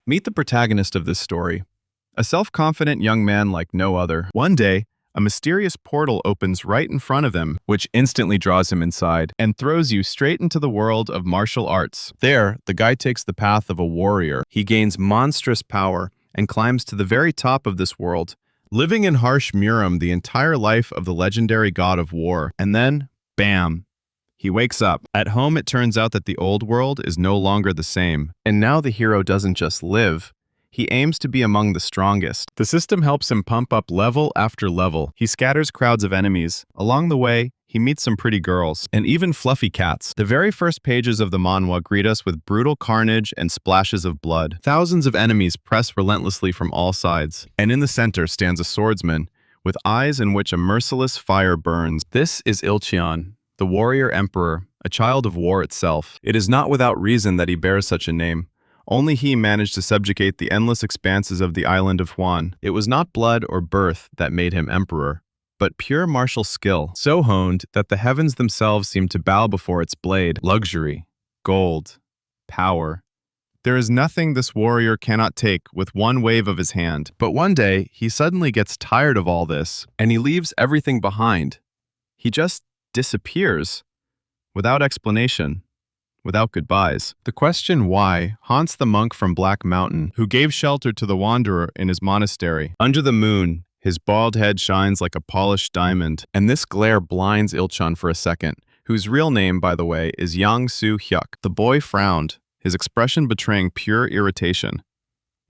Meet the protagonist of this story, a self-confident young man like no other. One day, a mysterious portal opens right in front of him, which instantly draws him inside and throws you straight into the world of martial arts. There, the guy takes the path of a warrior. He gains monstrous power and climbs to the very top of this world, living in harsh Murim the entire life of the legendary god of war. And then, bam! He wakes up. At home, it turns out that the old world is no longer the same. And now the hero doesn't just live. He aims to be among the strongest. The system helps him pump up level after level. He scatters crowds of enemies. Along the way, he meets some pretty girls, and even fluffy cats. The very first pages of the manhwa greet us with brutal carnage and splashes of blood. Thousands of enemies press relentlessly from all sides. And in the center stands a swordsman, with eyes in which a merciless fire burns. This is Ilcheon, the warrior emperor, a child of war itself. It is not without reason that he bears such a name. Only he managed to subjugate the endless expanses of the island of Hwan. It was not blood or birth that made him emperor, but pure martial skill, so honed that the heavens themselves seemed to bow before its blade. Luxury, gold, power. There is nothing this warrior cannot take with one wave of his hand. But one day, he suddenly gets tired of all this, and he leaves everything behind. He just disappears, without explanation. Without goodbyes. The question why haunts the monk from Black Mountain, who gave shelter to the wanderer in his monastery. Under the moon, his bald head shines like a polished diamond, and this glare blinds Ilcheon for a second, whose real name, by the way, is Yang Soo Hyuk. The boy frowned, his expression betraying pure irritation.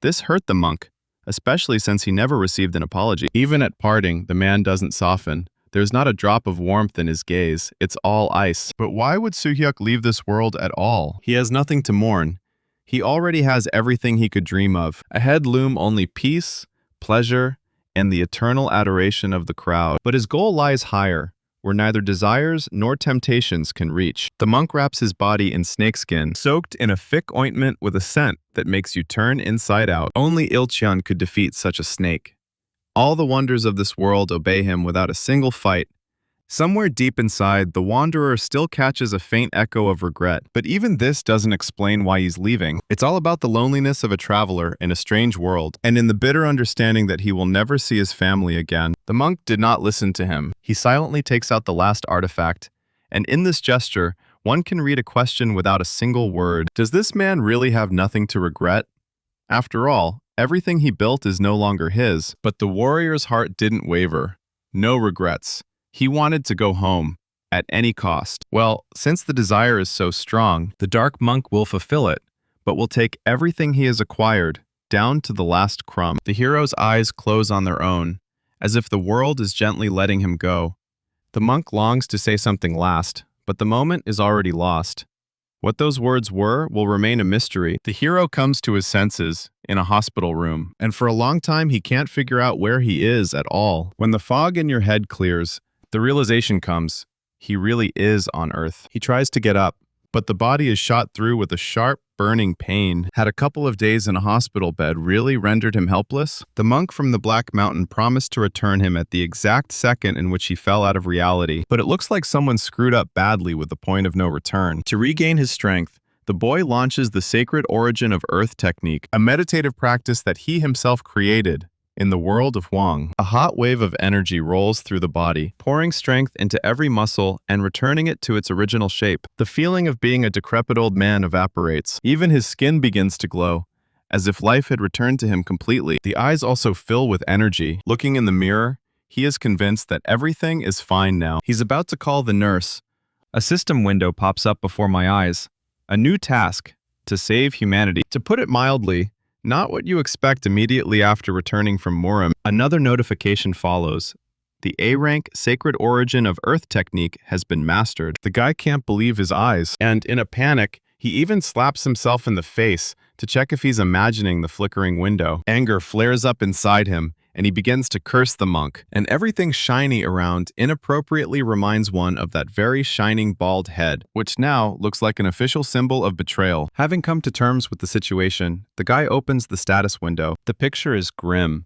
This hurt the monk, especially since he never received an apology. Even at parting, the man doesn't soften. There's not a drop of warmth in his gaze. It's all ice. But why would Soo-hyuk leave this world at all? He has nothing to mourn. He already has everything he could dream of. Ahead loom only peace, pleasure, and the eternal adoration of the crowd. But his goal lies higher, where neither desires nor temptations can reach. The monk wraps his body in snakeskin, soaked in a thick ointment with a scent that makes you turn inside out. Only Ilcheon could defeat such a snake. All the wonders of this world obey him without a single fight. Somewhere deep inside, the wanderer still catches a faint echo of regret. But even this doesn't explain why he's leaving. It's all about the loneliness of a traveler in a strange world, and in the bitter understanding that he will never see his family again. The monk did not listen to him. He silently takes out the last artifact, and in this gesture, one can read a question without a single word. Does this man really have nothing to regret? After all, everything he built is no longer his, but the warrior's heart didn't waver. No regrets. He wanted to go home, at any cost. Well, since the desire is so strong, the dark monk will fulfill it, but will take everything he has acquired, down to the last crumb. The hero's eyes close on their own, as if the world is gently letting him go. The monk longs to say something last, but the moment is already lost. What those words were will remain a mystery. The hero comes to his senses in a hospital room, and for a long time he can't figure out where he is at all. When the fog in your head clears, the realization comes. He really is on Earth. He tries to get up, but the body is shot through with a sharp, burning pain. Had a couple of days in a hospital bed really rendered him helpless? The monk from the Black Mountain promised to return him at the exact second in which he fell out of reality, but it looks like someone screwed up badly with the point of no return. To regain his strength, the boy launches the Sacred Origin of Earth technique, a meditative practice that he himself created. In the world of Hwang, a hot wave of energy rolls through the body, pouring strength into every muscle and returning it to its original shape. The feeling of being a decrepit old man evaporates. Even his skin begins to glow, as if life had returned to him completely. The eyes also fill with energy. Looking in the mirror, he is convinced that everything is fine now. He's about to call the nurse. A system window pops up before my eyes. A new task: to save humanity. To put it mildly, not what you expect immediately after returning from Murim. Another notification follows. The A-rank Sacred Origin of Earth technique has been mastered. The guy can't believe his eyes, and in a panic, he even slaps himself in the face to check if he's imagining the flickering window. Anger flares up inside him, and he begins to curse the monk, and everything shiny around inappropriately reminds one of that very shining bald head, which now looks like an official symbol of betrayal. Having come to terms with the situation, the guy opens the status window. The picture is grim.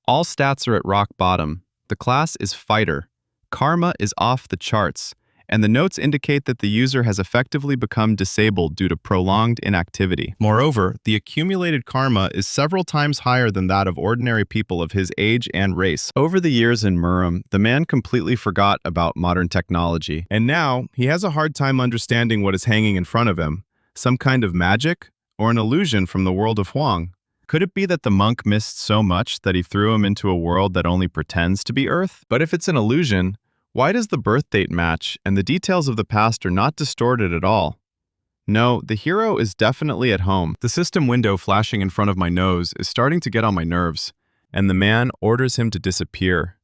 All stats are at rock bottom. The class is fighter. Karma is off the charts, and the notes indicate that the user has effectively become disabled due to prolonged inactivity. Moreover, the accumulated karma is several times higher than that of ordinary people of his age and race. Over the years in Murim, the man completely forgot about modern technology, and now he has a hard time understanding what is hanging in front of him, some kind of magic or an illusion from the world of Huang. Could it be that the monk missed so much that he threw him into a world that only pretends to be Earth? But if it's an illusion, why does the birth date match and the details of the past are not distorted at all? No, the hero is definitely at home. The system window flashing in front of my nose is starting to get on my nerves, and the man orders him to disappear.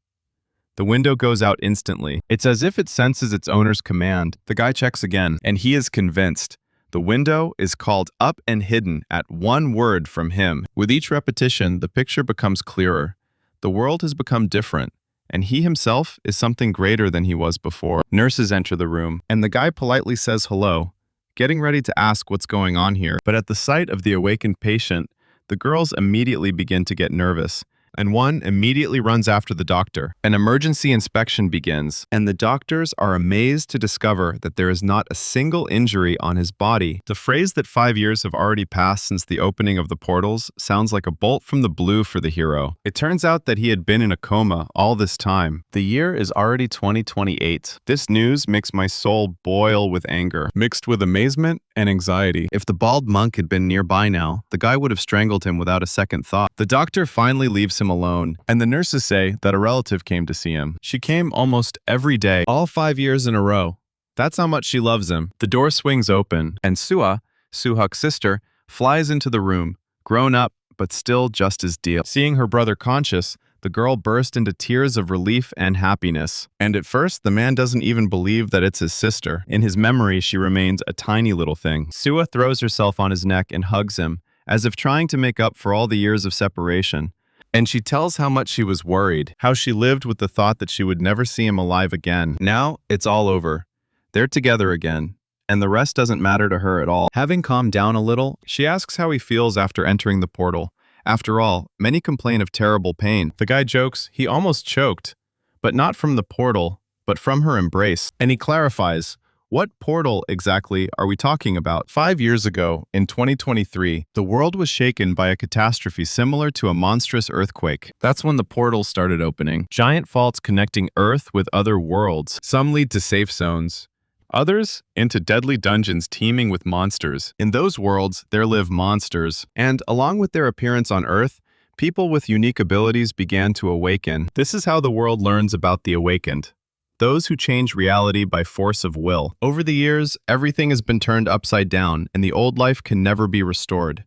The window goes out instantly. It's as if it senses its owner's command. The guy checks again, and he is convinced. The window is called up and hidden at one word from him. With each repetition, the picture becomes clearer. The world has become different, and he himself is something greater than he was before. Nurses enter the room, and the guy politely says hello, getting ready to ask what's going on here. But at the sight of the awakened patient, the girls immediately begin to get nervous, and one immediately runs after the doctor. An emergency inspection begins, and the doctors are amazed to discover that there is not a single injury on his body. The phrase that 5 years have already passed since the opening of the portals sounds like a bolt from the blue for the hero. It turns out that he had been in a coma all this time. The year is already 2028. This news makes my soul boil with anger, mixed with amazement and anxiety. If the bald monk had been nearby now, the guy would have strangled him without a second thought. The doctor finally leaves him alone, and the nurses say that a relative came to see him. She came almost every day, all 5 years in a row. That's how much she loves him. The door swings open, and Suhak's sister, flies into the room, grown up, but still just as deal. Seeing her brother conscious, the girl burst into tears of relief and happiness. And at first, the man doesn't even believe that it's his sister. In his memory, she remains a tiny little thing. Suha throws herself on his neck and hugs him, as if trying to make up for all the years of separation. And she tells how much she was worried, how she lived with the thought that she would never see him alive again. Now, it's all over. They're together again, and the rest doesn't matter to her at all. Having calmed down a little, she asks how he feels after entering the portal. After all, many complain of terrible pain. The guy jokes he almost choked, but not from the portal, but from her embrace. And he clarifies, what portal exactly are we talking about? 5 years ago, in 2023, the world was shaken by a catastrophe similar to a monstrous earthquake. That's when the portals started opening. Giant faults connecting Earth with other worlds. Some lead to safe zones, others into deadly dungeons teeming with monsters. In those worlds, there live monsters, and along with their appearance on Earth, people with unique abilities began to awaken. This is how the world learns about the awakened. Those who change reality by force of will. Over the years, everything has been turned upside down, and the old life can never be restored.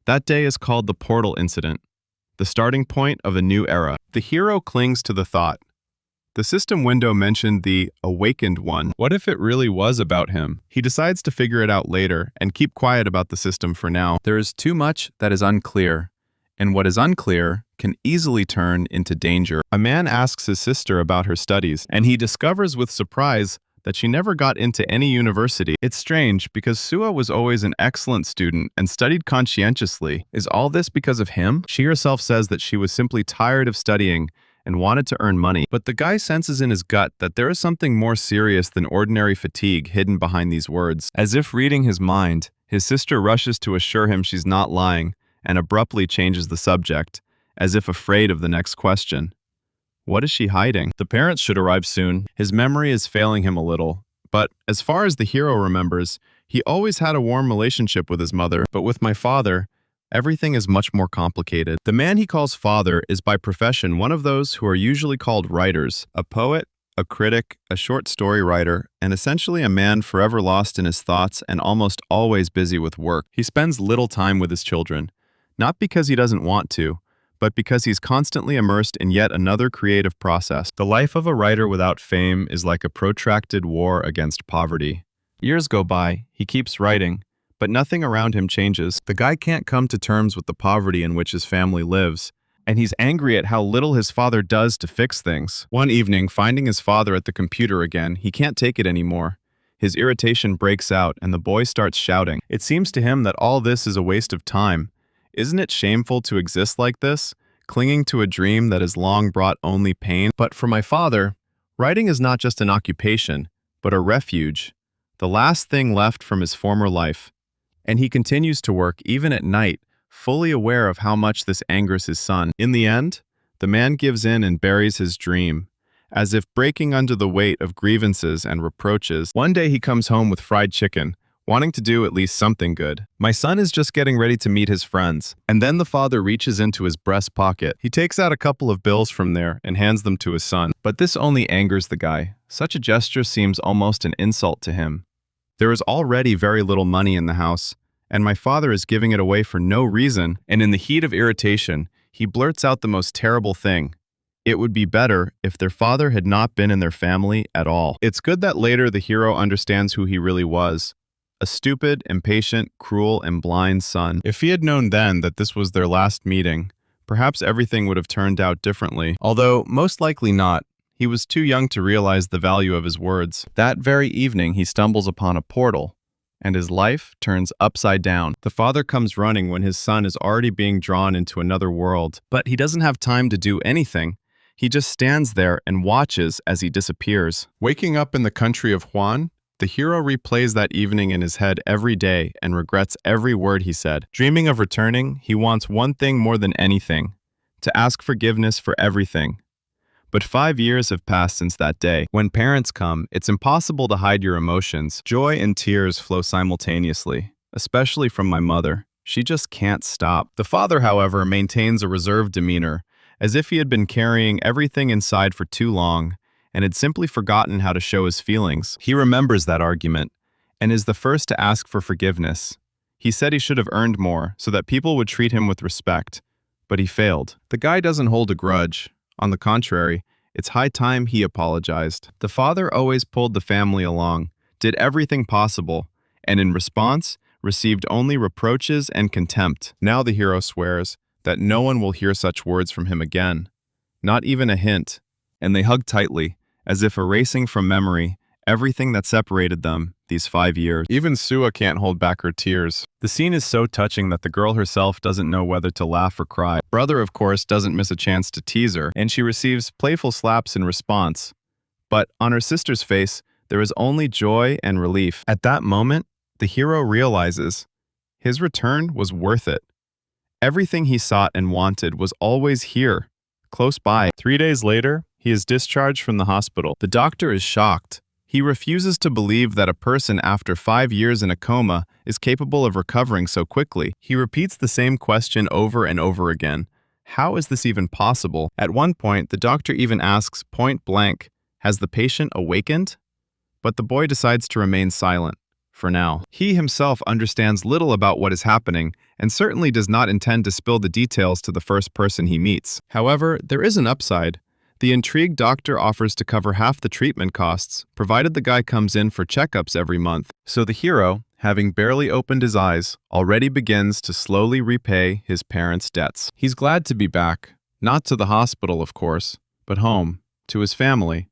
That day is called the Portal Incident, the starting point of a new era. The hero clings to the thought. The system window mentioned the awakened one. What if it really was about him? He decides to figure it out later and keep quiet about the system for now. There is too much that is unclear, and what is unclear can easily turn into danger. A man asks his sister about her studies, and he discovers with surprise that she never got into any university. It's strange because Suha was always an excellent student and studied conscientiously. Is all this because of him? She herself says that she was simply tired of studying and wanted to earn money. But the guy senses in his gut that there is something more serious than ordinary fatigue hidden behind these words. As if reading his mind, his sister rushes to assure him she's not lying and abruptly changes the subject, as if afraid of the next question. What is she hiding? The parents should arrive soon. His memory is failing him a little, but as far as the hero remembers, he always had a warm relationship with his mother. But with my father, everything is much more complicated. The man he calls father is by profession one of those who are usually called writers, a poet, a critic, a short story writer, and essentially a man forever lost in his thoughts and almost always busy with work. He spends little time with his children, not because he doesn't want to, but because he's constantly immersed in yet another creative process. The life of a writer without fame is like a protracted war against poverty. Years go by, he keeps writing, but nothing around him changes. The guy can't come to terms with the poverty in which his family lives, and he's angry at how little his father does to fix things. One evening, finding his father at the computer again, he can't take it anymore. His irritation breaks out, and the boy starts shouting. It seems to him that all this is a waste of time. Isn't it shameful to exist like this, clinging to a dream that has long brought only pain? But for my father, writing is not just an occupation, but a refuge, the last thing left from his former life. And he continues to work even at night, fully aware of how much this angers his son. In the end, the man gives in and buries his dream, as if breaking under the weight of grievances and reproaches. One day he comes home with fried chicken, wanting to do at least something good. My son is just getting ready to meet his friends. And then the father reaches into his breast pocket. He takes out a couple of bills from there and hands them to his son. But this only angers the guy. Such a gesture seems almost an insult to him. There is already very little money in the house, and my father is giving it away for no reason, and in the heat of irritation, he blurts out the most terrible thing. It would be better if their father had not been in their family at all. It's good that later the hero understands who he really was. A stupid, impatient, cruel, and blind son. If he had known then that this was their last meeting, perhaps everything would have turned out differently. Although, most likely not. He was too young to realize the value of his words. That very evening, he stumbles upon a portal, and his life turns upside down. The father comes running when his son is already being drawn into another world, but he doesn't have time to do anything. He just stands there and watches as he disappears. Waking up in the country of Huan, the hero replays that evening in his head every day and regrets every word he said. Dreaming of returning, he wants one thing more than anything: to ask forgiveness for everything. But 5 years have passed since that day. When parents come, it's impossible to hide your emotions. Joy and tears flow simultaneously, especially from my mother. She just can't stop. The father, however, maintains a reserved demeanor, as if he had been carrying everything inside for too long and had simply forgotten how to show his feelings. He remembers that argument and is the first to ask for forgiveness. He said he should have earned more so that people would treat him with respect, but he failed. The guy doesn't hold a grudge. On the contrary, it's high time he apologized. The father always pulled the family along, did everything possible, and in response, received only reproaches and contempt. Now the hero swears that no one will hear such words from him again, not even a hint, and they hug tightly, as if erasing from memory everything that separated them these 5 years. Even Sua can't hold back her tears. The scene is so touching that the girl herself doesn't know whether to laugh or cry. Brother, of course, doesn't miss a chance to tease her, and she receives playful slaps in response. But on her sister's face, there is only joy and relief. At that moment, the hero realizes his return was worth it. Everything he sought and wanted was always here, close by. 3 days later, he is discharged from the hospital. The doctor is shocked. He refuses to believe that a person after 5 years in a coma is capable of recovering so quickly. He repeats the same question over and over again. How is this even possible? At one point, the doctor even asks point blank, "Has the patient awakened?" But the boy decides to remain silent, for now. He himself understands little about what is happening, and certainly does not intend to spill the details to the first person he meets. However, there is an upside. The intrigued doctor offers to cover half the treatment costs, provided the guy comes in for checkups every month. So the hero, having barely opened his eyes, already begins to slowly repay his parents' debts. He's glad to be back, not to the hospital, of course, but home, to his family.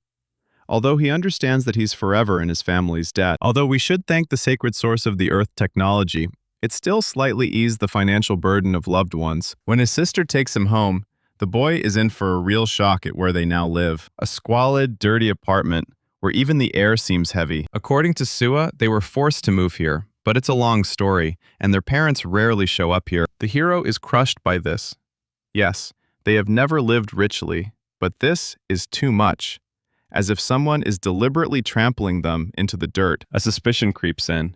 Although he understands that he's forever in his family's debt. Although we should thank the sacred source of the earth technology, it still slightly eased the financial burden of loved ones. When his sister takes him home, the boy is in for a real shock at where they now live. A squalid, dirty apartment where even the air seems heavy. According to Sua, they were forced to move here, but it's a long story, and their parents rarely show up here. The hero is crushed by this. Yes, they have never lived richly, but this is too much. As if someone is deliberately trampling them into the dirt, a suspicion creeps in.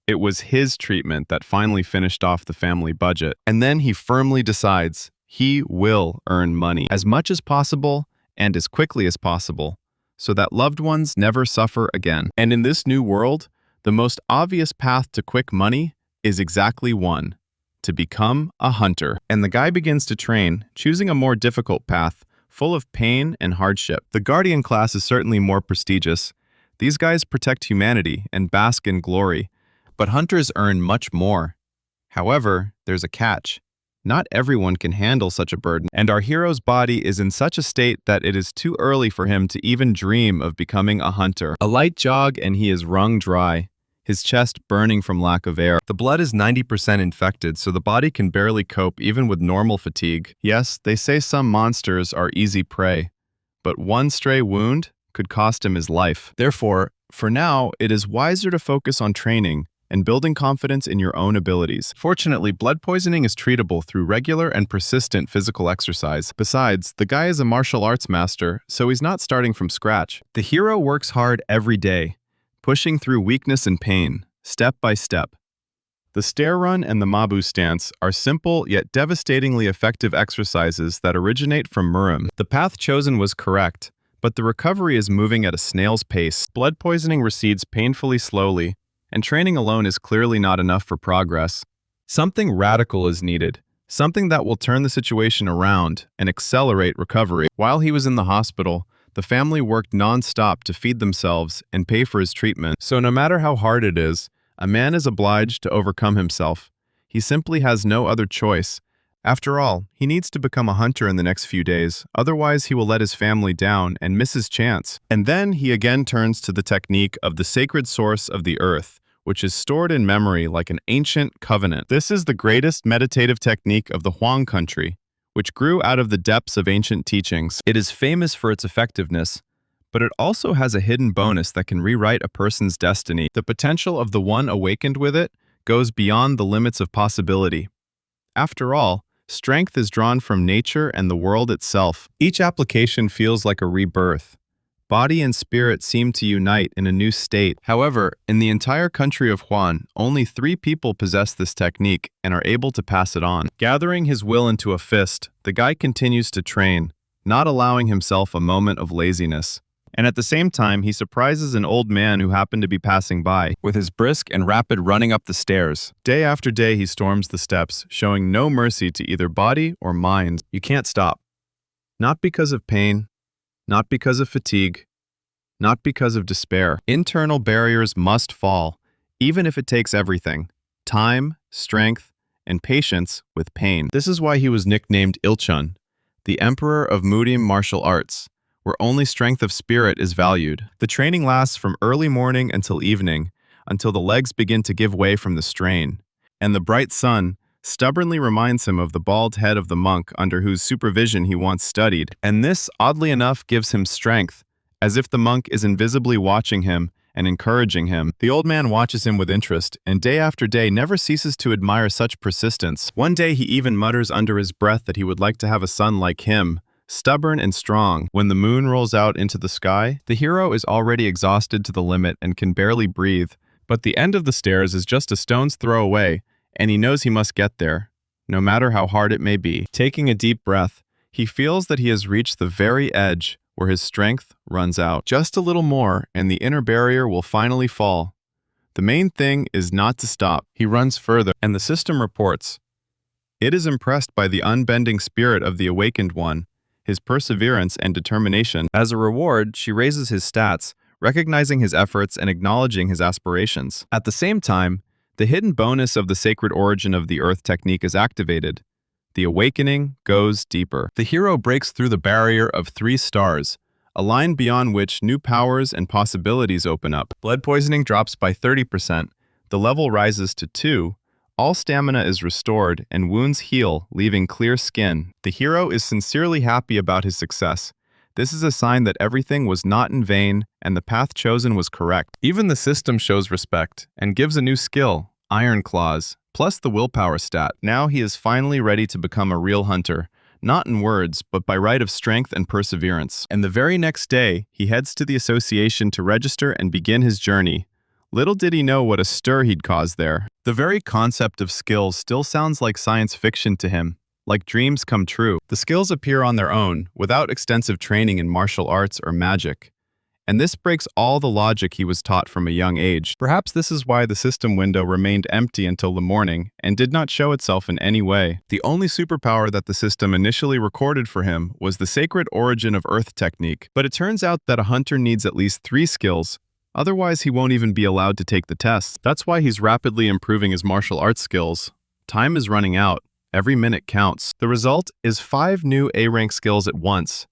It was his treatment that finally finished off the family budget. And then he firmly decides he will earn money as much as possible and as quickly as possible, so that loved ones never suffer again. And in this new world, the most obvious path to quick money is exactly one: to become a hunter. And the guy begins to train, choosing a more difficult path, full of pain and hardship. The guardian class is certainly more prestigious. These guys protect humanity and bask in glory, but hunters earn much more. However, there's a catch. Not everyone can handle such a burden, and our hero's body is in such a state that it is too early for him to even dream of becoming a hunter. A light jog and he is wrung dry, his chest burning from lack of air. The blood is 90% infected, so the body can barely cope even with normal fatigue. Yes, they say some monsters are easy prey, but one stray wound could cost him his life. Therefore, For now, it is wiser to focus on training and building confidence in your own abilities. Fortunately, blood poisoning is treatable through regular and persistent physical exercise. Besides, the guy is a martial arts master, so he's not starting from scratch. The hero works hard every day, pushing through weakness and pain, step by step. The stair run and the Mabu stance are simple yet devastatingly effective exercises that originate from Murim. The path chosen was correct, but the recovery is moving at a snail's pace. Blood poisoning recedes painfully slowly, and training alone is clearly not enough for progress. Something radical is needed, something that will turn the situation around and accelerate recovery. While he was in the hospital, the family worked non-stop to feed themselves and pay for his treatment. So no matter how hard it is, a man is obliged to overcome himself. He simply has no other choice. After all, he needs to become a hunter in the next few days, otherwise he will let his family down and miss his chance. And then he again turns to the technique of the sacred source of the earth, which is stored in memory like an ancient covenant. This is the greatest meditative technique of the Huang country, which grew out of the depths of ancient teachings. It is famous for its effectiveness, but it also has a hidden bonus that can rewrite a person's destiny. The potential of the one awakened with it goes beyond the limits of possibility. After all, strength is drawn from nature and the world itself. Each application feels like a rebirth. Body and spirit seem to unite in a new state. However, in the entire country of Huan, only 3 people possess this technique and are able to pass it on. Gathering his will into a fist, the guy continues to train, not allowing himself a moment of laziness. And at the same time, he surprises an old man who happened to be passing by, with his brisk and rapid running up the stairs. Day after day, he storms the steps, showing no mercy to either body or mind. You can't stop. Not because of pain, not because of fatigue, not because of despair. Internal barriers must fall, even if it takes everything: time, strength, and patience with pain. This is why he was nicknamed Ilchun, the emperor of Murim martial arts, where only strength of spirit is valued. The training lasts from early morning until evening, until the legs begin to give way from the strain, and the bright sun stubbornly reminds him of the bald head of the monk under whose supervision he once studied, and this, oddly enough, gives him strength, as if the monk is invisibly watching him and encouraging him. The old man watches him with interest, and day after day never ceases to admire such persistence. One day he even mutters under his breath that he would like to have a son like him, stubborn and strong. When the moon rolls out into the sky, the hero is already exhausted to the limit and can barely breathe, but the end of the stairs is just a stone's throw away, and he knows he must get there, no matter how hard it may be. Taking a deep breath, he feels that he has reached the very edge where his strength runs out. Just a little more, and the inner barrier will finally fall. The main thing is not to stop. He runs further, and the system reports. It is impressed by the unbending spirit of the awakened one, his perseverance and determination. As a reward, she raises his stats, recognizing his efforts and acknowledging his aspirations. At the same time, the hidden bonus of the sacred origin of the earth technique is activated. The awakening goes deeper. The hero breaks through the barrier of 3 stars, a line beyond which new powers and possibilities open up. Blood poisoning drops by 30%, the level rises to 2, all stamina is restored, and wounds heal, leaving clear skin. The hero is sincerely happy about his success. This is a sign that everything was not in vain and the path chosen was correct. Even the system shows respect and gives a new skill, Iron Claws, plus the willpower stat. Now he is finally ready to become a real hunter, not in words, but by right of strength and perseverance. And the very next day, he heads to the association to register and begin his journey. Little did he know what a stir he'd cause there. The very concept of skills still sounds like science fiction to him, like dreams come true. The skills appear on their own, without extensive training in martial arts or magic. And this breaks all the logic he was taught from a young age. Perhaps this is why the system window remained empty until the morning and did not show itself in any way. The only superpower that the system initially recorded for him was the sacred origin of Earth technique. But it turns out that a hunter needs at least 3 skills. Otherwise, he won't even be allowed to take the tests. That's why he's rapidly improving his martial arts skills. Time is running out. Every minute counts. The result is 5 new A-rank skills at once.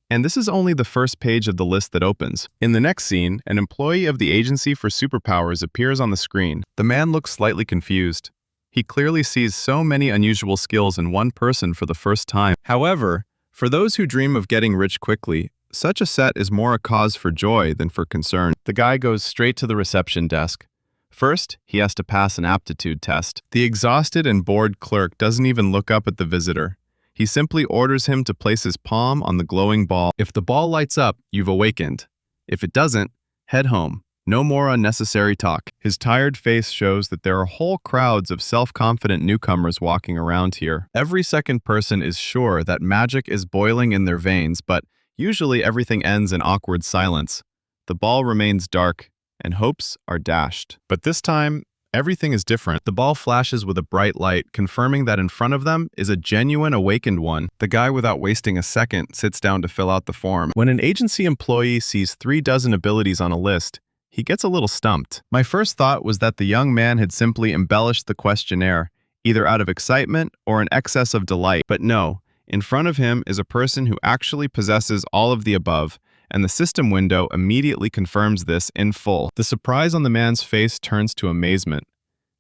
And this is only the first page of the list that opens. In the next scene, an employee of the Agency for Superpowers appears on the screen. The man looks slightly confused. He clearly sees so many unusual skills in one person for the first time. However, for those who dream of getting rich quickly, such a set is more a cause for joy than for concern. The guy goes straight to the reception desk. First, he has to pass an aptitude test. The exhausted and bored clerk doesn't even look up at the visitor. He simply orders him to place his palm on the glowing ball. If the ball lights up, you've awakened. If it doesn't, head home. No more unnecessary talk. His tired face shows that there are whole crowds of self-confident newcomers walking around here. Every second person is sure that magic is boiling in their veins, but usually everything ends in awkward silence. The ball remains dark, and hopes are dashed. But this time, everything is different. The ball flashes with a bright light, confirming that in front of them is a genuine awakened one. The guy, without wasting a second, sits down to fill out the form. When an agency employee sees 36 abilities on a list, he gets a little stumped. My first thought was that the young man had simply embellished the questionnaire, either out of excitement or an excess of delight. But no, in front of him is a person who actually possesses all of the above, and the system window immediately confirms this in full. The surprise on the man's face turns to amazement.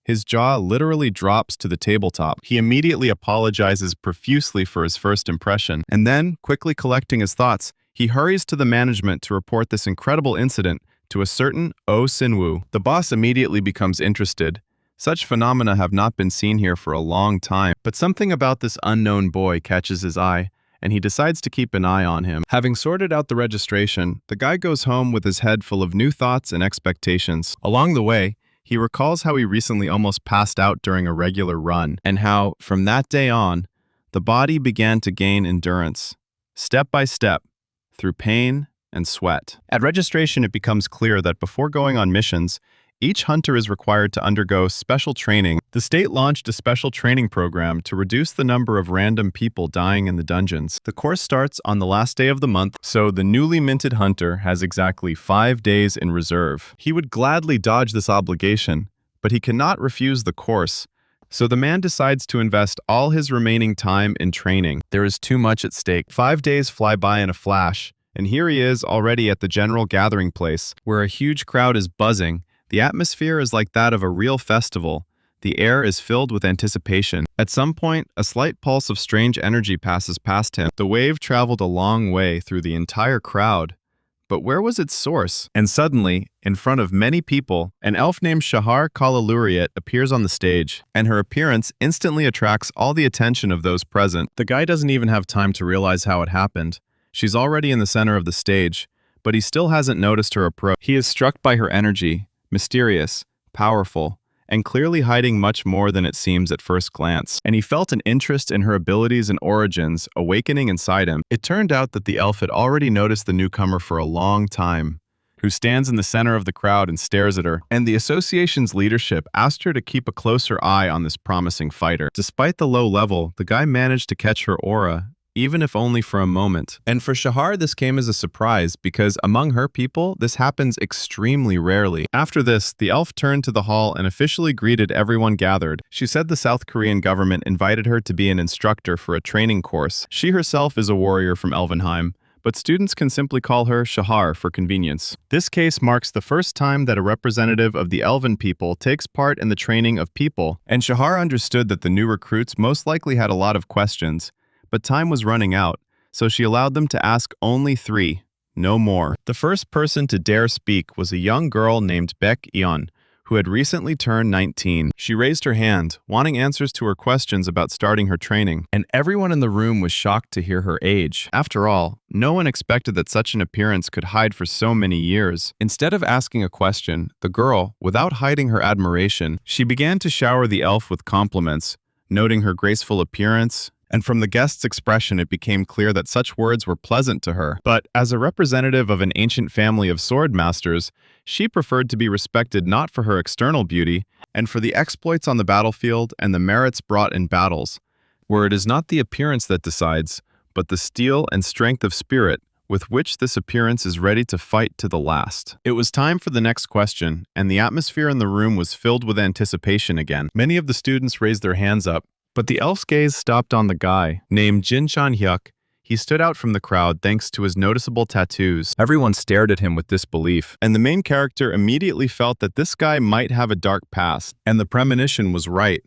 His jaw literally drops to the tabletop. He immediately apologizes profusely for his first impression, and then, quickly collecting his thoughts, he hurries to the management to report this incredible incident to a certain Oh Sin-woo. The boss immediately becomes interested. Such phenomena have not been seen here for a long time, but something about this unknown boy catches his eye, and he decides to keep an eye on him. Having sorted out the registration, the guy goes home with his head full of new thoughts and expectations. Along the way, he recalls how he recently almost passed out during a regular run, and how, from that day on, the body began to gain endurance, step by step, through pain and sweat. At registration, it becomes clear that before going on missions, each hunter is required to undergo special training. The state launched a special training program to reduce the number of random people dying in the dungeons. The course starts on the last day of the month, so the newly minted hunter has exactly 5 days in reserve. He would gladly dodge this obligation, but he cannot refuse the course. So the man decides to invest all his remaining time in training. There is too much at stake. 5 days fly by in a flash, and here he is already at the general gathering place, where a huge crowd is buzzing. The atmosphere is like that of a real festival. The air is filled with anticipation. At some point, a slight pulse of strange energy passes past him. The wave traveled a long way through the entire crowd. But where was its source? And suddenly, in front of many people, an elf named Shahar Kalaluriat appears on the stage, and her appearance instantly attracts all the attention of those present. The guy doesn't even have time to realize how it happened. She's already in the center of the stage, but he still hasn't noticed her approach. He is struck by her energy, mysterious, powerful, and clearly hiding much more than it seems at first glance. And he felt an interest in her abilities and origins awakening inside him. It turned out that the elf had already noticed the newcomer for a long time, who stands in the center of the crowd and stares at her. And the association's leadership asked her to keep a closer eye on this promising fighter. Despite the low level, the guy managed to catch her aura, even if only for a moment. And for Shahar, this came as a surprise because among her people, this happens extremely rarely. After this, the elf turned to the hall and officially greeted everyone gathered. She said the South Korean government invited her to be an instructor for a training course. She herself is a warrior from Elvenheim, but students can simply call her Shahar for convenience. This case marks the first time that a representative of the Elven people takes part in the training of people, and Shahar understood that the new recruits most likely had a lot of questions. But time was running out, so she allowed them to ask only 3, no more. The first person to dare speak was a young girl named Baek Eon, who had recently turned 19. She raised her hand, wanting answers to her questions about starting her training, and everyone in the room was shocked to hear her age. After all, no one expected that such an appearance could hide for so many years. Instead of asking a question, the girl, without hiding her admiration, she began to shower the elf with compliments, noting her graceful appearance, and from the guest's expression it became clear that such words were pleasant to her. But as a representative of an ancient family of sword masters, she preferred to be respected not for her external beauty, and for the exploits on the battlefield and the merits brought in battles, where it is not the appearance that decides, but the steel and strength of spirit with which this appearance is ready to fight to the last. It was time for the next question, and the atmosphere in the room was filled with anticipation again. Many of the students raised their hands up, but the elf's gaze stopped on the guy. Named Jin Chan-hyuk, he stood out from the crowd thanks to his noticeable tattoos. Everyone stared at him with disbelief, and the main character immediately felt that this guy might have a dark past. And the premonition was right.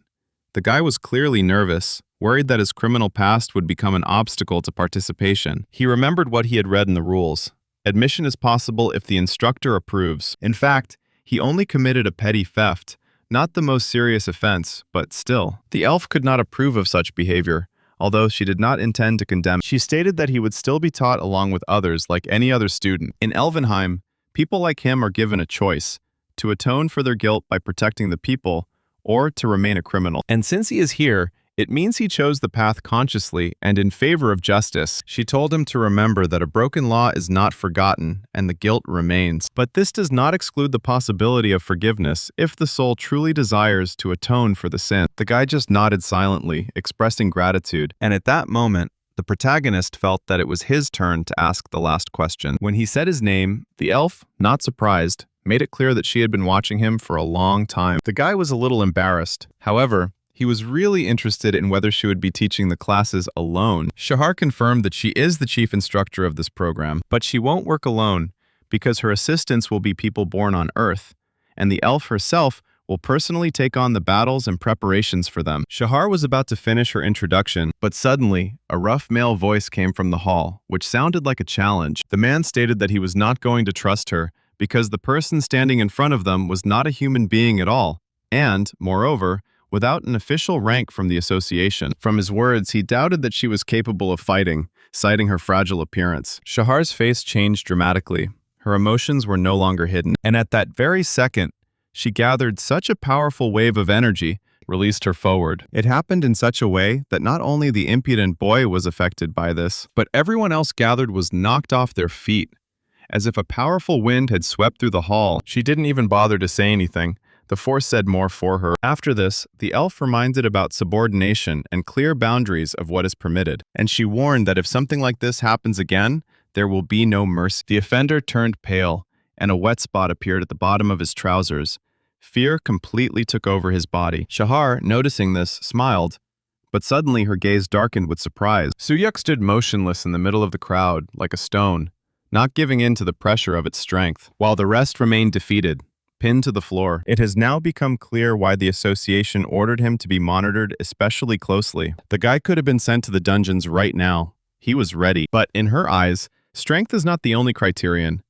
The guy was clearly nervous, worried that his criminal past would become an obstacle to participation. He remembered what he had read in the rules. Admission is possible if the instructor approves. In fact, he only committed a petty theft, not the most serious offense, but still. The elf could not approve of such behavior, although she did not intend to condemn. She stated that he would still be taught along with others like any other student. In Elvenheim, people like him are given a choice: to atone for their guilt by protecting the people, or to remain a criminal. And since he is here, it means he chose the path consciously and in favor of justice. She told him to remember that a broken law is not forgotten and the guilt remains. But this does not exclude the possibility of forgiveness if the soul truly desires to atone for the sin. The guy just nodded silently, expressing gratitude, and at that moment, the protagonist felt that it was his turn to ask the last question. When he said his name, the elf, not surprised, made it clear that she had been watching him for a long time. The guy was a little embarrassed. However, he was really interested in whether she would be teaching the classes alone. Shahar confirmed that she is the chief instructor of this program, but she won't work alone because her assistants will be people born on Earth, and the elf herself will personally take on the battles and preparations for them. Shahar was about to finish her introduction, but suddenly, a rough male voice came from the hall, which sounded like a challenge. The man stated that he was not going to trust her because the person standing in front of them was not a human being at all, and, moreover, without an official rank from the association. From his words, he doubted that she was capable of fighting, citing her fragile appearance. Shahar's face changed dramatically. Her emotions were no longer hidden, and at that very second, she gathered such a powerful wave of energy, released her forward. It happened in such a way that not only the impudent boy was affected by this, but everyone else gathered was knocked off their feet. As if a powerful wind had swept through the hall, she didn't even bother to say anything. The force said more for her. After this, the elf reminded about subordination and clear boundaries of what is permitted, and she warned that if something like this happens again, there will be no mercy. The offender turned pale, and a wet spot appeared at the bottom of his trousers. Fear completely took over his body. Shahar, noticing this, smiled, but suddenly her gaze darkened with surprise. Suyuk stood motionless in the middle of the crowd, like a stone, not giving in to the pressure of its strength, while the rest remained defeated, pinned to the floor. It has now become clear why the association ordered him to be monitored especially closely. The guy could have been sent to the dungeons right now. He was ready. But in her eyes, strength is not the only criterion.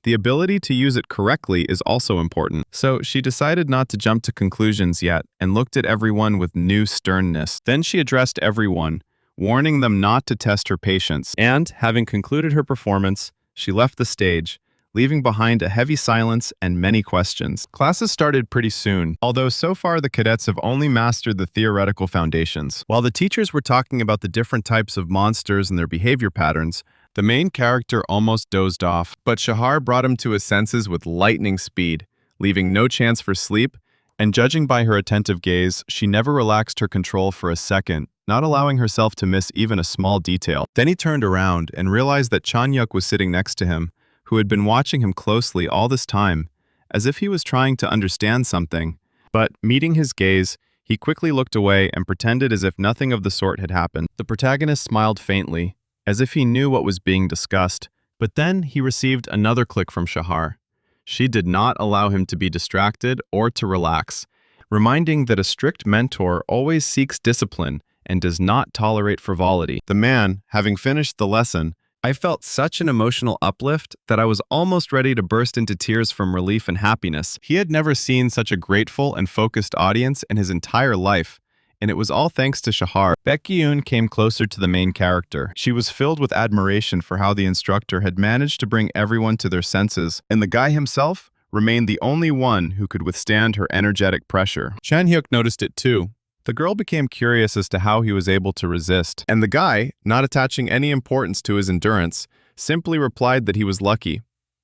The ability to use it correctly is also important. So she decided not to jump to conclusions yet and looked at everyone with new sternness. Then she addressed everyone, warning them not to test her patience. And, having concluded her performance, she left the stage, leaving behind a heavy silence and many questions. Classes started pretty soon, although so far the cadets have only mastered the theoretical foundations. While the teachers were talking about the different types of monsters and their behavior patterns, the main character almost dozed off, but Shahar brought him to his senses with lightning speed, leaving no chance for sleep, and judging by her attentive gaze, she never relaxed her control for a second, not allowing herself to miss even a small detail. Then he turned around and realized that Chanyuk was sitting next to him, who had been watching him closely all this time, as if he was trying to understand something. But, meeting his gaze, he quickly looked away and pretended as if nothing of the sort had happened. The protagonist smiled faintly, as if he knew what was being discussed, but then he received another click from Shahar. She did not allow him to be distracted or to relax, reminding that a strict mentor always seeks discipline and does not tolerate frivolity. The man, having finished the lesson, I felt such an emotional uplift that I was almost ready to burst into tears from relief and happiness. He had never seen such a grateful and focused audience in his entire life, and it was all thanks to Shahar. Baekhyun came closer to the main character. She was filled with admiration for how the instructor had managed to bring everyone to their senses, and the guy himself remained the only one who could withstand her energetic pressure. Chan-hyuk noticed it too. The girl became curious as to how he was able to resist, and the guy, not attaching any importance to his endurance, simply replied that he was lucky.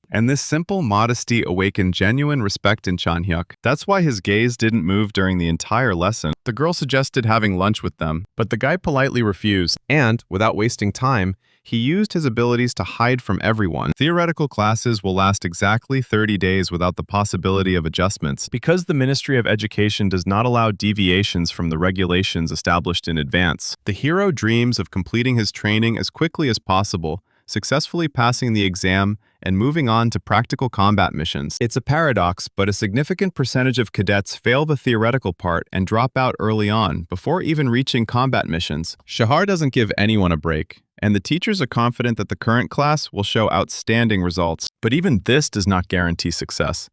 And this simple modesty awakened genuine respect in Chan-hyuk. That's why his gaze didn't move during the entire lesson. The girl suggested having lunch with them, but the guy politely refused, and, without wasting time, he used his abilities to hide from everyone. Theoretical classes will last exactly 30 days without the possibility of adjustments. Because the Ministry of Education does not allow deviations from the regulations established in advance, the hero dreams of completing his training as quickly as possible, successfully passing the exam and moving on to practical combat missions. It's a paradox, but a significant percentage of cadets fail the theoretical part and drop out early on before even reaching combat missions. Shahar doesn't give anyone a break, and the teachers are confident that the current class will show outstanding results. But even this does not guarantee success.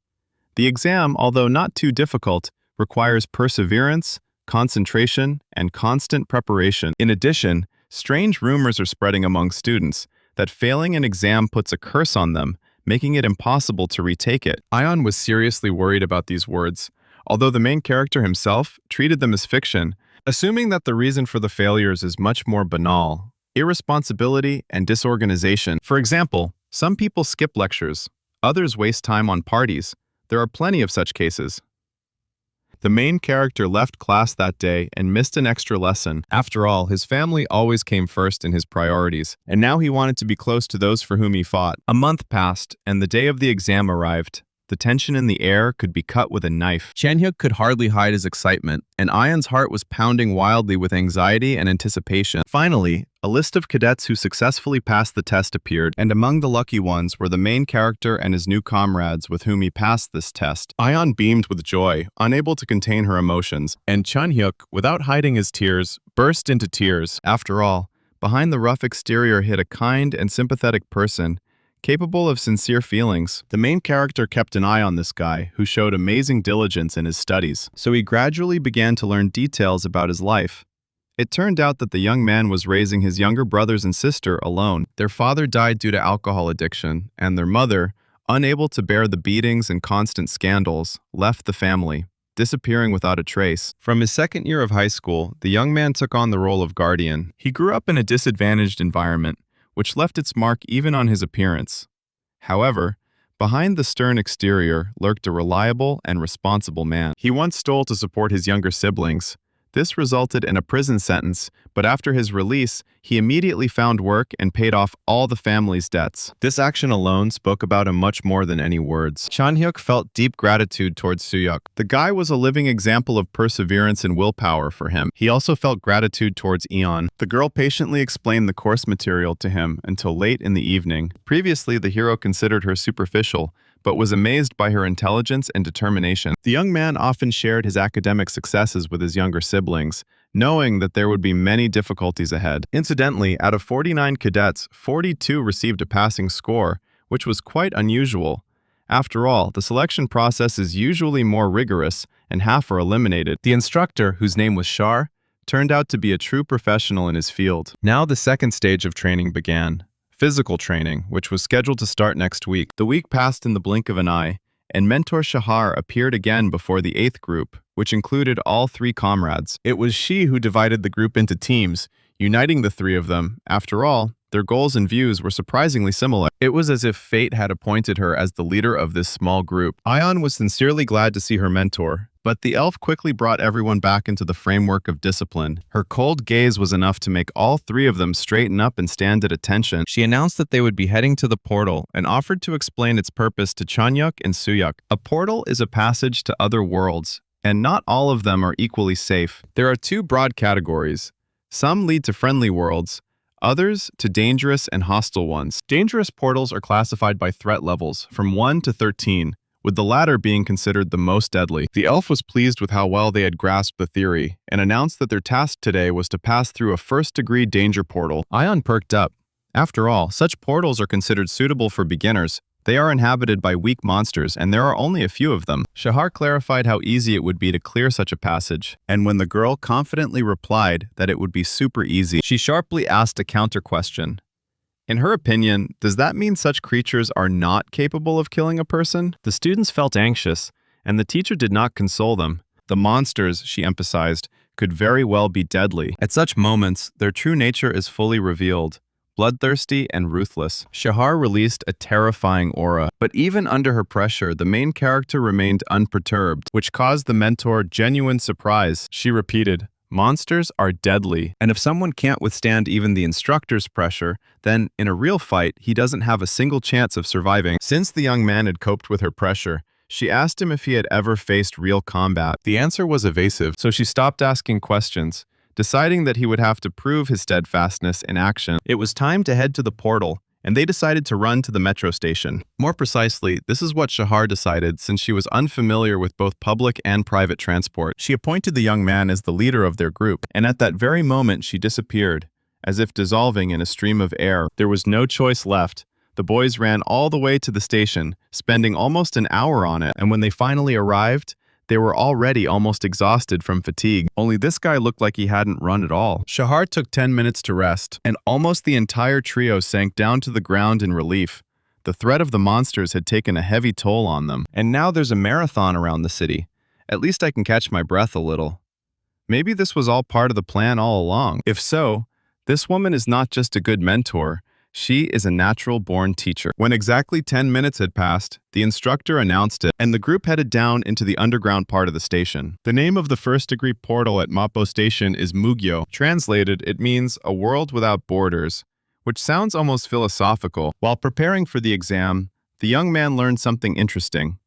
The exam, although not too difficult, requires perseverance, concentration, and constant preparation. In addition, strange rumors are spreading among students that failing an exam puts a curse on them, making it impossible to retake it. Ion was seriously worried about these words, although the main character himself treated them as fiction, assuming that the reason for the failures is much more banal: irresponsibility and disorganization. For example, some people skip lectures, others waste time on parties. There are plenty of such cases. The main character left class that day and missed an extra lesson. After all, his family always came first in his priorities, and now he wanted to be close to those for whom he fought. A month passed, and the day of the exam arrived. The tension in the air could be cut with a knife. Chanhyuk could hardly hide his excitement, and Ion's heart was pounding wildly with anxiety and anticipation. Finally, a list of cadets who successfully passed the test appeared, and among the lucky ones were the main character and his new comrades with whom he passed this test. Ion beamed with joy, unable to contain her emotions, and Chanhyuk, without hiding his tears, burst into tears. After all, behind the rough exterior hid a kind and sympathetic person, capable of sincere feelings. The main character kept an eye on this guy, who showed amazing diligence in his studies, so he gradually began to learn details about his life. It turned out that the young man was raising his younger brothers and sister alone. Their father died due to alcohol addiction, and their mother, unable to bear the beatings and constant scandals, left the family, disappearing without a trace. From his second year of high school, the young man took on the role of guardian. He grew up in a disadvantaged environment, which left its mark even on his appearance. However, behind the stern exterior lurked a reliable and responsible man. He once stole to support his younger siblings. This resulted in a prison sentence, but after his release, he immediately found work and paid off all the family's debts. This action alone spoke about him much more than any words. Chanhyuk felt deep gratitude towards Suyuk. The guy was a living example of perseverance and willpower for him. He also felt gratitude towards Eon. The girl patiently explained the course material to him until late in the evening. Previously, the hero considered her superficial, but was amazed by her intelligence and determination. The young man often shared his academic successes with his younger siblings, knowing that there would be many difficulties ahead. Incidentally, out of 49 cadets, 42 received a passing score, which was quite unusual. After all, the selection process is usually more rigorous, and half are eliminated. The instructor, whose name was Shar, turned out to be a true professional in his field. Now the second stage of training began. Physical training, which was scheduled to start next week. The week passed in the blink of an eye, and mentor Shahar appeared again before the 8th group, which included all 3 comrades. It was she who divided the group into teams, uniting the 3 of them. After all, their goals and views were surprisingly similar. It was as if fate had appointed her as the leader of this small group. Ion was sincerely glad to see her mentor, but the elf quickly brought everyone back into the framework of discipline. Her cold gaze was enough to make all 3 of them straighten up and stand at attention. She announced that they would be heading to the portal and offered to explain its purpose to Chanhyuk and Suyuk. A portal is a passage to other worlds, and not all of them are equally safe. There are 2 broad categories. Some lead to friendly worlds, others to dangerous and hostile ones. Dangerous portals are classified by threat levels from 1 to 13, with the latter being considered the most deadly. The elf was pleased with how well they had grasped the theory, and announced that their task today was to pass through a first-degree danger portal. Ion perked up. After all, such portals are considered suitable for beginners. They are inhabited by weak monsters, and there are only a few of them. Shahar clarified how easy it would be to clear such a passage, and when the girl confidently replied that it would be super easy, she sharply asked a counter-question. In her opinion, does that mean such creatures are not capable of killing a person? The students felt anxious, and the teacher did not console them. The monsters, she emphasized, could very well be deadly. At such moments, their true nature is fully revealed, bloodthirsty and ruthless. Shahar released a terrifying aura, but even under her pressure, the main character remained unperturbed, which caused the mentor genuine surprise. She repeated, "Monsters are deadly, and if someone can't withstand even the instructor's pressure, then, in a real fight, he doesn't have a single chance of surviving." Since the young man had coped with her pressure, she asked him if he had ever faced real combat. The answer was evasive, so she stopped asking questions, deciding that he would have to prove his steadfastness in action. It was time to head to the portal, and they decided to run to the metro station. More precisely, this is what Shahar decided since she was unfamiliar with both public and private transport. She appointed the young man as the leader of their group, and at that very moment she disappeared, as if dissolving in a stream of air. There was no choice left. The boys ran all the way to the station, spending almost an hour on it, and when they finally arrived, they were already almost exhausted from fatigue. Only this guy looked like he hadn't run at all. Shahar took 10 minutes to rest, and almost the entire trio sank down to the ground in relief. The threat of the monsters had taken a heavy toll on them. And now there's a marathon around the city. At least I can catch my breath a little. Maybe this was all part of the plan all along. If so, this woman is not just a good mentor. She is a natural-born teacher. When exactly 10 minutes had passed, the instructor announced it, and the group headed down into the underground part of the station. The name of the first-degree portal at Mappo Station is Mugyo. Translated, it means a world without borders, which sounds almost philosophical. While preparing for the exam, the young man learned something interesting.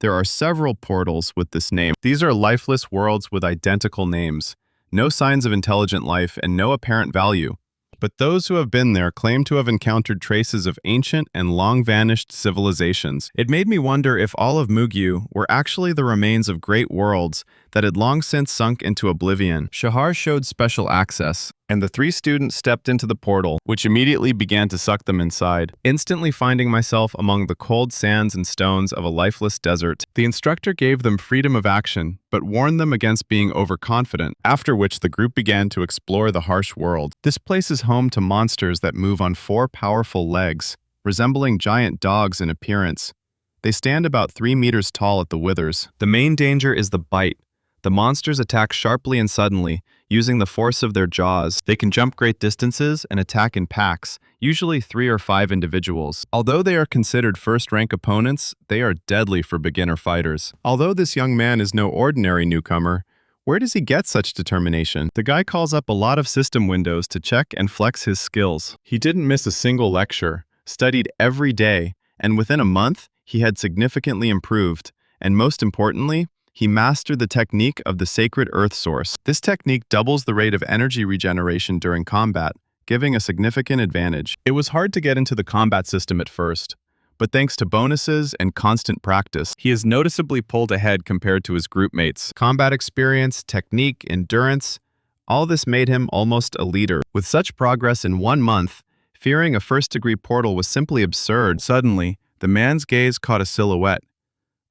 There are several portals with this name. These are lifeless worlds with identical names, no signs of intelligent life, and no apparent value. But those who have been there claim to have encountered traces of ancient and long-vanished civilizations. It made me wonder if all of Mugyu were actually the remains of great worlds that had long since sunk into oblivion. Shahar showed special access, and the 3 students stepped into the portal, which immediately began to suck them inside, instantly finding myself among the cold sands and stones of a lifeless desert. The instructor gave them freedom of action, but warned them against being overconfident, after which the group began to explore the harsh world. This place is home to monsters that move on 4 powerful legs, resembling giant dogs in appearance. They stand about 3 meters tall at the withers. The main danger is the bite. The monsters attack sharply and suddenly, using the force of their jaws. They can jump great distances and attack in packs, usually 3 or 5 individuals. Although they are considered first-rank opponents, they are deadly for beginner fighters. Although this young man is no ordinary newcomer, where does he get such determination? The guy calls up a lot of system windows to check and flex his skills. He didn't miss a single lecture, studied every day, and within a month, he had significantly improved. And most importantly, he mastered the technique of the sacred earth source. This technique doubles the rate of energy regeneration during combat, giving a significant advantage. It was hard to get into the combat system at first, but thanks to bonuses and constant practice, he has noticeably pulled ahead compared to his group mates. Combat experience, technique, endurance, all this made him almost a leader. With such progress in 1 month, fearing a first-degree portal was simply absurd. Suddenly, the man's gaze caught a silhouette.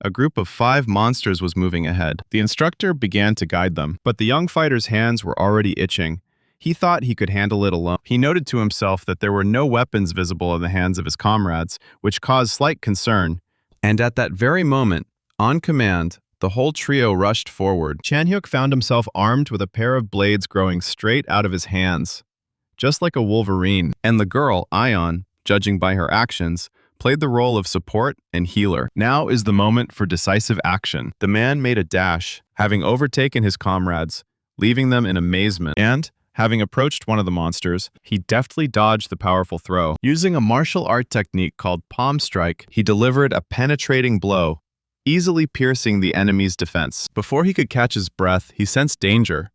A group of 5 monsters was moving ahead. The instructor began to guide them, but the young fighter's hands were already itching. He thought he could handle it alone. He noted to himself that there were no weapons visible in the hands of his comrades, which caused slight concern. And at that very moment, on command, the whole trio rushed forward. Chanhyuk found himself armed with a pair of blades growing straight out of his hands, just like a wolverine. And the girl, Ion, judging by her actions, played the role of support and healer. Now is the moment for decisive action. The man made a dash, having overtaken his comrades, leaving them in amazement. And, having approached one of the monsters, he deftly dodged the powerful throw. Using a martial art technique called palm strike, he delivered a penetrating blow, easily piercing the enemy's defense. Before he could catch his breath, he sensed danger.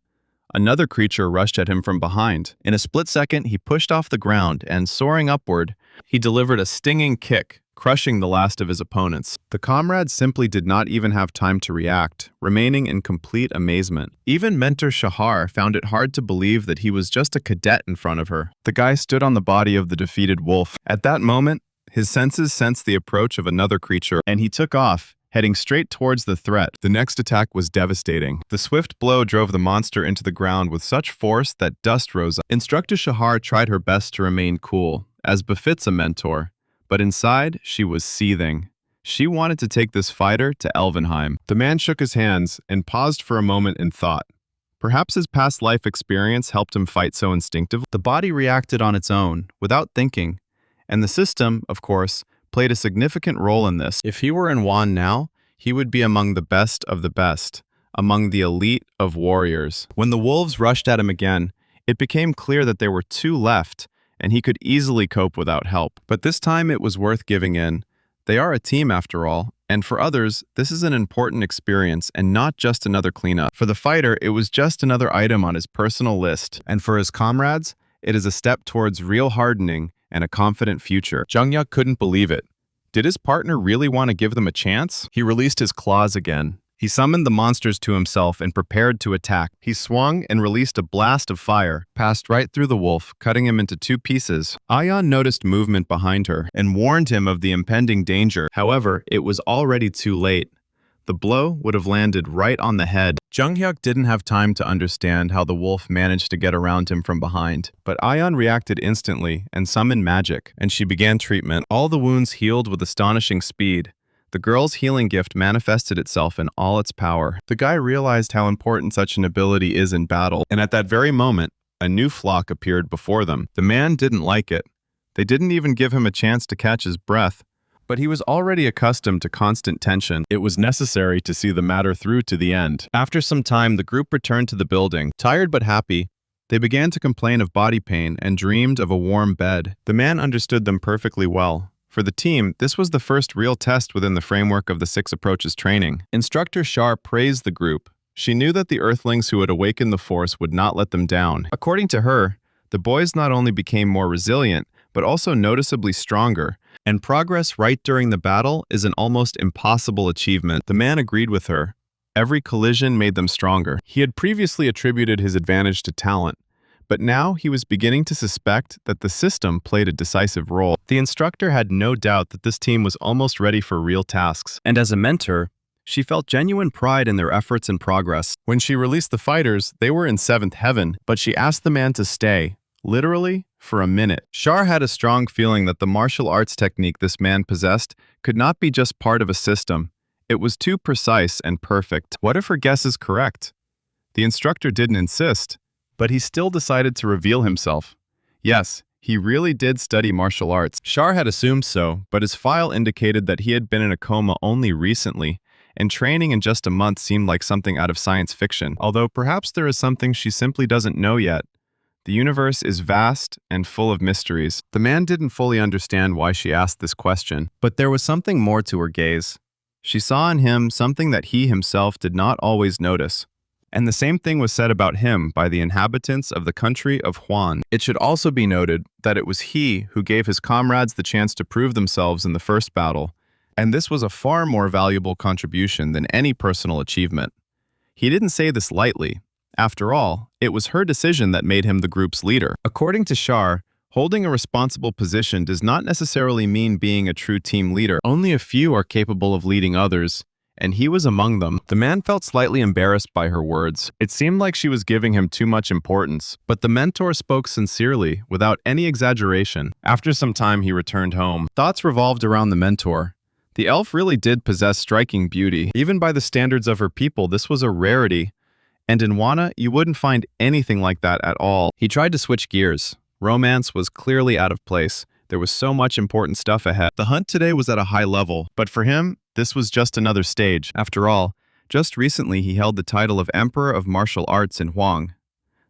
Another creature rushed at him from behind. In a split second, he pushed off the ground and, soaring upward, he delivered a stinging kick, crushing the last of his opponents. The comrades simply did not even have time to react, remaining in complete amazement. Even Mentor Shahar found it hard to believe that he was just a cadet in front of her. The guy stood on the body of the defeated wolf. At that moment, his senses sensed the approach of another creature, and he took off, heading straight towards the threat. The next attack was devastating. The swift blow drove the monster into the ground with such force that dust rose up. Instructor Shahar tried her best to remain cool, as befits a mentor, but inside, she was seething. She wanted to take this fighter to Elvenheim. The man shook his hands and paused for a moment in thought. Perhaps his past life experience helped him fight so instinctively. The body reacted on its own, without thinking, and the system, of course, played a significant role in this. If he were in Wan now, he would be among the best of the best, among the elite of warriors. When the wolves rushed at him again, it became clear that there were 2 left, and he could easily cope without help. But this time it was worth giving in. They are a team after all, and for others, this is an important experience and not just another cleanup. For the fighter, it was just another item on his personal list, and for his comrades, it is a step towards real hardening and a confident future. Jung-hyuk couldn't believe it. Did his partner really want to give them a chance? He released his claws again. He summoned the monsters to himself and prepared to attack. He swung and released a blast of fire, passed right through the wolf, cutting him into 2 pieces. Ayan noticed movement behind her and warned him of the impending danger. However, it was already too late. The blow would have landed right on the head. Jung-hyuk didn't have time to understand how the wolf managed to get around him from behind, but Ayan reacted instantly and summoned magic, and she began treatment. All the wounds healed with astonishing speed. The girl's healing gift manifested itself in all its power. The guy realized how important such an ability is in battle, and at that very moment, a new flock appeared before them. The man didn't like it. They didn't even give him a chance to catch his breath. But he was already accustomed to constant tension. It was necessary to see the matter through to the end. After some time, the group returned to the building. Tired but happy, they began to complain of body pain and dreamed of a warm bed. The man understood them perfectly well. For the team, this was the first real test within the framework of the 6 Approaches training. Instructor Shar praised the group. She knew that the Earthlings who had awakened the force would not let them down. According to her, the boys not only became more resilient, but also noticeably stronger, and progress right during the battle is an almost impossible achievement. The man agreed with her. Every collision made them stronger. He had previously attributed his advantage to talent, but now he was beginning to suspect that the system played a decisive role. The instructor had no doubt that this team was almost ready for real tasks, and as a mentor, she felt genuine pride in their efforts and progress. When she released the fighters, they were in 7th heaven, but she asked the man to stay, literally, for a minute. Shar had a strong feeling that the martial arts technique this man possessed could not be just part of a system. It was too precise and perfect. What if her guess is correct? The instructor didn't insist, but he still decided to reveal himself. Yes, he really did study martial arts. Shar had assumed so, but his file indicated that he had been in a coma only recently, and training in just a month seemed like something out of science fiction. Although perhaps there is something she simply doesn't know yet. The universe is vast and full of mysteries. The man didn't fully understand why she asked this question, but there was something more to her gaze. She saw in him something that he himself did not always notice. And the same thing was said about him by the inhabitants of the country of Huan. It should also be noted that it was he who gave his comrades the chance to prove themselves in the first battle, and this was a far more valuable contribution than any personal achievement. He didn't say this lightly. After all, it was her decision that made him the group's leader. According to Shar, holding a responsible position does not necessarily mean being a true team leader. Only a few are capable of leading others, and he was among them. The man felt slightly embarrassed by her words. It seemed like she was giving him too much importance, but the mentor spoke sincerely, without any exaggeration. After some time, he returned home. Thoughts revolved around the mentor. The elf really did possess striking beauty. Even by the standards of her people, this was a rarity. And in Wana, you wouldn't find anything like that at all. He tried to switch gears. Romance was clearly out of place. There was so much important stuff ahead. The hunt today was at a high level, but for him, this was just another stage. After all, just recently he held the title of Emperor of Martial Arts in Huang.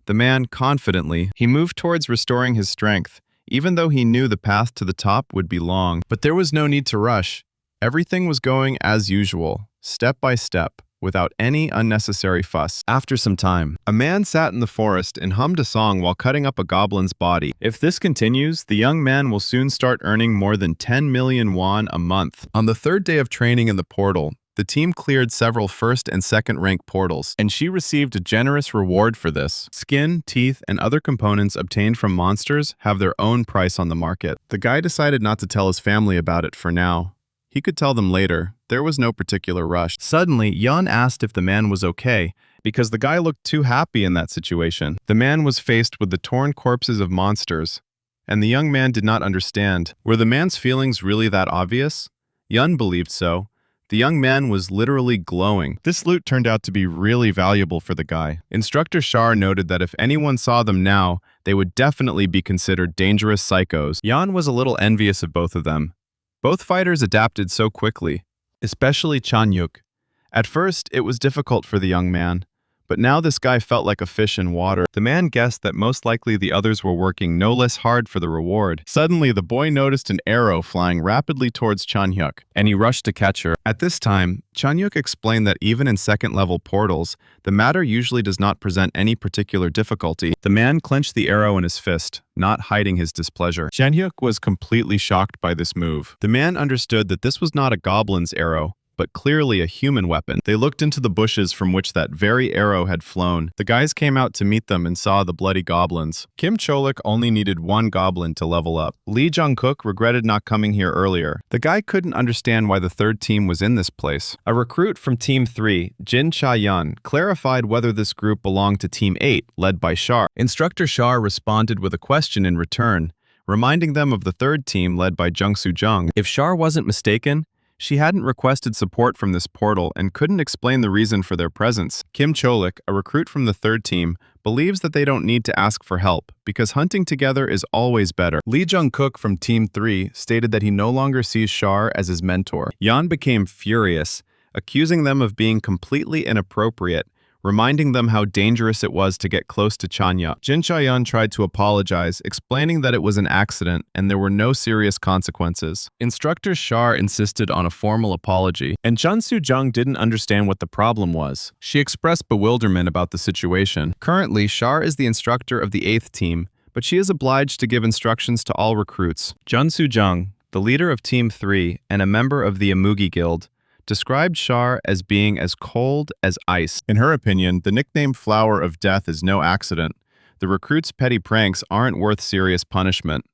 The man, confidently, he moved towards restoring his strength, even though he knew the path to the top would be long. But there was no need to rush. Everything was going as usual, step by step, without any unnecessary fuss. After some time, a man sat in the forest and hummed a song while cutting up a goblin's body. If this continues, the young man will soon start earning more than 10 million won a month. On the 3rd day of training in the portal, the team cleared several 1st and 2nd rank portals, and she received a generous reward for this. Skin, teeth, and other components obtained from monsters have their own price on the market. The guy decided not to tell his family about it for now. He could tell them later. There was no particular rush. Suddenly, Yun asked if the man was okay, because the guy looked too happy in that situation. The man was faced with the torn corpses of monsters, and the young man did not understand. Were the man's feelings really that obvious? Yun believed so. The young man was literally glowing. This loot turned out to be really valuable for the guy. Instructor Shar noted that if anyone saw them now, they would definitely be considered dangerous psychos. Yun was a little envious of both of them. Both fighters adapted so quickly, especially Chanyuk. At first, it was difficult for the young man, But now this guy felt like a fish in water. The man guessed that most likely the others were working no less hard for the reward. Suddenly, the boy noticed an arrow flying rapidly towards Chanhyuk, and he rushed to catch her. At this time, Chanhyuk explained that even in second-level portals, the matter usually does not present any particular difficulty. The man clenched the arrow in his fist, not hiding his displeasure. Chanhyuk was completely shocked by this move. The man understood that this was not a goblin's arrow, but clearly a human weapon. They looked into the bushes from which that very arrow had flown. The guys came out to meet them and saw the bloody goblins. Kim Cholik only needed one goblin to level up. Lee Jung-kook regretted not coming here earlier. The guy couldn't understand why the third team was in this place. A recruit from Team 3, Jin Cha-yun, clarified whether this group belonged to Team 8, led by Shar. Instructor Shar responded with a question in return, reminding them of the third team led by Jung Soo-jung. If Shar wasn't mistaken, she hadn't requested support from this portal and couldn't explain the reason for their presence. Kim Cholik, a recruit from the third team, believes that they don't need to ask for help because hunting together is always better. Lee Jung-kook from Team 3 stated that he no longer sees Shar as his mentor. Yan became furious, accusing them of being completely inappropriate, reminding them how dangerous it was to get close to Chanhyuk. Jin Cha-yun tried to apologize, explaining that it was an accident and there were no serious consequences. Instructor Shar insisted on a formal apology, and Jun Soo-jung didn't understand what the problem was. She expressed bewilderment about the situation. Currently, Shar is the instructor of the 8th team, but she is obliged to give instructions to all recruits. Jun Soo-jung, the leader of Team 3 and a member of the Amugi Guild, described Shar as being as cold as ice. In her opinion, the nickname Flower of Death is no accident. The recruits' petty pranks aren't worth serious punishment.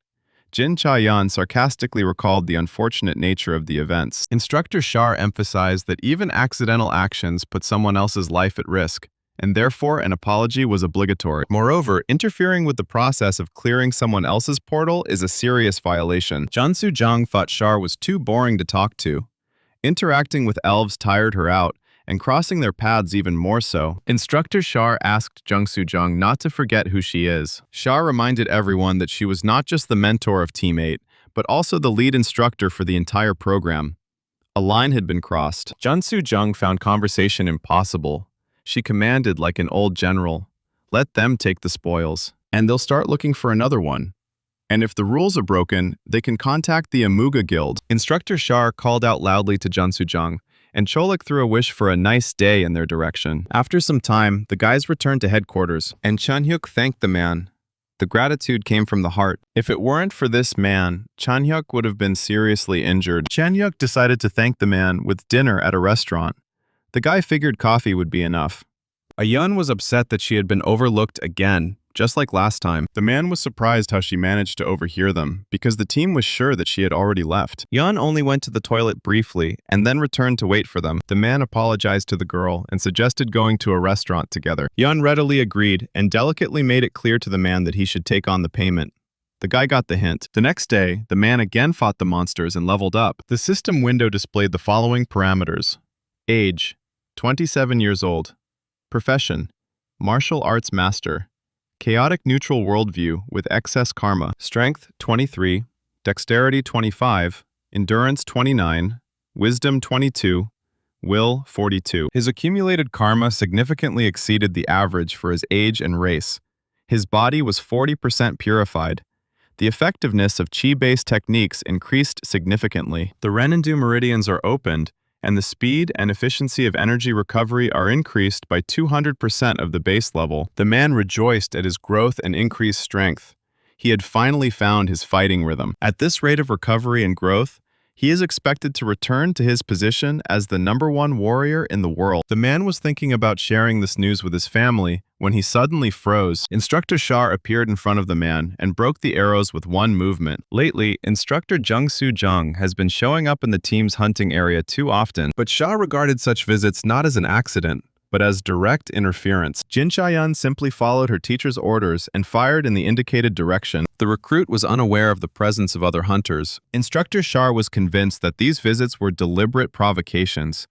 Jin Cha-yun sarcastically recalled the unfortunate nature of the events. Instructor Shar emphasized that even accidental actions put someone else's life at risk, and therefore an apology was obligatory. Moreover, interfering with the process of clearing someone else's portal is a serious violation. Jun Soo-jung thought Shar was too boring to talk to. Interacting with elves tired her out, and crossing their paths even more so. Instructor Shar asked Jung Soo-jung not to forget who she is. Shar reminded everyone that she was not just the mentor of Team 8, but also the lead instructor for the entire program. A line had been crossed. Jun Soo-jung found conversation impossible. She commanded like an old general, "Let them take the spoils, and they'll start looking for another one. And if the rules are broken, they can contact the Amuga Guild." Instructor Shar called out loudly to Jun Soo-jung, and Cholik threw a wish for a nice day in their direction. After some time, the guys returned to headquarters, and Chanhyuk thanked the man. The gratitude came from the heart. If it weren't for this man, Chanhyuk would have been seriously injured. Chanhyuk decided to thank the man with dinner at a restaurant. The guy figured coffee would be enough. Ayun was upset that she had been overlooked again, just like last time. The man was surprised how she managed to overhear them, because the team was sure that she had already left. Yun only went to the toilet briefly, and then returned to wait for them. The man apologized to the girl and suggested going to a restaurant together. Yun readily agreed, and delicately made it clear to the man that he should take on the payment. The guy got the hint. The next day, the man again fought the monsters and leveled up. The system window displayed the following parameters. Age, 27 years old. Profession, martial arts master. Chaotic neutral worldview with excess karma. Strength 23, dexterity 25, endurance 29, wisdom 22, will 42. His accumulated karma significantly exceeded the average for his age and race. His body was 40% purified. The effectiveness of chi-based techniques increased significantly. The Renandu meridians are opened, and the speed and efficiency of energy recovery are increased by 200% of the base level. The man rejoiced at his growth and increased strength. He had finally found his fighting rhythm. At this rate of recovery and growth, he is expected to return to his position as the #1 warrior in the world. The man was thinking about sharing this news with his family when he suddenly froze. Instructor Shar appeared in front of the man and broke the arrows with one movement. Lately, Instructor Jung Soo-jung has been showing up in the team's hunting area too often, but Shar regarded such visits not as an accident, but as direct interference. Jin Cha-yun simply followed her teacher's orders and fired in the indicated direction. The recruit was unaware of the presence of other hunters. Instructor Shar was convinced that these visits were deliberate provocations.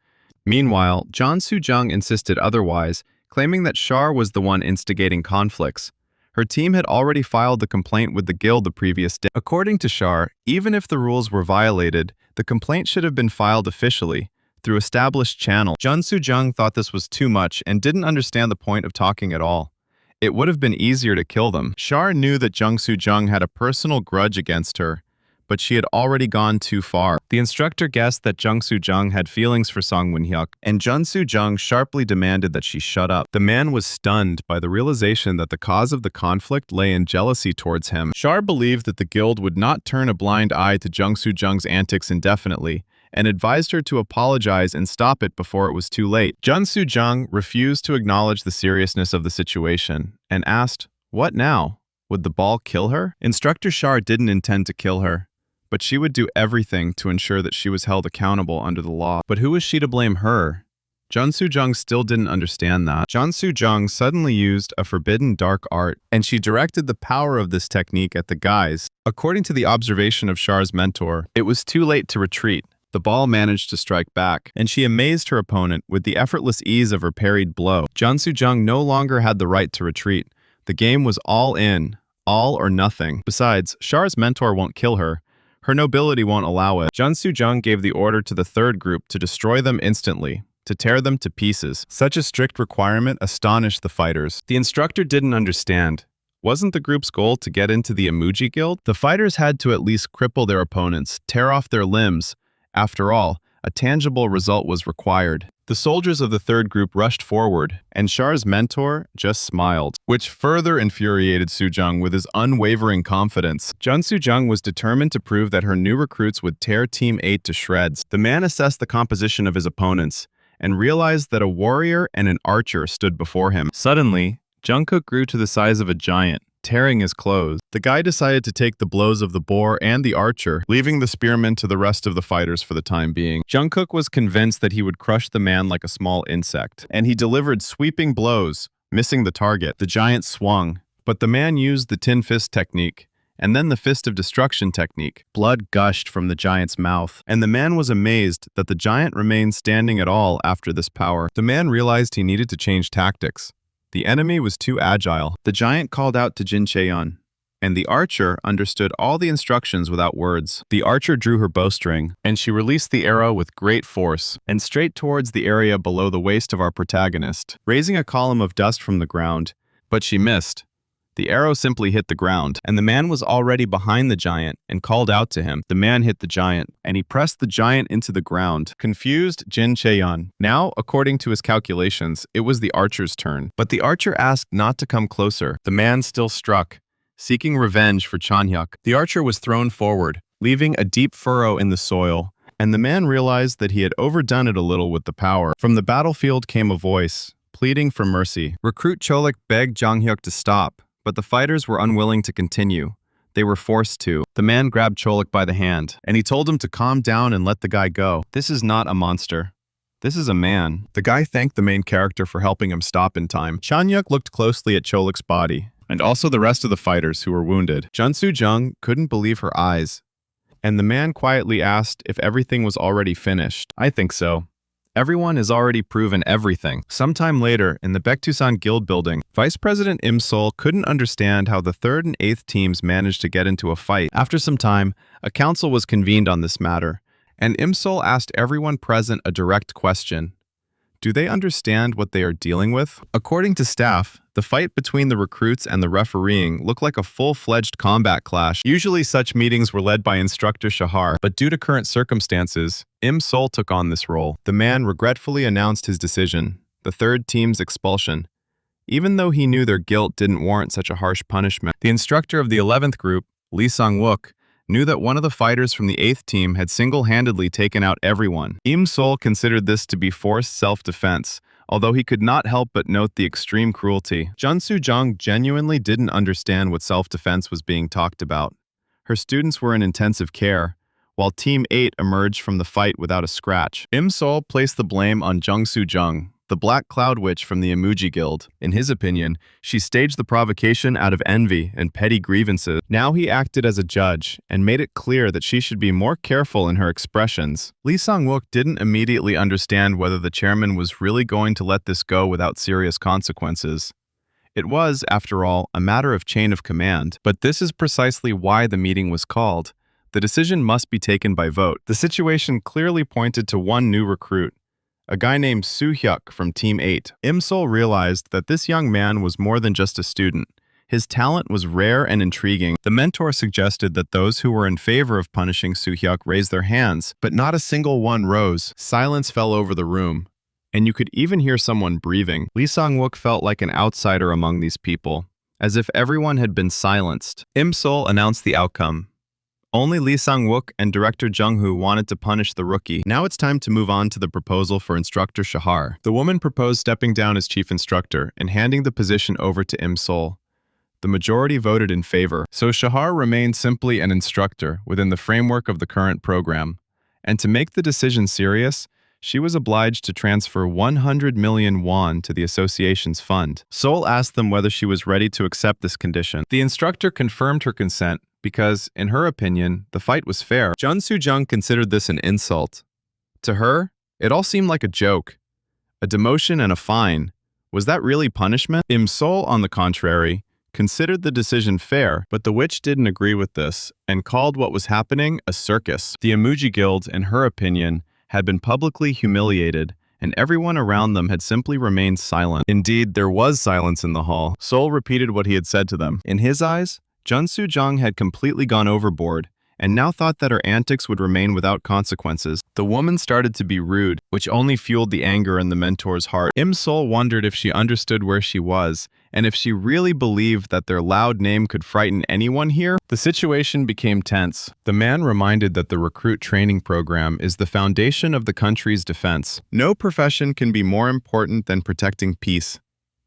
Meanwhile, Jun Soo-jung insisted otherwise, claiming that Shar was the one instigating conflicts. Her team had already filed the complaint with the guild the previous day. According to Shar, even if the rules were violated, the complaint should have been filed officially, through established channels. Jun Soo-jung thought this was too much and didn't understand the point of talking at all. It would have been easier to kill them. Char knew that Jung Soo-jung had a personal grudge against her, but she had already gone too far. The instructor guessed that Jung Soo-jung had feelings for Song Won-hyuk, and Jun Soo-jung sharply demanded that she shut up. The man was stunned by the realization that the cause of the conflict lay in jealousy towards him. Char believed that the guild would not turn a blind eye to Jung Soo-jung's antics indefinitely, and advised her to apologize and stop it before it was too late. Jun Soo-jung refused to acknowledge the seriousness of the situation and asked, "What now? Would the ball kill her?" Instructor Char didn't intend to kill her, but she would do everything to ensure that she was held accountable under the law. But who was she to blame her? Jun Soo-jung still didn't understand that. Jun Soo-jung suddenly used a forbidden dark art, and she directed the power of this technique at the guys. According to the observation of Char's mentor, it was too late to retreat. The ball managed to strike back, and she amazed her opponent with the effortless ease of her parried blow. Jun Soo-jung no longer had the right to retreat. The game was all in, all or nothing. Besides, Char's mentor won't kill her. Her nobility won't allow it. Jun Soo-jung gave the order to the third group to destroy them instantly, to tear them to pieces. Such a strict requirement astonished the fighters. The instructor didn't understand. Wasn't the group's goal to get into the Emoji Guild? The fighters had to at least cripple their opponents, tear off their limbs. After all, a tangible result was required. The soldiers of the third group rushed forward, and Char's mentor just smiled, which further infuriated Soo-jung with his unwavering confidence. Jun Soo-jung was determined to prove that her new recruits would tear Team 8 to shreds. The man assessed the composition of his opponents, and realized that a warrior and an archer stood before him. Suddenly, Jungkook grew to the size of a giant, tearing his clothes. The guy decided to take the blows of the boar and the archer, leaving the spearmen to the rest of the fighters for the time being. Jungkook was convinced that he would crush the man like a small insect, and he delivered sweeping blows, missing the target. The giant swung, but the man used the tin fist technique, and then the fist of destruction technique. Blood gushed from the giant's mouth, and the man was amazed that the giant remained standing at all after this power. The man realized he needed to change tactics. The enemy was too agile. The giant called out to Jin Chaeyeon, and the archer understood all the instructions without words. The archer drew her bowstring, and she released the arrow with great force, and straight towards the area below the waist of our protagonist, raising a column of dust from the ground. But she missed. The arrow simply hit the ground, and the man was already behind the giant and called out to him. The man hit the giant, and he pressed the giant into the ground. Confused Jin Chaeyeon. Now, according to his calculations, it was the archer's turn. But the archer asked not to come closer. The man still struck, seeking revenge for Chanhyuk. The archer was thrown forward, leaving a deep furrow in the soil, and the man realized that he had overdone it a little with the power. From the battlefield came a voice, pleading for mercy. Recruit Cholik begged Jonghyuk to stop, but the fighters were unwilling to continue. They were forced to. The man grabbed Cholik by the hand, and he told him to calm down and let the guy go. This is not a monster. This is a man. The guy thanked the main character for helping him stop in time. Chanhyuk looked closely at Cholik's body, and also the rest of the fighters who were wounded. Jun Soo-jung couldn't believe her eyes, and the man quietly asked if everything was already finished. I think so. Everyone has already proven everything. Sometime later, in the Baektusan Guild building, Vice President Im Sol couldn't understand how the 3rd and 8th teams managed to get into a fight. After some time, a council was convened on this matter, and Im Sol asked everyone present a direct question. Do they understand what they are dealing with? According to staff, the fight between the recruits and the refereeing looked like a full-fledged combat clash. Usually such meetings were led by Instructor Shahar, but due to current circumstances, Im Sol took on this role. The man regretfully announced his decision, the 3rd team's expulsion. Even though he knew their guilt didn't warrant such a harsh punishment, the instructor of the 11th group, Lee Sang-wook, knew that one of the fighters from the 8th team had single-handedly taken out everyone. Im Sol considered this to be forced self-defense, although he could not help but note the extreme cruelty. Jun Soo-jung genuinely didn't understand what self-defense was being talked about. Her students were in intensive care, while Team 8 emerged from the fight without a scratch. Im Sol placed the blame on Jung Soo-jung, the Black Cloud Witch from the Emoji Guild. In his opinion, she staged the provocation out of envy and petty grievances. Now he acted as a judge and made it clear that she should be more careful in her expressions. Lee Sang-wook didn't immediately understand whether the chairman was really going to let this go without serious consequences. It was, after all, a matter of chain of command. But this is precisely why the meeting was called. The decision must be taken by vote. The situation clearly pointed to one new recruit, a guy named Soo-hyuk from Team 8. Im-sol realized that this young man was more than just a student. His talent was rare and intriguing. The mentor suggested that those who were in favor of punishing Soo-hyuk raise their hands, but not a single one rose. Silence fell over the room, and you could even hear someone breathing. Lee Sang-wook felt like an outsider among these people, as if everyone had been silenced. Im-sol announced the outcome. Only Lee Sang-wook and director Jung-hoo wanted to punish the rookie. Now it's time to move on to the proposal for instructor Shahar. The woman proposed stepping down as chief instructor and handing the position over to Im-sol. The majority voted in favor, so Shahar remained simply an instructor within the framework of the current program. And to make the decision serious, she was obliged to transfer 100 million won to the association's fund. Seoul asked them whether she was ready to accept this condition. The instructor confirmed her consent because, in her opinion, the fight was fair. Jun Soo-jung considered this an insult. To her, it all seemed like a joke. A demotion and a fine. Was that really punishment? Im-sol, on the contrary, considered the decision fair, but the witch didn't agree with this and called what was happening a circus. The Emoji Guild, in her opinion, had been publicly humiliated, and everyone around them had simply remained silent. Indeed, there was silence in the hall. Seoul repeated what he had said to them. In his eyes, Jun Soo-jung had completely gone overboard, and now thought that her antics would remain without consequences. The woman started to be rude, which only fueled the anger in the mentor's heart. Im-sol wondered if she understood where she was, and if she really believed that their loud name could frighten anyone here. The situation became tense. The man reminded that the recruit training program is the foundation of the country's defense. No profession can be more important than protecting peace.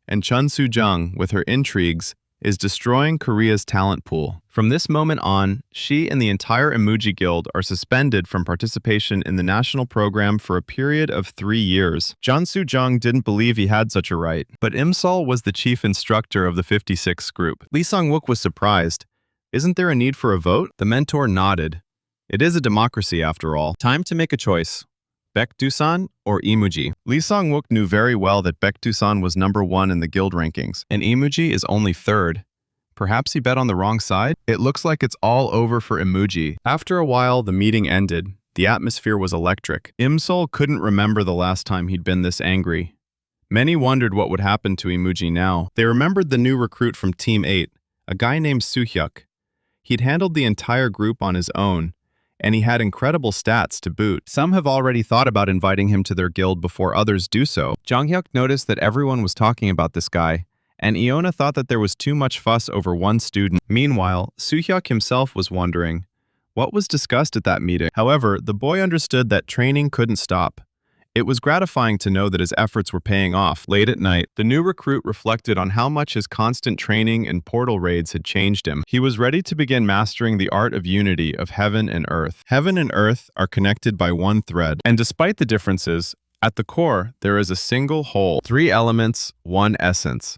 And Chun Soo-jung, with her intrigues, is destroying Korea's talent pool. From this moment on, she and the entire Emoji Guild are suspended from participation in the national program for a period of 3 years. Jun Soo-jung didn't believe he had such a right, but Im-sol was the chief instructor of the 56 group. Lee Sang-wook was surprised. Isn't there a need for a vote? The mentor nodded. It is a democracy after all. Time to make a choice. Baek Do-san or Emoji? Lee Sang-wook knew very well that Baek Do-san was #1 in the guild rankings, and Emoji is only 3rd. Perhaps he bet on the wrong side? It looks like it's all over for Emoji. After a while, the meeting ended. The atmosphere was electric. Im-sol couldn't remember the last time he'd been this angry. Many wondered what would happen to Emoji now. They remembered the new recruit from Team 8, a guy named Soo-hyuk. He'd handled the entire group on his own, and he had incredible stats to boot. Some have already thought about inviting him to their guild before others do so. Jong-hyuk noticed that everyone was talking about this guy, and Iona thought that there was too much fuss over one student. Meanwhile, Soo-hyuk himself was wondering, what was discussed at that meeting? However, the boy understood that training couldn't stop. It was gratifying to know that his efforts were paying off. Late at night, the new recruit reflected on how much his constant training and portal raids had changed him. He was ready to begin mastering the art of unity of heaven and earth. Heaven and earth are connected by one thread, and despite the differences, at the core, there is a single whole. 3 elements, 1 essence.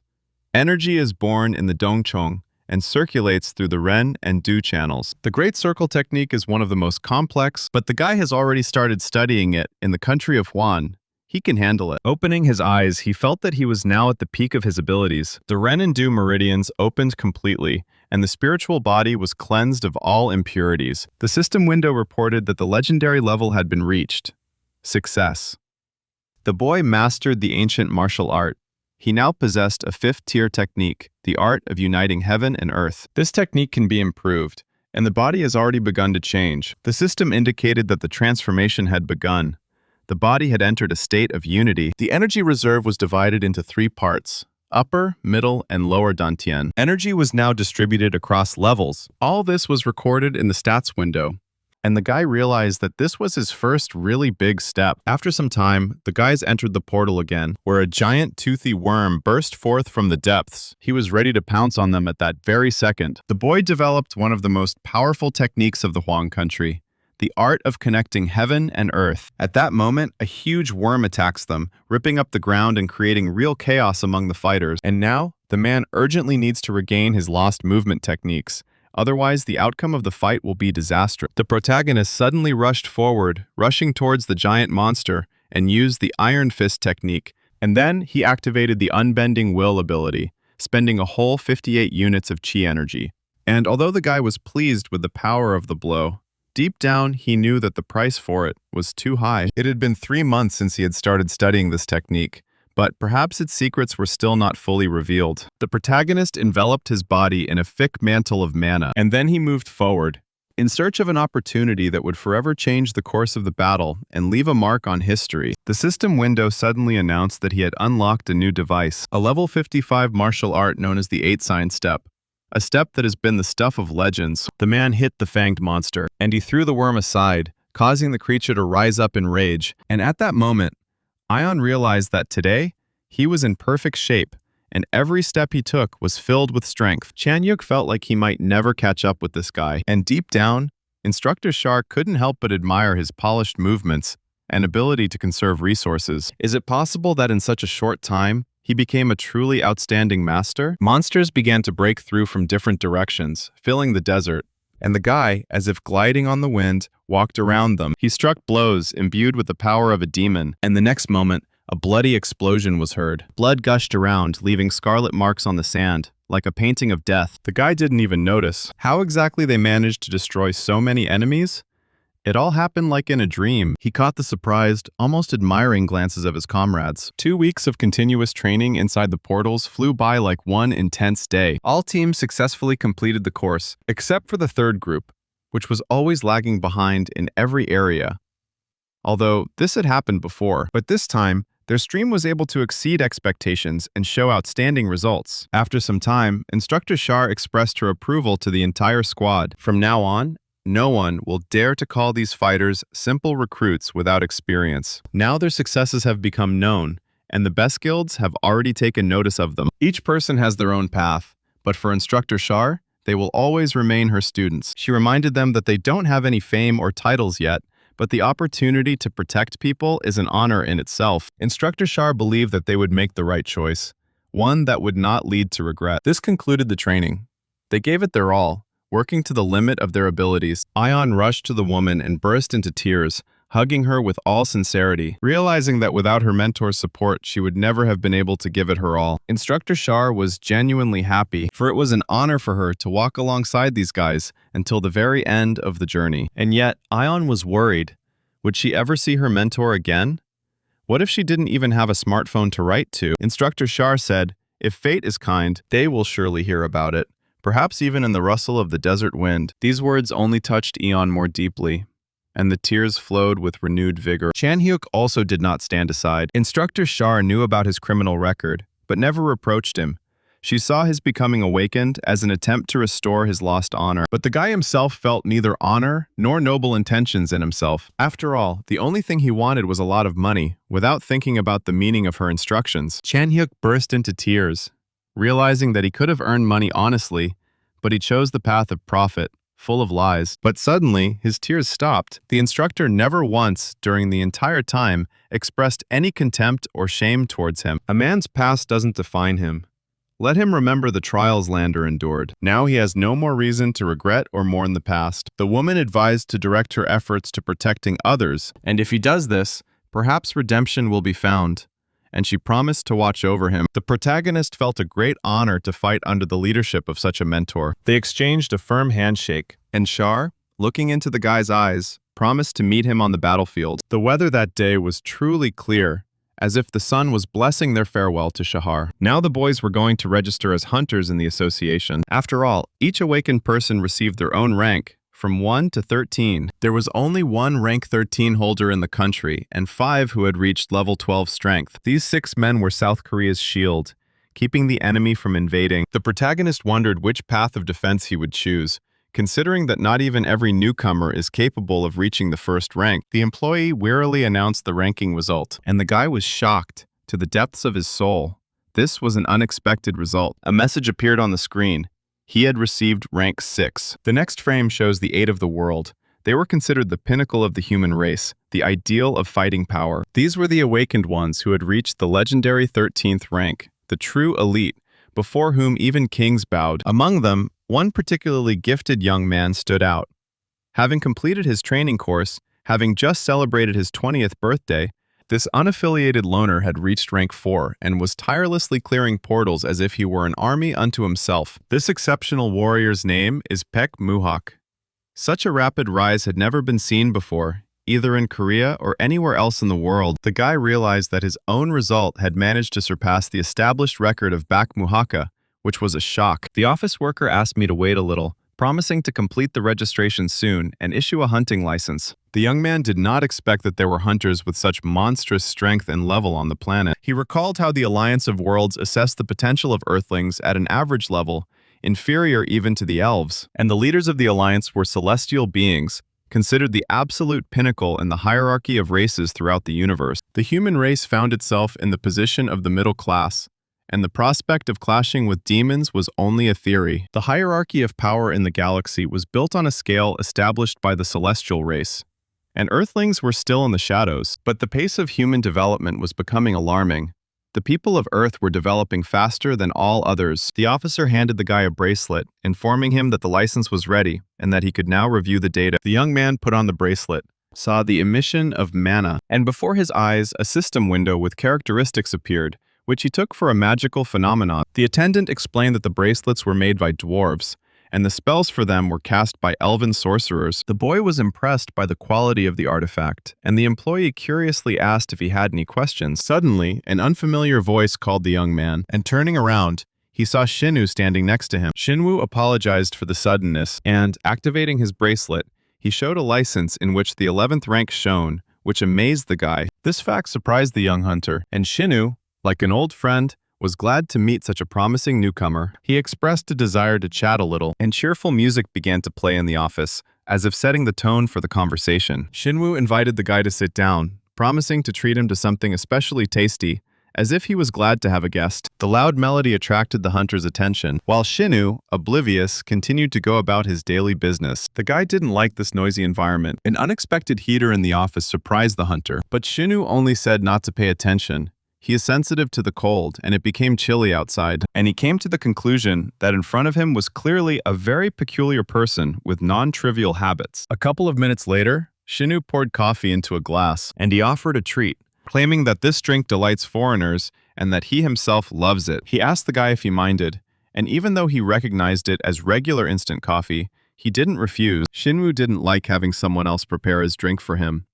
Energy is born in the Dongchong and circulates through the Ren and Du channels. The Great Circle technique is one of the most complex, but the guy has already started studying it in the country of Hwan. He can handle it. Opening his eyes, he felt that he was now at the peak of his abilities. The Ren and Du meridians opened completely, and the spiritual body was cleansed of all impurities. The system window reported that the legendary level had been reached. Success. The boy mastered the ancient martial art. He now possessed a 5th-tier technique, the art of uniting heaven and earth. This technique can be improved, and the body has already begun to change. The system indicated that the transformation had begun. The body had entered a state of unity. The energy reserve was divided into 3 parts, upper, middle, and lower dantian. Energy was now distributed across levels. All this was recorded in the stats window, and the guy realized that this was his first really big step. After some time, the guys entered the portal again, where a giant toothy worm burst forth from the depths. He was ready to pounce on them at that very second. The boy developed one of the most powerful techniques of the Huang country, the art of connecting heaven and earth. At that moment, a huge worm attacks them, ripping up the ground and creating real chaos among the fighters. And now, the man urgently needs to regain his lost movement techniques. Otherwise, the outcome of the fight will be disastrous. The protagonist suddenly rushed forward, rushing towards the giant monster, and used the Iron Fist technique. And then he activated the Unbending Will ability, spending a whole 58 units of chi energy. And although the guy was pleased with the power of the blow, Deep down, he knew that the price for it was too high. It had been 3 months since he had started studying this technique, but perhaps its secrets were still not fully revealed. The protagonist enveloped his body in a thick mantle of mana, and then he moved forward, in search of an opportunity that would forever change the course of the battle and leave a mark on history. The system window suddenly announced that he had unlocked a new device, a level 55 martial art known as the 8-sign step. A step that has been the stuff of legends. The man hit the fanged monster, and he threw the worm aside, causing the creature to rise up in rage. And at that moment, Ion realized that today, he was in perfect shape, and every step he took was filled with strength. Chanyuk felt like he might never catch up with this guy, and deep down, Instructor Shar couldn't help but admire his polished movements and ability to conserve resources. Is it possible that in such a short time, he became a truly outstanding master? Monsters began to break through from different directions, filling the desert, and the guy, as if gliding on the wind, walked around them. He struck blows imbued with the power of a demon, and the next moment, a bloody explosion was heard. Blood gushed around, leaving scarlet marks on the sand, like a painting of death. The guy didn't even notice. How exactly they managed to destroy so many enemies? It all happened like in a dream. He caught the surprised, almost admiring glances of his comrades. 2 weeks of continuous training inside the portals flew by like one intense day. All teams successfully completed the course, except for the third group, which was always lagging behind in every area. Although this had happened before, but this time, their stream was able to exceed expectations and show outstanding results. After some time, Instructor Shar expressed her approval to the entire squad. From now on, no one will dare to call these fighters simple recruits without experience. Now their successes have become known, and the best guilds have already taken notice of them. Each person has their own path, but for Instructor Shar, they will always remain her students. She reminded them that they don't have any fame or titles yet, but the opportunity to protect people is an honor in itself. Instructor Shar believed that they would make the right choice, one that would not lead to regret. This concluded the training. They gave it their all, working to the limit of their abilities. Ion rushed to the woman and burst into tears, hugging her with all sincerity, realizing that without her mentor's support, she would never have been able to give it her all. Instructor Shar was genuinely happy, for it was an honor for her to walk alongside these guys until the very end of the journey. And yet, Ion was worried. Would she ever see her mentor again? What if she didn't even have a smartphone to write to? Instructor Shar said, "If fate is kind, they will surely hear about it, perhaps even in the rustle of the desert wind." These words only touched Ion more deeply, and the tears flowed with renewed vigor. Chanhyuk also did not stand aside. Instructor Shar knew about his criminal record, but never reproached him. She saw his becoming awakened as an attempt to restore his lost honor. But the guy himself felt neither honor nor noble intentions in himself. After all, the only thing he wanted was a lot of money, without thinking about the meaning of her instructions. Chanhyuk burst into tears, realizing that he could have earned money honestly, but he chose the path of profit, full of lies. But suddenly, his tears stopped. The instructor never once, during the entire time, expressed any contempt or shame towards him. A man's past doesn't define him. Let him remember the trials Lander endured. Now he has no more reason to regret or mourn the past. The woman advised to direct her efforts to protecting others, and if he does this, perhaps redemption will be found. And she promised to watch over him. The protagonist felt a great honor to fight under the leadership of such a mentor. They exchanged a firm handshake, and Shar, looking into the guy's eyes, promised to meet him on the battlefield. The weather that day was truly clear, as if the sun was blessing their farewell to Shahar. Now the boys were going to register as hunters in the association. After all, each awakened person received their own rank, from 1 to 13. There was only one rank 13 holder in the country, and 5 who had reached level 12 strength. These 6 men were South Korea's shield, keeping the enemy from invading. The protagonist wondered which path of defense he would choose. Considering that not even every newcomer is capable of reaching the first rank, the employee wearily announced the ranking result, and the guy was shocked to the depths of his soul. This was an unexpected result. A message appeared on the screen. He had received rank 6. The next frame shows the 8 of the world. They were considered the pinnacle of the human race, the ideal of fighting power. These were the awakened ones who had reached the legendary 13th rank, the true elite, before whom even kings bowed. Among them, one particularly gifted young man stood out. Having completed his training course, having just celebrated his 20th birthday, this unaffiliated loner had reached rank 4 and was tirelessly clearing portals as if he were an army unto himself. This exceptional warrior's name is Pek Muhak. Such a rapid rise had never been seen before, either in Korea or anywhere else in the world. The guy realized that his own result had managed to surpass the established record of Baek Muhaka, which was a shock. The office worker asked me to wait a little, promising to complete the registration soon and issue a hunting license. The young man did not expect that there were hunters with such monstrous strength and level on the planet. He recalled how the Alliance of Worlds assessed the potential of Earthlings at an average level, inferior even to the elves, and the leaders of the Alliance were celestial beings, considered the absolute pinnacle in the hierarchy of races throughout the universe. The human race found itself in the position of the middle class, and the prospect of clashing with demons was only a theory. The hierarchy of power in the galaxy was built on a scale established by the celestial race, and Earthlings were still in the shadows. But the pace of human development was becoming alarming. The people of Earth were developing faster than all others. The officer handed the guy a bracelet, informing him that the license was ready and that he could now review the data. The young man put on the bracelet, saw the emission of mana, and before his eyes a system window with characteristics appeared, which he took for a magical phenomenon. The attendant explained that the bracelets were made by dwarves, and the spells for them were cast by elven sorcerers. The boy was impressed by the quality of the artifact, and the employee curiously asked if he had any questions. Suddenly, an unfamiliar voice called the young man, and turning around, he saw Shinwoo standing next to him. Shinwoo apologized for the suddenness, and, activating his bracelet, he showed a license in which the 11th rank shone, which amazed the guy. This fact surprised the young hunter, and Shinwoo, like an old friend, was glad to meet such a promising newcomer. He expressed a desire to chat a little, and cheerful music began to play in the office, as if setting the tone for the conversation. Shinwoo invited the guy to sit down, promising to treat him to something especially tasty, as if he was glad to have a guest. The loud melody attracted the hunter's attention, while Shinwoo, oblivious, continued to go about his daily business. The guy didn't like this noisy environment. An unexpected heater in the office surprised the hunter, but Shinwoo only said not to pay attention. He is sensitive to the cold, and it became chilly outside, and he came to the conclusion that in front of him was clearly a very peculiar person with non-trivial habits. A couple of minutes later, Shinwoo poured coffee into a glass, and he offered a treat, claiming that this drink delights foreigners and that he himself loves it. He asked the guy if he minded, and even though he recognized it as regular instant coffee, he didn't refuse. Shinwoo didn't like having someone else prepare his drink for him.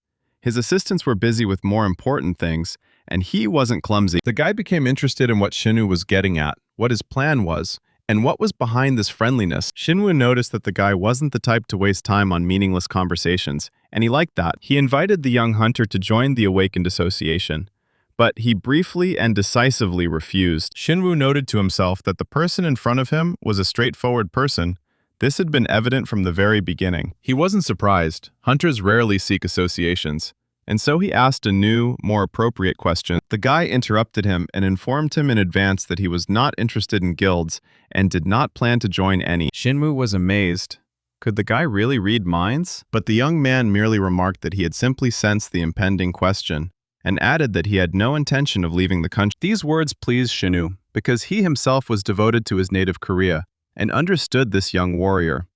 His assistants were busy with more important things, and he wasn't clumsy. The guy became interested in what Shinwoo was getting at, what his plan was, and what was behind this friendliness. Shinwoo noticed that the guy wasn't the type to waste time on meaningless conversations, and he liked that. He invited the young hunter to join the Awakened Association, but he briefly and decisively refused. Shinwoo noted to himself that the person in front of him was a straightforward person. This had been evident from the very beginning. He wasn't surprised. Hunters rarely seek associations. And so he asked a new, more appropriate question. The guy interrupted him and informed him in advance that he was not interested in guilds and did not plan to join any. Shinwoo was amazed. Could the guy really read minds? But the young man merely remarked that he had simply sensed the impending question, and added that he had no intention of leaving the country. These words pleased Shinwoo, because he himself was devoted to his native Korea, and understood this young warrior.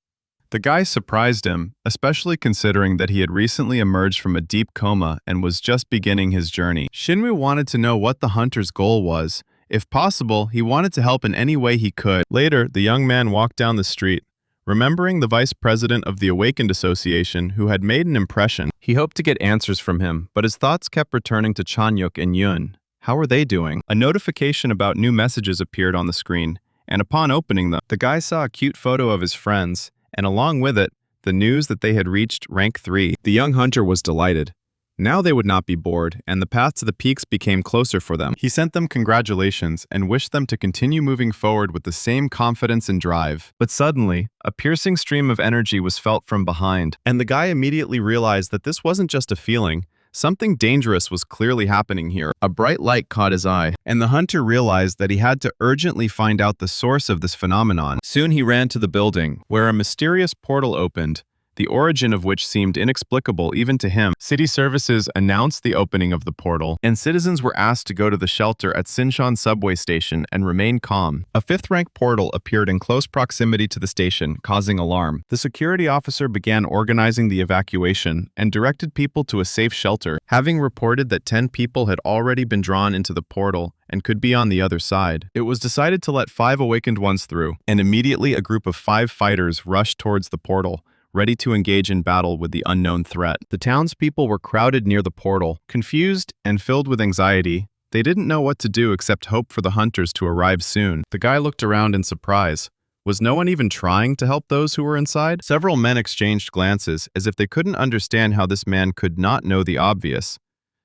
The guy surprised him, especially considering that he had recently emerged from a deep coma and was just beginning his journey. Shinwoo wanted to know what the hunter's goal was. If possible, he wanted to help in any way he could. Later, the young man walked down the street, remembering the vice president of the Awakened Association who had made an impression. He hoped to get answers from him, but his thoughts kept returning to Chanyuk and Yun. How were they doing? A notification about new messages appeared on the screen, and upon opening them, the guy saw a cute photo of his friends, and along with it, the news that they had reached rank 3. The young hunter was delighted. Now they would not be bored, and the path to the peaks became closer for them. He sent them congratulations and wished them to continue moving forward with the same confidence and drive. But suddenly, a piercing stream of energy was felt from behind, and the guy immediately realized that this wasn't just a feeling. Something dangerous was clearly happening here. A bright light caught his eye, and the hunter realized that he had to urgently find out the source of this phenomenon. Soon he ran to the building, where a mysterious portal opened, the origin of which seemed inexplicable even to him. City services announced the opening of the portal, and citizens were asked to go to the shelter at Sinshan subway station and remain calm. A 5th-rank portal appeared in close proximity to the station, causing alarm. The security officer began organizing the evacuation and directed people to a safe shelter, having reported that 10 people had already been drawn into the portal and could be on the other side. It was decided to let 5 awakened ones through, and immediately a group of 5 fighters rushed towards the portal, ready to engage in battle with the unknown threat. The townspeople were crowded near the portal, confused and filled with anxiety. They didn't know what to do except hope for the hunters to arrive soon. The guy looked around in surprise. Was no one even trying to help those who were inside? Several men exchanged glances, as if they couldn't understand how this man could not know the obvious.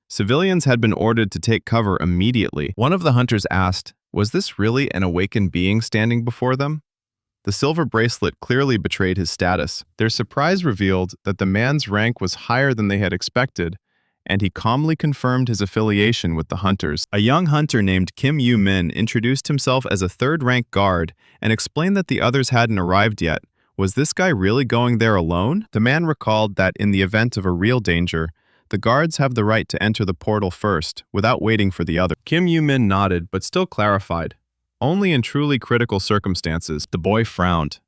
Civilians had been ordered to take cover immediately. One of the hunters asked, was this really an awakened being standing before them? The silver bracelet clearly betrayed his status. Their surprise revealed that the man's rank was higher than they had expected, and he calmly confirmed his affiliation with the hunters. A young hunter named Kim Yu-min introduced himself as a third-rank guard and explained that the others hadn't arrived yet. Was this guy really going there alone? The man recalled that in the event of a real danger, the guards have the right to enter the portal first, without waiting for the other. Kim Yu-min nodded, but still clarified. Only in truly critical circumstances. The boy frowned.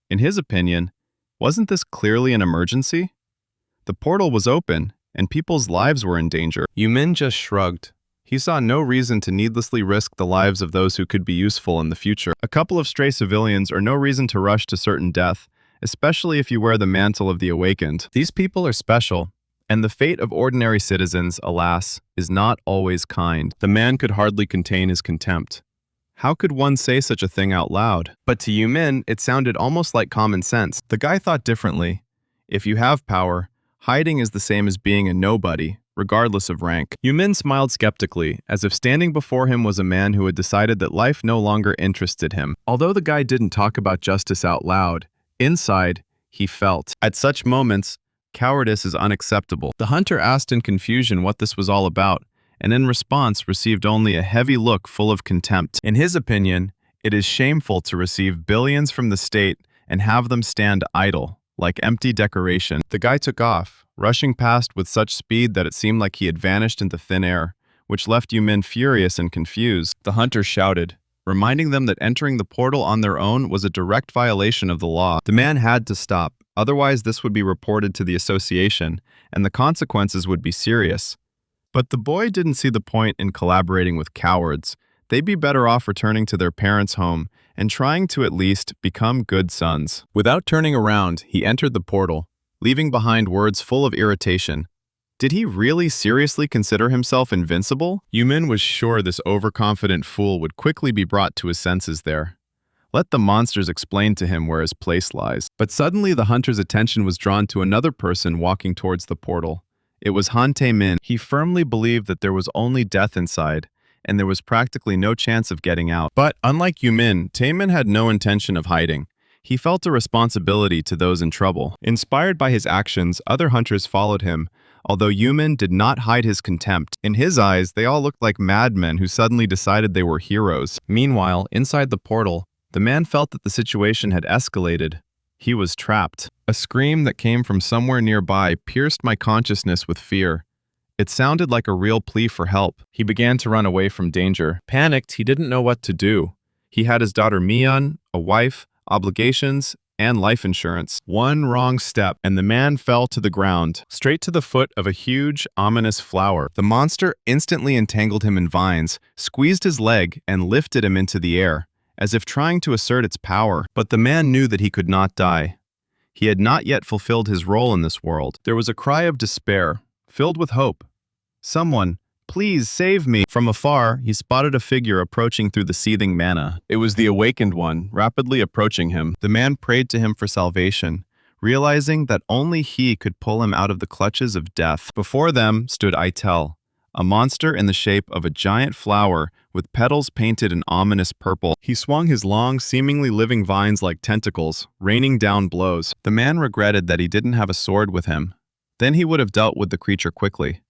In his opinion, wasn't this clearly an emergency? The portal was open, and people's lives were in danger. Yu-min just shrugged. He saw no reason to needlessly risk the lives of those who could be useful in the future. A couple of stray civilians are no reason to rush to certain death, especially if you wear the mantle of the awakened. These people are special, and the fate of ordinary citizens, alas, is not always kind. The man could hardly contain his contempt. How could one say such a thing out loud? But to Yu-min, it sounded almost like common sense. The guy thought differently. If you have power, hiding is the same as being a nobody, regardless of rank. Yu-min smiled skeptically, as if standing before him was a man who had decided that life no longer interested him. Although the guy didn't talk about justice out loud, inside, he felt. At such moments, cowardice is unacceptable. The hunter asked in confusion what this was all about, and in response received only a heavy look full of contempt. In his opinion, it is shameful to receive billions from the state and have them stand idle, like empty decoration. The guy took off, rushing past with such speed that it seemed like he had vanished into thin air, which left Yu-min furious and confused. The hunter shouted, reminding them that entering the portal on their own was a direct violation of the law. The man had to stop, otherwise this would be reported to the association, and the consequences would be serious. But the boy didn't see the point in collaborating with cowards. They'd be better off returning to their parents' home and trying to at least become good sons. Without turning around, he entered the portal, leaving behind words full of irritation. Did he really seriously consider himself invincible? Yu-min was sure this overconfident fool would quickly be brought to his senses there. Let the monsters explain to him where his place lies. But suddenly the hunter's attention was drawn to another person walking towards the portal. It was Han Tae-min. He firmly believed that there was only death inside, and there was practically no chance of getting out. But unlike Yu-min, Tae-min had no intention of hiding. He felt a responsibility to those in trouble. Inspired by his actions, other hunters followed him, although Yu-min did not hide his contempt. In his eyes, they all looked like madmen who suddenly decided they were heroes. Meanwhile, inside the portal, the man felt that the situation had escalated. He was trapped. A scream that came from somewhere nearby pierced my consciousness with fear. It sounded like a real plea for help. He began to run away from danger. Panicked, he didn't know what to do. He had his daughter Miyeon, a wife, obligations, and life insurance. One wrong step, and the man fell to the ground, straight to the foot of a huge, ominous flower. The monster instantly entangled him in vines, squeezed his leg, and lifted him into the air, as if trying to assert its power. But the man knew that he could not die. He had not yet fulfilled his role in this world. There was a cry of despair, filled with hope. Someone, please save me. From afar, he spotted a figure approaching through the seething mana. It was the awakened one, rapidly approaching him. The man prayed to him for salvation, realizing that only he could pull him out of the clutches of death. Before them stood Itel, a monster in the shape of a giant flower with petals painted an ominous purple. He swung his long, seemingly living vines like tentacles, raining down blows. The man regretted that he didn't have a sword with him. Then he would have dealt with the creature quickly.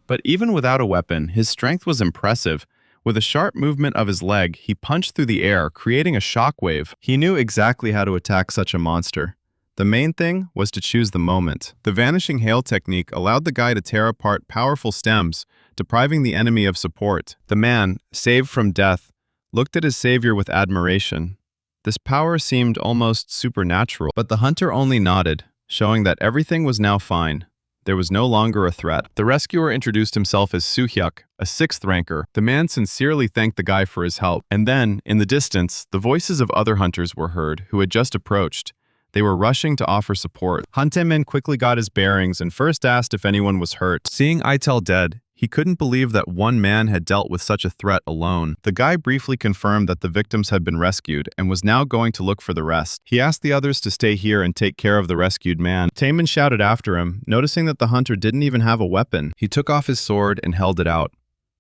But even without a weapon, his strength was impressive. With a sharp movement of his leg, he punched through the air, creating a shockwave. He knew exactly how to attack such a monster. The main thing was to choose the moment. The vanishing hail technique allowed the guy to tear apart powerful stems, depriving the enemy of support. The man, saved from death, looked at his savior with admiration. This power seemed almost supernatural, but the hunter only nodded, showing that everything was now fine. There was no longer a threat. The rescuer introduced himself as Soo-hyuk, a 6th ranker. The man sincerely thanked the guy for his help. And then, in the distance, the voices of other hunters were heard who had just approached. They were rushing to offer support. Hantemin quickly got his bearings and first asked if anyone was hurt. Seeing Itel dead, he couldn't believe that one man had dealt with such a threat alone. The guy briefly confirmed that the victims had been rescued and was now going to look for the rest. He asked the others to stay here and take care of the rescued man. Taemin shouted after him, noticing that the hunter didn't even have a weapon. He took off his sword and held it out.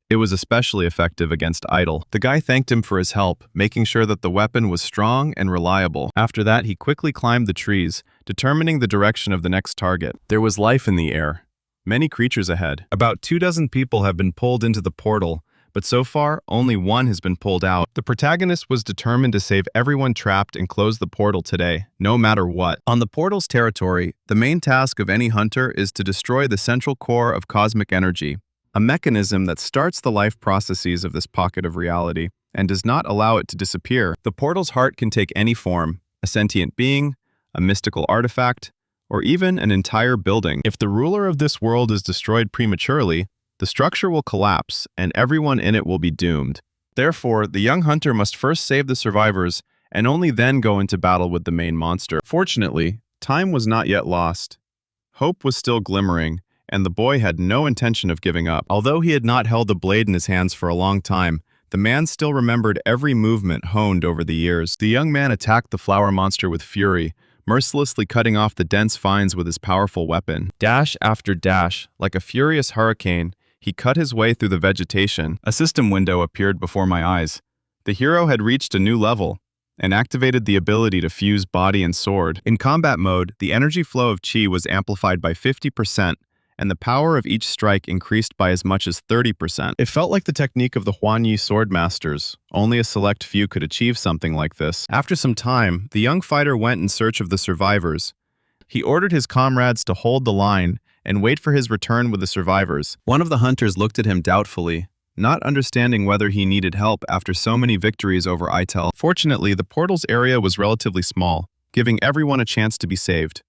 It was especially effective against Idol. The guy thanked him for his help, making sure that the weapon was strong and reliable. After that, he quickly climbed the trees, determining the direction of the next target. There was life in the air. Many creatures ahead. About 24 people have been pulled into the portal, but so far, only one has been pulled out. The protagonist was determined to save everyone trapped and close the portal today, no matter what. On the portal's territory, the main task of any hunter is to destroy the central core of cosmic energy, a mechanism that starts the life processes of this pocket of reality and does not allow it to disappear. The portal's heart can take any form, a sentient being, a mystical artifact, or even an entire building. If the ruler of this world is destroyed prematurely, the structure will collapse and everyone in it will be doomed. Therefore, the young hunter must first save the survivors and only then go into battle with the main monster. Fortunately, time was not yet lost. Hope was still glimmering, and the boy had no intention of giving up. Although he had not held the blade in his hands for a long time, the man still remembered every movement honed over the years. The young man attacked the flower monster with fury, mercilessly cutting off the dense vines with his powerful weapon. Dash after dash, like a furious hurricane, he cut his way through the vegetation. A system window appeared before my eyes. The hero had reached a new level and activated the ability to fuse body and sword. In combat mode, the energy flow of chi was amplified by 50%, and the power of each strike increased by as much as 30%. It felt like the technique of the Huanyi sword masters. Only a select few could achieve something like this. After some time, the young fighter went in search of the survivors. He ordered his comrades to hold the line and wait for his return with the survivors. One of the hunters looked at him doubtfully, not understanding whether he needed help after so many victories over Itel. Fortunately, the portal's area was relatively small, giving everyone a chance to be saved.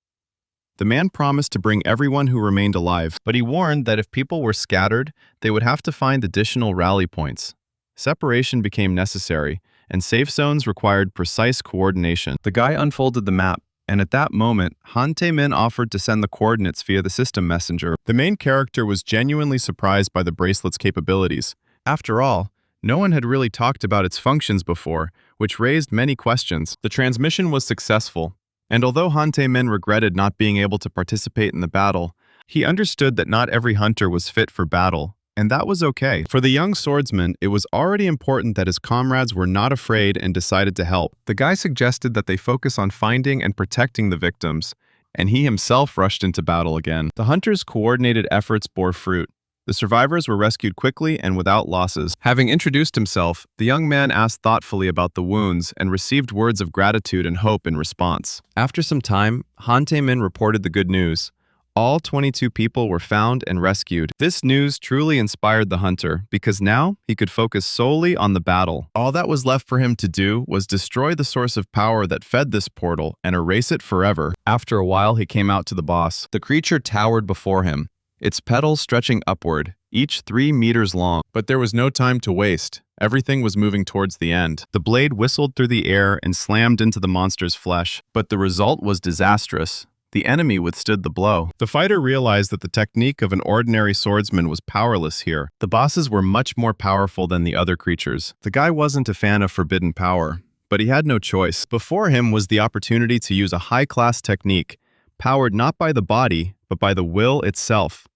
The man promised to bring everyone who remained alive, but he warned that if people were scattered, they would have to find additional rally points. Separation became necessary, and safe zones required precise coordination. The guy unfolded the map, and at that moment, Han Tae-min offered to send the coordinates via the system messenger. The main character was genuinely surprised by the bracelet's capabilities. After all, no one had really talked about its functions before, which raised many questions. The transmission was successful, and although Han Tae-min regretted not being able to participate in the battle, he understood that not every hunter was fit for battle, and that was okay. For the young swordsman, it was already important that his comrades were not afraid and decided to help. The guy suggested that they focus on finding and protecting the victims, and he himself rushed into battle again. The hunters' coordinated efforts bore fruit. The survivors were rescued quickly and without losses. Having introduced himself, the young man asked thoughtfully about the wounds and received words of gratitude and hope in response. After some time, Han Tae-min reported the good news. All 22 people were found and rescued. This news truly inspired the hunter because now he could focus solely on the battle. All that was left for him to do was destroy the source of power that fed this portal and erase it forever. After a while, he came out to the boss. The creature towered before him, its petals stretching upward, each 3 meters long. But there was no time to waste. Everything was moving towards the end. The blade whistled through the air and slammed into the monster's flesh, but the result was disastrous. The enemy withstood the blow. The fighter realized that the technique of an ordinary swordsman was powerless here. The bosses were much more powerful than the other creatures. The guy wasn't a fan of forbidden power, but he had no choice. Before him was the opportunity to use a high-class technique, powered not by the body, but by the will itself.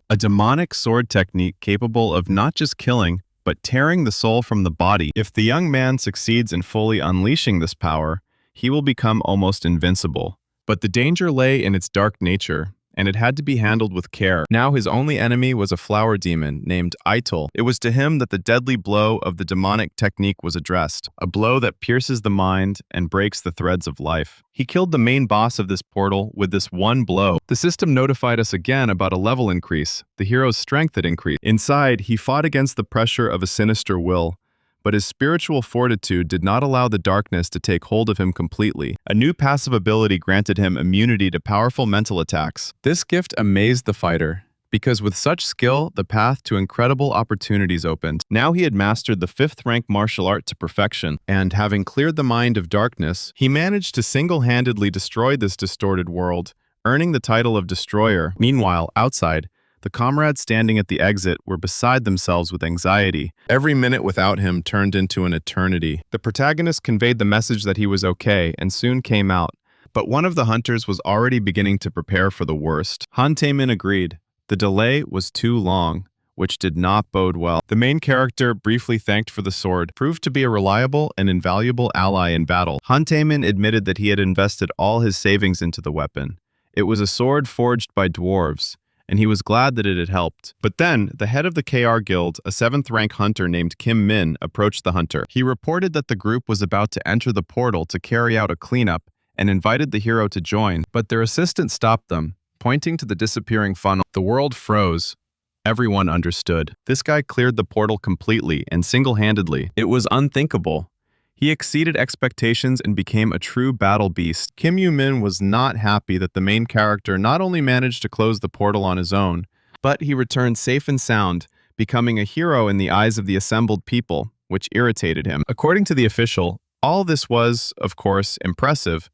A demonic sword technique capable of not just killing, but tearing the soul from the body. If the young man succeeds in fully unleashing this power, he will become almost invincible. But the danger lay in its dark nature, and it had to be handled with care. Now his only enemy was a flower demon named Itul. It was to him that the deadly blow of the demonic technique was addressed, a blow that pierces the mind and breaks the threads of life. He killed the main boss of this portal with this one blow. The system notified us again about a level increase. The hero's strength had increased. Inside, he fought against the pressure of a sinister will, but his spiritual fortitude did not allow the darkness to take hold of him completely. A new passive ability granted him immunity to powerful mental attacks. This gift amazed the fighter, because with such skill, the path to incredible opportunities opened. Now he had mastered the 5th-rank martial art to perfection, and having cleared the mind of darkness, he managed to single-handedly destroy this distorted world, earning the title of Destroyer. Meanwhile, outside, the comrades standing at the exit were beside themselves with anxiety. Every minute without him turned into an eternity. The protagonist conveyed the message that he was okay and soon came out, but one of the hunters was already beginning to prepare for the worst. Han Tae-min agreed. The delay was too long, which did not bode well. The main character, briefly thanked for the sword, proved to be a reliable and invaluable ally in battle. Han Tae-min admitted that he had invested all his savings into the weapon. It was a sword forged by dwarves, and he was glad that it had helped. But then, the head of the KR Guild, a 7th-rank hunter named Kim Min, approached the hunter. He reported that the group was about to enter the portal to carry out a cleanup and invited the hero to join, but their assistant stopped them, pointing to the disappearing funnel. The world froze. Everyone understood. This guy cleared the portal completely and single-handedly. It was unthinkable. He exceeded expectations and became a true battle beast. Kim Yoo-min was not happy that the main character not only managed to close the portal on his own, but he returned safe and sound, becoming a hero in the eyes of the assembled people, which irritated him. According to the official, all this was, of course, impressive,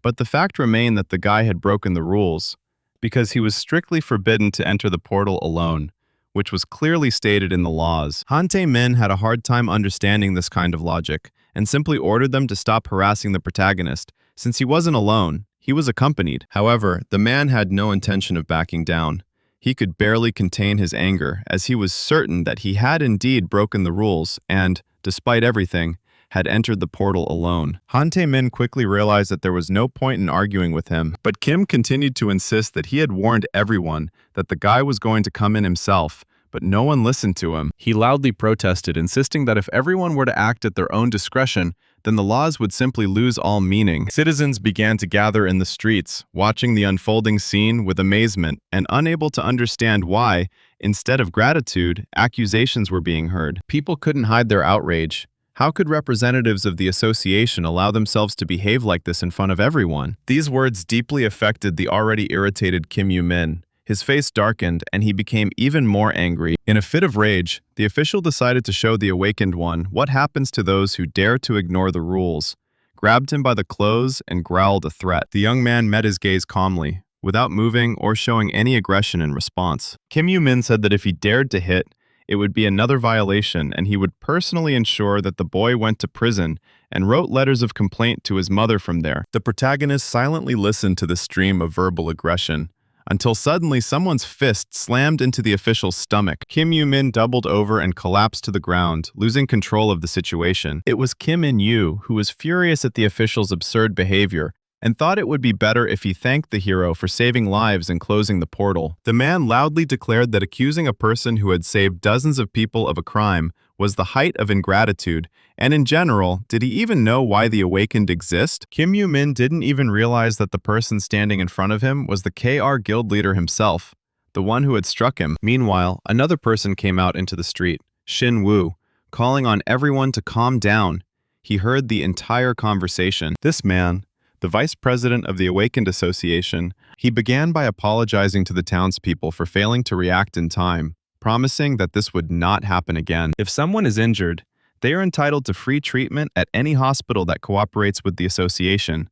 but the fact remained that the guy had broken the rules, because he was strictly forbidden to enter the portal alone, which was clearly stated in the laws. Han Tae-min had a hard time understanding this kind of logic, and simply ordered them to stop harassing the protagonist. Since he wasn't alone, he was accompanied. However, the man had no intention of backing down. He could barely contain his anger, as he was certain that he had indeed broken the rules and, despite everything, had entered the portal alone. Han Tae-min quickly realized that there was no point in arguing with him, but Kim continued to insist that he had warned everyone that the guy was going to come in himself, but no one listened to him. He loudly protested, insisting that if everyone were to act at their own discretion, then the laws would simply lose all meaning. Citizens began to gather in the streets, watching the unfolding scene with amazement and unable to understand why, instead of gratitude, accusations were being heard. People couldn't hide their outrage. How could representatives of the association allow themselves to behave like this in front of everyone? These words deeply affected the already irritated Kim Yoo-min. His face darkened, and he became even more angry. In a fit of rage, the official decided to show the awakened one what happens to those who dare to ignore the rules, grabbed him by the clothes, and growled a threat. The young man met his gaze calmly, without moving or showing any aggression in response. Kim Yoo-min said that if he dared to hit, it would be another violation, and he would personally ensure that the boy went to prison and wrote letters of complaint to his mother from there. The protagonist silently listened to the stream of verbal aggression, until suddenly someone's fist slammed into the official's stomach. Kim Yoo-min doubled over and collapsed to the ground, losing control of the situation. It was Kim In-yoo, who was furious at the official's absurd behavior, and thought it would be better if he thanked the hero for saving lives and closing the portal. The man loudly declared that accusing a person who had saved dozens of people of a crime was the height of ingratitude, and in general, did he even know why the awakened exist? Kim Yoo-min didn't even realize that the person standing in front of him was the KR guild leader himself, the one who had struck him. Meanwhile, another person came out into the street, Shin Woo, calling on everyone to calm down. He heard the entire conversation. This man, the vice president of the Awakened Association, he began by apologizing to the townspeople for failing to react in time, promising that this would not happen again. If someone is injured, they are entitled to free treatment at any hospital that cooperates with the association.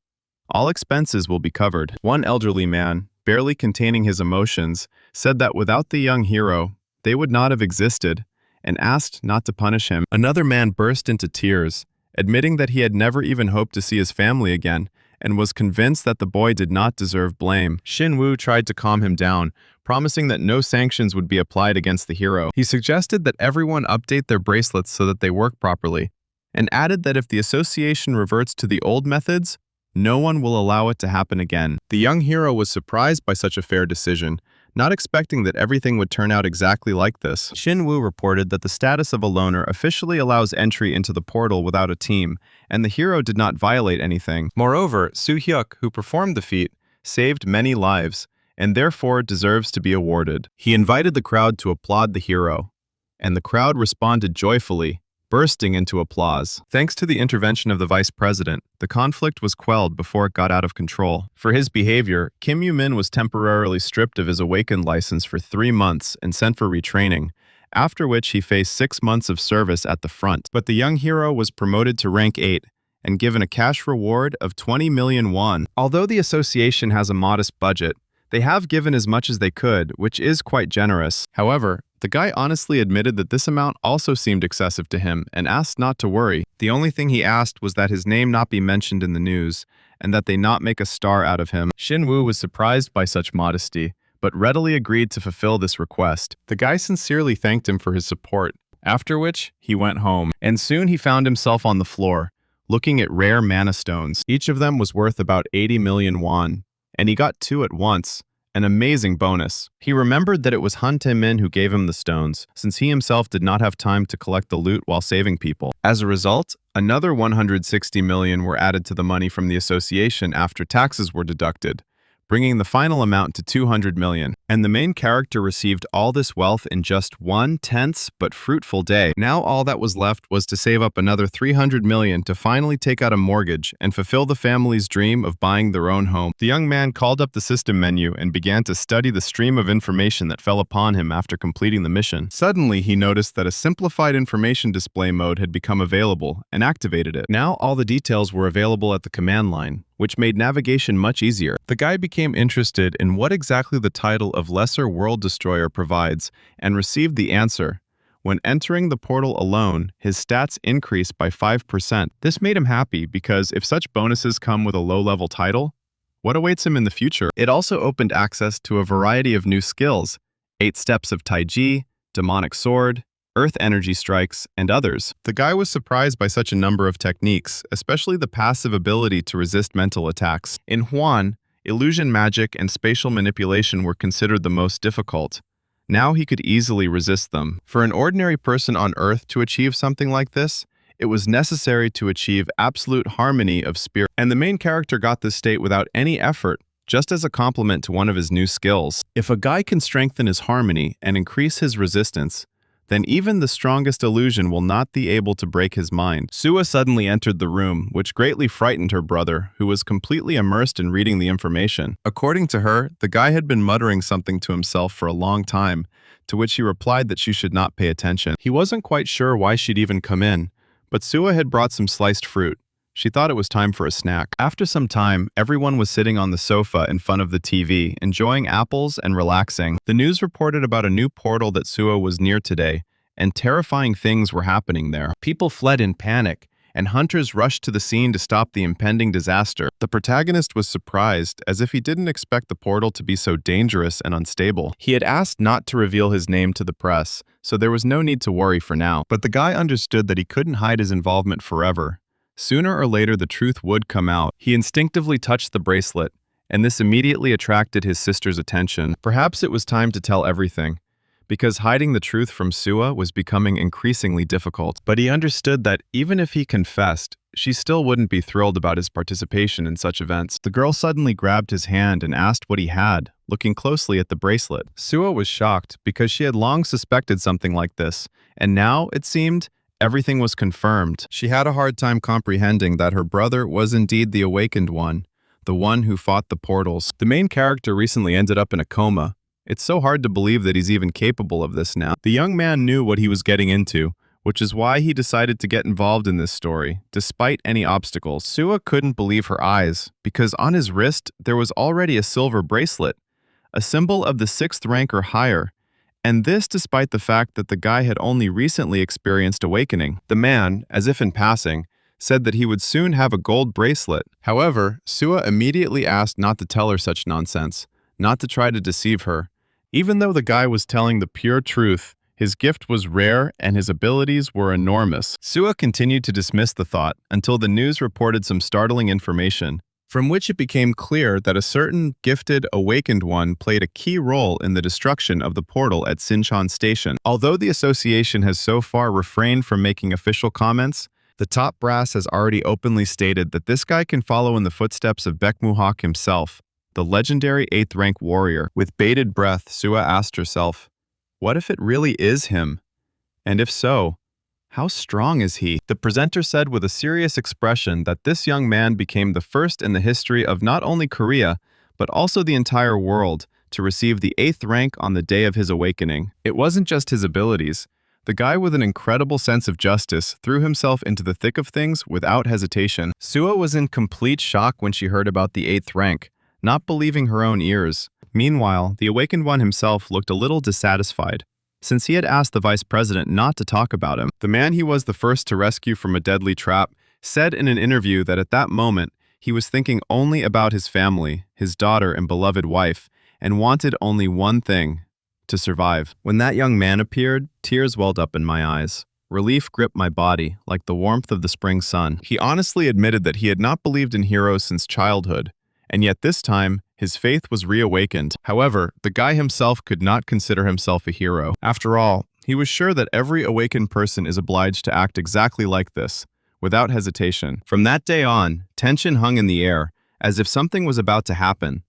All expenses will be covered. One elderly man, barely containing his emotions, said that without the young hero, they would not have existed, and asked not to punish him. Another man burst into tears, admitting that he had never even hoped to see his family again, and was convinced that the boy did not deserve blame. Shin Woo tried to calm him down, promising that no sanctions would be applied against the hero. He suggested that everyone update their bracelets so that they work properly, and added that if the association reverts to the old methods, no one will allow it to happen again. The young hero was surprised by such a fair decision, not expecting that everything would turn out exactly like this. Shin Woo reported that the status of a loner officially allows entry into the portal without a team, and the hero did not violate anything. Moreover, Soo-hyuk, who performed the feat, saved many lives, and therefore deserves to be awarded. He invited the crowd to applaud the hero, and the crowd responded joyfully, bursting into applause. Thanks to the intervention of the vice president, the conflict was quelled before it got out of control. For his behavior, Kim Yoo-min was temporarily stripped of his awakened license for 3 months and sent for retraining, after which he faced 6 months of service at the front. But the young hero was promoted to rank 8 and given a cash reward of 20 million won. Although the association has a modest budget, they have given as much as they could, which is quite generous. However, the guy honestly admitted that this amount also seemed excessive to him and asked not to worry. The only thing he asked was that his name not be mentioned in the news and that they not make a star out of him. Shin Woo was surprised by such modesty, but readily agreed to fulfill this request. The guy sincerely thanked him for his support, after which he went home, and soon he found himself on the floor, looking at rare mana stones. Each of them was worth about 80 million won, and he got 2 at once, an amazing bonus. He remembered that it was Han Tae-min who gave him the stones, since he himself did not have time to collect the loot while saving people. As a result, another 160 million were added to the money from the association after taxes were deducted, bringing the final amount to 200 million. And the main character received all this wealth in just one tense but fruitful day. Now all that was left was to save up another 300 million to finally take out a mortgage and fulfill the family's dream of buying their own home. The young man called up the system menu and began to study the stream of information that fell upon him after completing the mission. Suddenly, he noticed that a simplified information display mode had become available and activated it. Now all the details were available at the command line, which made navigation much easier. The guy became interested in what exactly the title of Lesser World Destroyer provides and received the answer. When entering the portal alone, his stats increased by 5%. This made him happy because if such bonuses come with a low-level title, what awaits him in the future? It also opened access to a variety of new skills: 8 steps of Taiji, demonic sword, earth energy strikes, and others. The guy was surprised by such a number of techniques, especially the passive ability to resist mental attacks. In Huan, illusion magic and spatial manipulation were considered the most difficult. Now he could easily resist them. For an ordinary person on Earth to achieve something like this, it was necessary to achieve absolute harmony of spirit. And the main character got this state without any effort, just as a compliment to one of his new skills. If a guy can strengthen his harmony and increase his resistance, then even the strongest illusion will not be able to break his mind. Sua suddenly entered the room, which greatly frightened her brother, who was completely immersed in reading the information. According to her, the guy had been muttering something to himself for a long time, to which he replied that she should not pay attention. He wasn't quite sure why she'd even come in, but Sua had brought some sliced fruit. She thought it was time for a snack. After some time, everyone was sitting on the sofa in front of the TV, enjoying apples and relaxing. The news reported about a new portal that Sua was near today, and terrifying things were happening there. People fled in panic, and hunters rushed to the scene to stop the impending disaster. The protagonist was surprised, as if he didn't expect the portal to be so dangerous and unstable. He had asked not to reveal his name to the press, so there was no need to worry for now. But the guy understood that he couldn't hide his involvement forever. Sooner or later, the truth would come out. He instinctively touched the bracelet, and this immediately attracted his sister's attention. Perhaps it was time to tell everything, because hiding the truth from Sua was becoming increasingly difficult. But he understood that even if he confessed, she still wouldn't be thrilled about his participation in such events. The girl suddenly grabbed his hand and asked what he had, looking closely at the bracelet. Sua was shocked because she had long suspected something like this, and now, it seemed, everything was confirmed. She had a hard time comprehending that her brother was indeed the awakened one, the one who fought the portals. The main character recently ended up in a coma. It's so hard to believe that he's even capable of this now. The young man knew what he was getting into, which is why he decided to get involved in this story, despite any obstacles. Sua couldn't believe her eyes, because on his wrist there was already a silver bracelet, a symbol of the 6th rank or higher, and this despite the fact that the guy had only recently experienced awakening. The man, as if in passing, said that he would soon have a gold bracelet. However, Sua immediately asked not to tell her such nonsense, not to try to deceive her. Even though the guy was telling the pure truth, his gift was rare and his abilities were enormous. Sua continued to dismiss the thought until the news reported some startling information, from which it became clear that a certain gifted awakened one played a key role in the destruction of the portal at Sinchon Station. Although the association has so far refrained from making official comments, the top brass has already openly stated that this guy can follow in the footsteps of Baekmuhak himself, the legendary 8th rank warrior. With bated breath, Sua asked herself, what if it really is him? And if so, How strong is he? The presenter said with a serious expression that this young man became the first in the history of not only Korea, but also the entire world, to receive the 8th rank on the day of his awakening. It wasn't just his abilities. The guy with an incredible sense of justice threw himself into the thick of things without hesitation. Sua was in complete shock when she heard about the 8th rank, not believing her own ears. Meanwhile, the awakened one himself looked a little dissatisfied, since he had asked the vice president not to talk about him. The man he was the first to rescue from a deadly trap said in an interview that at that moment, he was thinking only about his family, his daughter and beloved wife, and wanted only one thing: to survive. When that young man appeared, tears welled up in my eyes. Relief gripped my body, like the warmth of the spring sun. He honestly admitted that he had not believed in heroes since childhood, and yet this time, his faith was reawakened. However, the guy himself could not consider himself a hero. After all, he was sure that every awakened person is obliged to act exactly like this, without hesitation. From that day on, tension hung in the air, as if something was about to happen.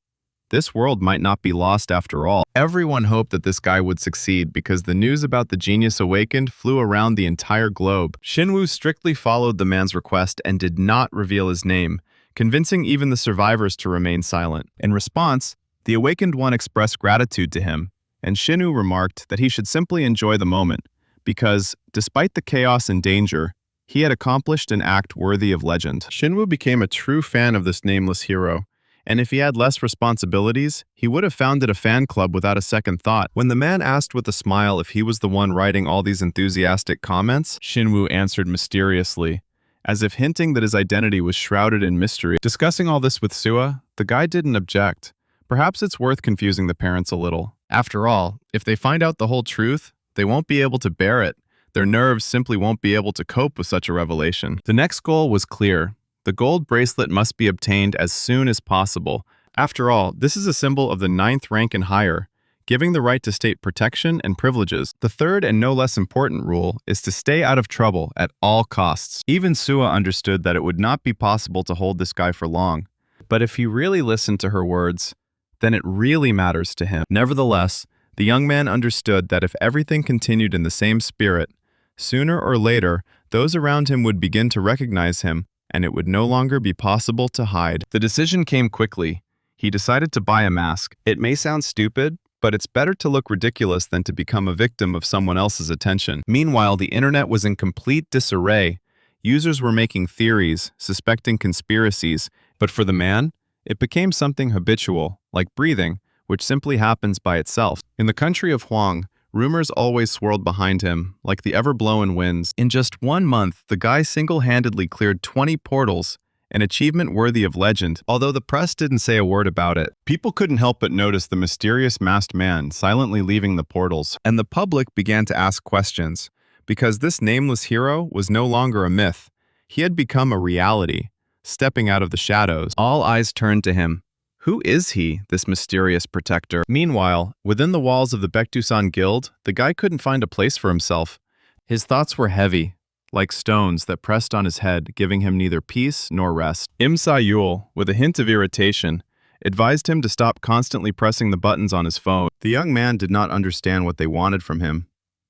This world might not be lost after all. Everyone hoped that this guy would succeed because the news about the genius awakened flew around the entire globe. Shinwoo strictly followed the man's request and did not reveal his name, convincing even the survivors to remain silent. In response, the awakened one expressed gratitude to him, and Shinwoo remarked that he should simply enjoy the moment, because, despite the chaos and danger, he had accomplished an act worthy of legend. Shinwoo became a true fan of this nameless hero, and if he had less responsibilities, he would have founded a fan club without a second thought. When the man asked with a smile if he was the one writing all these enthusiastic comments, Shinwoo answered mysteriously, as if hinting that his identity was shrouded in mystery. Discussing all this with Sua, the guy didn't object. Perhaps it's worth confusing the parents a little. After all, if they find out the whole truth, they won't be able to bear it. Their nerves simply won't be able to cope with such a revelation. The next goal was clear. The gold bracelet must be obtained as soon as possible. After all, this is a symbol of the 9th rank and higher, giving the right to state protection and privileges. The third and no less important rule is to stay out of trouble at all costs. Even Sua understood that it would not be possible to hold this guy for long. But if he really listened to her words, then it really matters to him. Nevertheless, the young man understood that if everything continued in the same spirit, sooner or later, those around him would begin to recognize him, and it would no longer be possible to hide. The decision came quickly. He decided to buy a mask. It may sound stupid, but it's better to look ridiculous than to become a victim of someone else's attention. Meanwhile, the internet was in complete disarray. Users were making theories, suspecting conspiracies, but for the man, it became something habitual, like breathing, which simply happens by itself. In the country of Huang, rumors always swirled behind him, like the ever-blowing winds. In just 1 month, the guy single-handedly cleared 20 portals, an achievement worthy of legend. Although the press didn't say a word about it, people couldn't help but notice the mysterious masked man silently leaving the portals, and the public began to ask questions, because this nameless hero was no longer a myth. He had become a reality, stepping out of the shadows. All eyes turned to him. Who is he, this mysterious protector? Meanwhile, within the walls of the Baekdusan Guild, the guy couldn't find a place for himself. His thoughts were heavy, like stones that pressed on his head, giving him neither peace nor rest. Im Sa-yul, with a hint of irritation, advised him to stop constantly pressing the buttons on his phone. The young man did not understand what they wanted from him,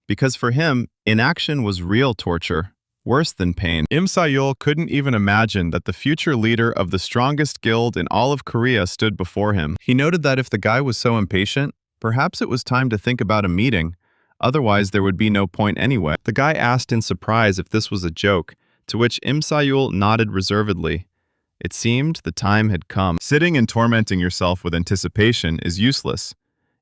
because for him, inaction was real torture. Worse than pain. Im Sa-yul couldn't even imagine that the future leader of the strongest guild in all of Korea stood before him. He noted that if the guy was so impatient, perhaps it was time to think about a meeting. Otherwise, there would be no point anyway. The guy asked in surprise if this was a joke, to which Im Sa-yul nodded reservedly. It seemed the time had come. Sitting and tormenting yourself with anticipation is useless.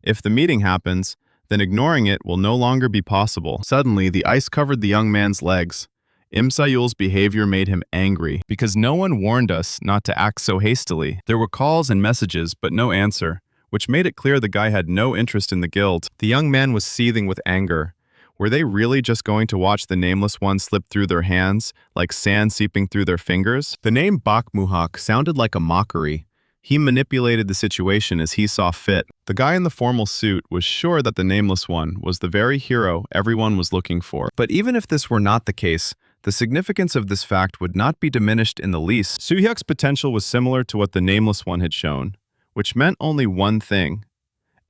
If the meeting happens, then ignoring it will no longer be possible. Suddenly, the ice covered the young man's legs. Im Sa-yul's behavior made him angry, because no one warned us not to act so hastily. There were calls and messages, but no answer, which made it clear the guy had no interest in the guild. The young man was seething with anger. Were they really just going to watch the nameless one slip through their hands, like sand seeping through their fingers? The name Bak Muhak sounded like a mockery. He manipulated the situation as he saw fit. The guy in the formal suit was sure that the nameless one was the very hero everyone was looking for. But even if this were not the case, the significance of this fact would not be diminished in the least. Soo-hyuk's potential was similar to what the nameless one had shown, which meant only one thing: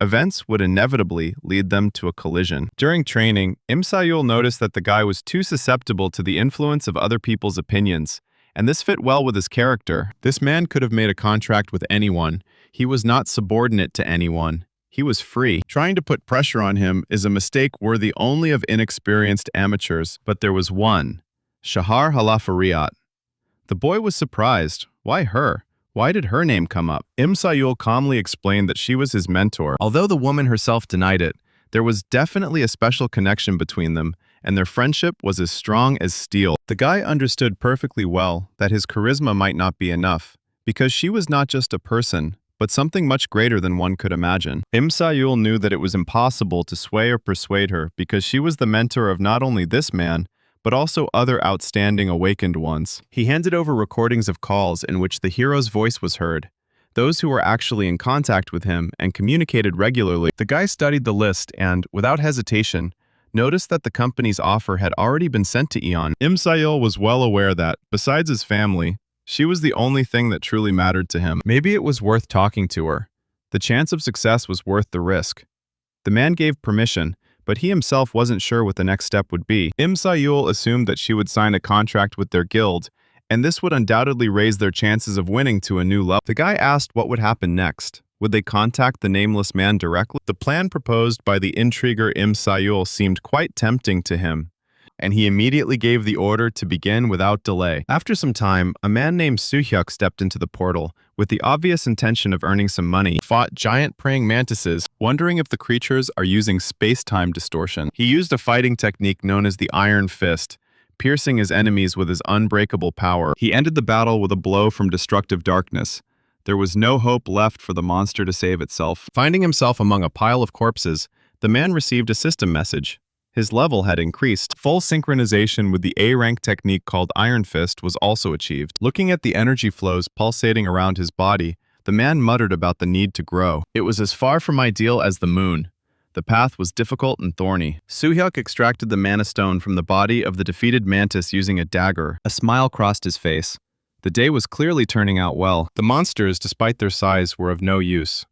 events would inevitably lead them to a collision. During training, Im Sayul noticed that the guy was too susceptible to the influence of other people's opinions, and this fit well with his character. This man could have made a contract with anyone. He was not subordinate to anyone. He was free. Trying to put pressure on him is a mistake worthy only of inexperienced amateurs, but there was one, Shahar Halafariat. The boy was surprised. Why her? Why did her name come up? Im Sayul calmly explained that she was his mentor. Although the woman herself denied it, there was definitely a special connection between them, and their friendship was as strong as steel. The guy understood perfectly well that his charisma might not be enough, because she was not just a person, but something much greater than one could imagine. Im Sayul knew that it was impossible to sway or persuade her because she was the mentor of not only this man, but also other outstanding awakened ones. He handed over recordings of calls in which the hero's voice was heard, those who were actually in contact with him and communicated regularly. The guy studied the list and, without hesitation, noticed that the company's offer had already been sent to Eon. Im Sayul was well aware that, besides his family, she was the only thing that truly mattered to him. Maybe it was worth talking to her. The chance of success was worth the risk. The man gave permission, but he himself wasn't sure what the next step would be. Im Sayul assumed that she would sign a contract with their guild, and this would undoubtedly raise their chances of winning to a new level. The guy asked what would happen next. Would they contact the nameless man directly? The plan proposed by the intriguer Im Sayul seemed quite tempting to him, and he immediately gave the order to begin without delay. After some time, a man named Suhyuk stepped into the portal, with the obvious intention of earning some money. Fought giant praying mantises, wondering if the creatures are using space-time distortion. He used a fighting technique known as the Iron Fist, piercing his enemies with his unbreakable power. He ended the battle with a blow from destructive darkness. There was no hope left for the monster to save itself. Finding himself among a pile of corpses, the man received a system message. His level had increased. Full synchronization with the A-rank technique called Iron Fist was also achieved. Looking at the energy flows pulsating around his body, the man muttered about the need to grow. It was as far from ideal as the moon. The path was difficult and thorny. Suhyuk extracted the mana stone from the body of the defeated mantis using a dagger. A smile crossed his face. The day was clearly turning out well. The monsters, despite their size, were of no use.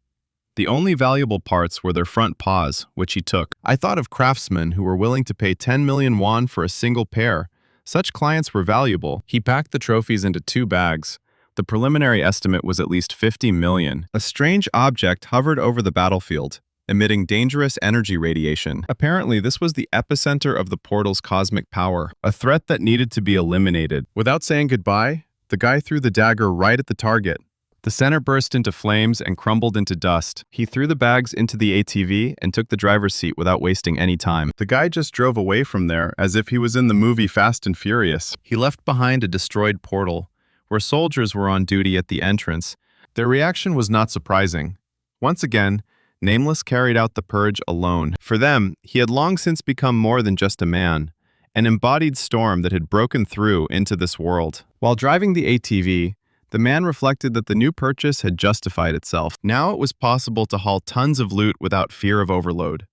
The only valuable parts were their front paws, which he took. I thought of craftsmen who were willing to pay 10 million won for a single pair. Such clients were valuable. He packed the trophies into 2 bags. The preliminary estimate was at least 50 million. A strange object hovered over the battlefield, emitting dangerous energy radiation. Apparently, this was the epicenter of the portal's cosmic power, a threat that needed to be eliminated. Without saying goodbye, the guy threw the dagger right at the target. The center burst into flames and crumbled into dust. He threw the bags into the ATV and took the driver's seat without wasting any time. The guy just drove away from there as if he was in the movie Fast and Furious. He left behind a destroyed portal, where soldiers were on duty at the entrance. Their reaction was not surprising. Once again, Nameless carried out the purge alone. For them, he had long since become more than just a man, an embodied storm that had broken through into this world. While driving the ATV, the man reflected that the new purchase had justified itself. Now it was possible to haul tons of loot without fear of overload.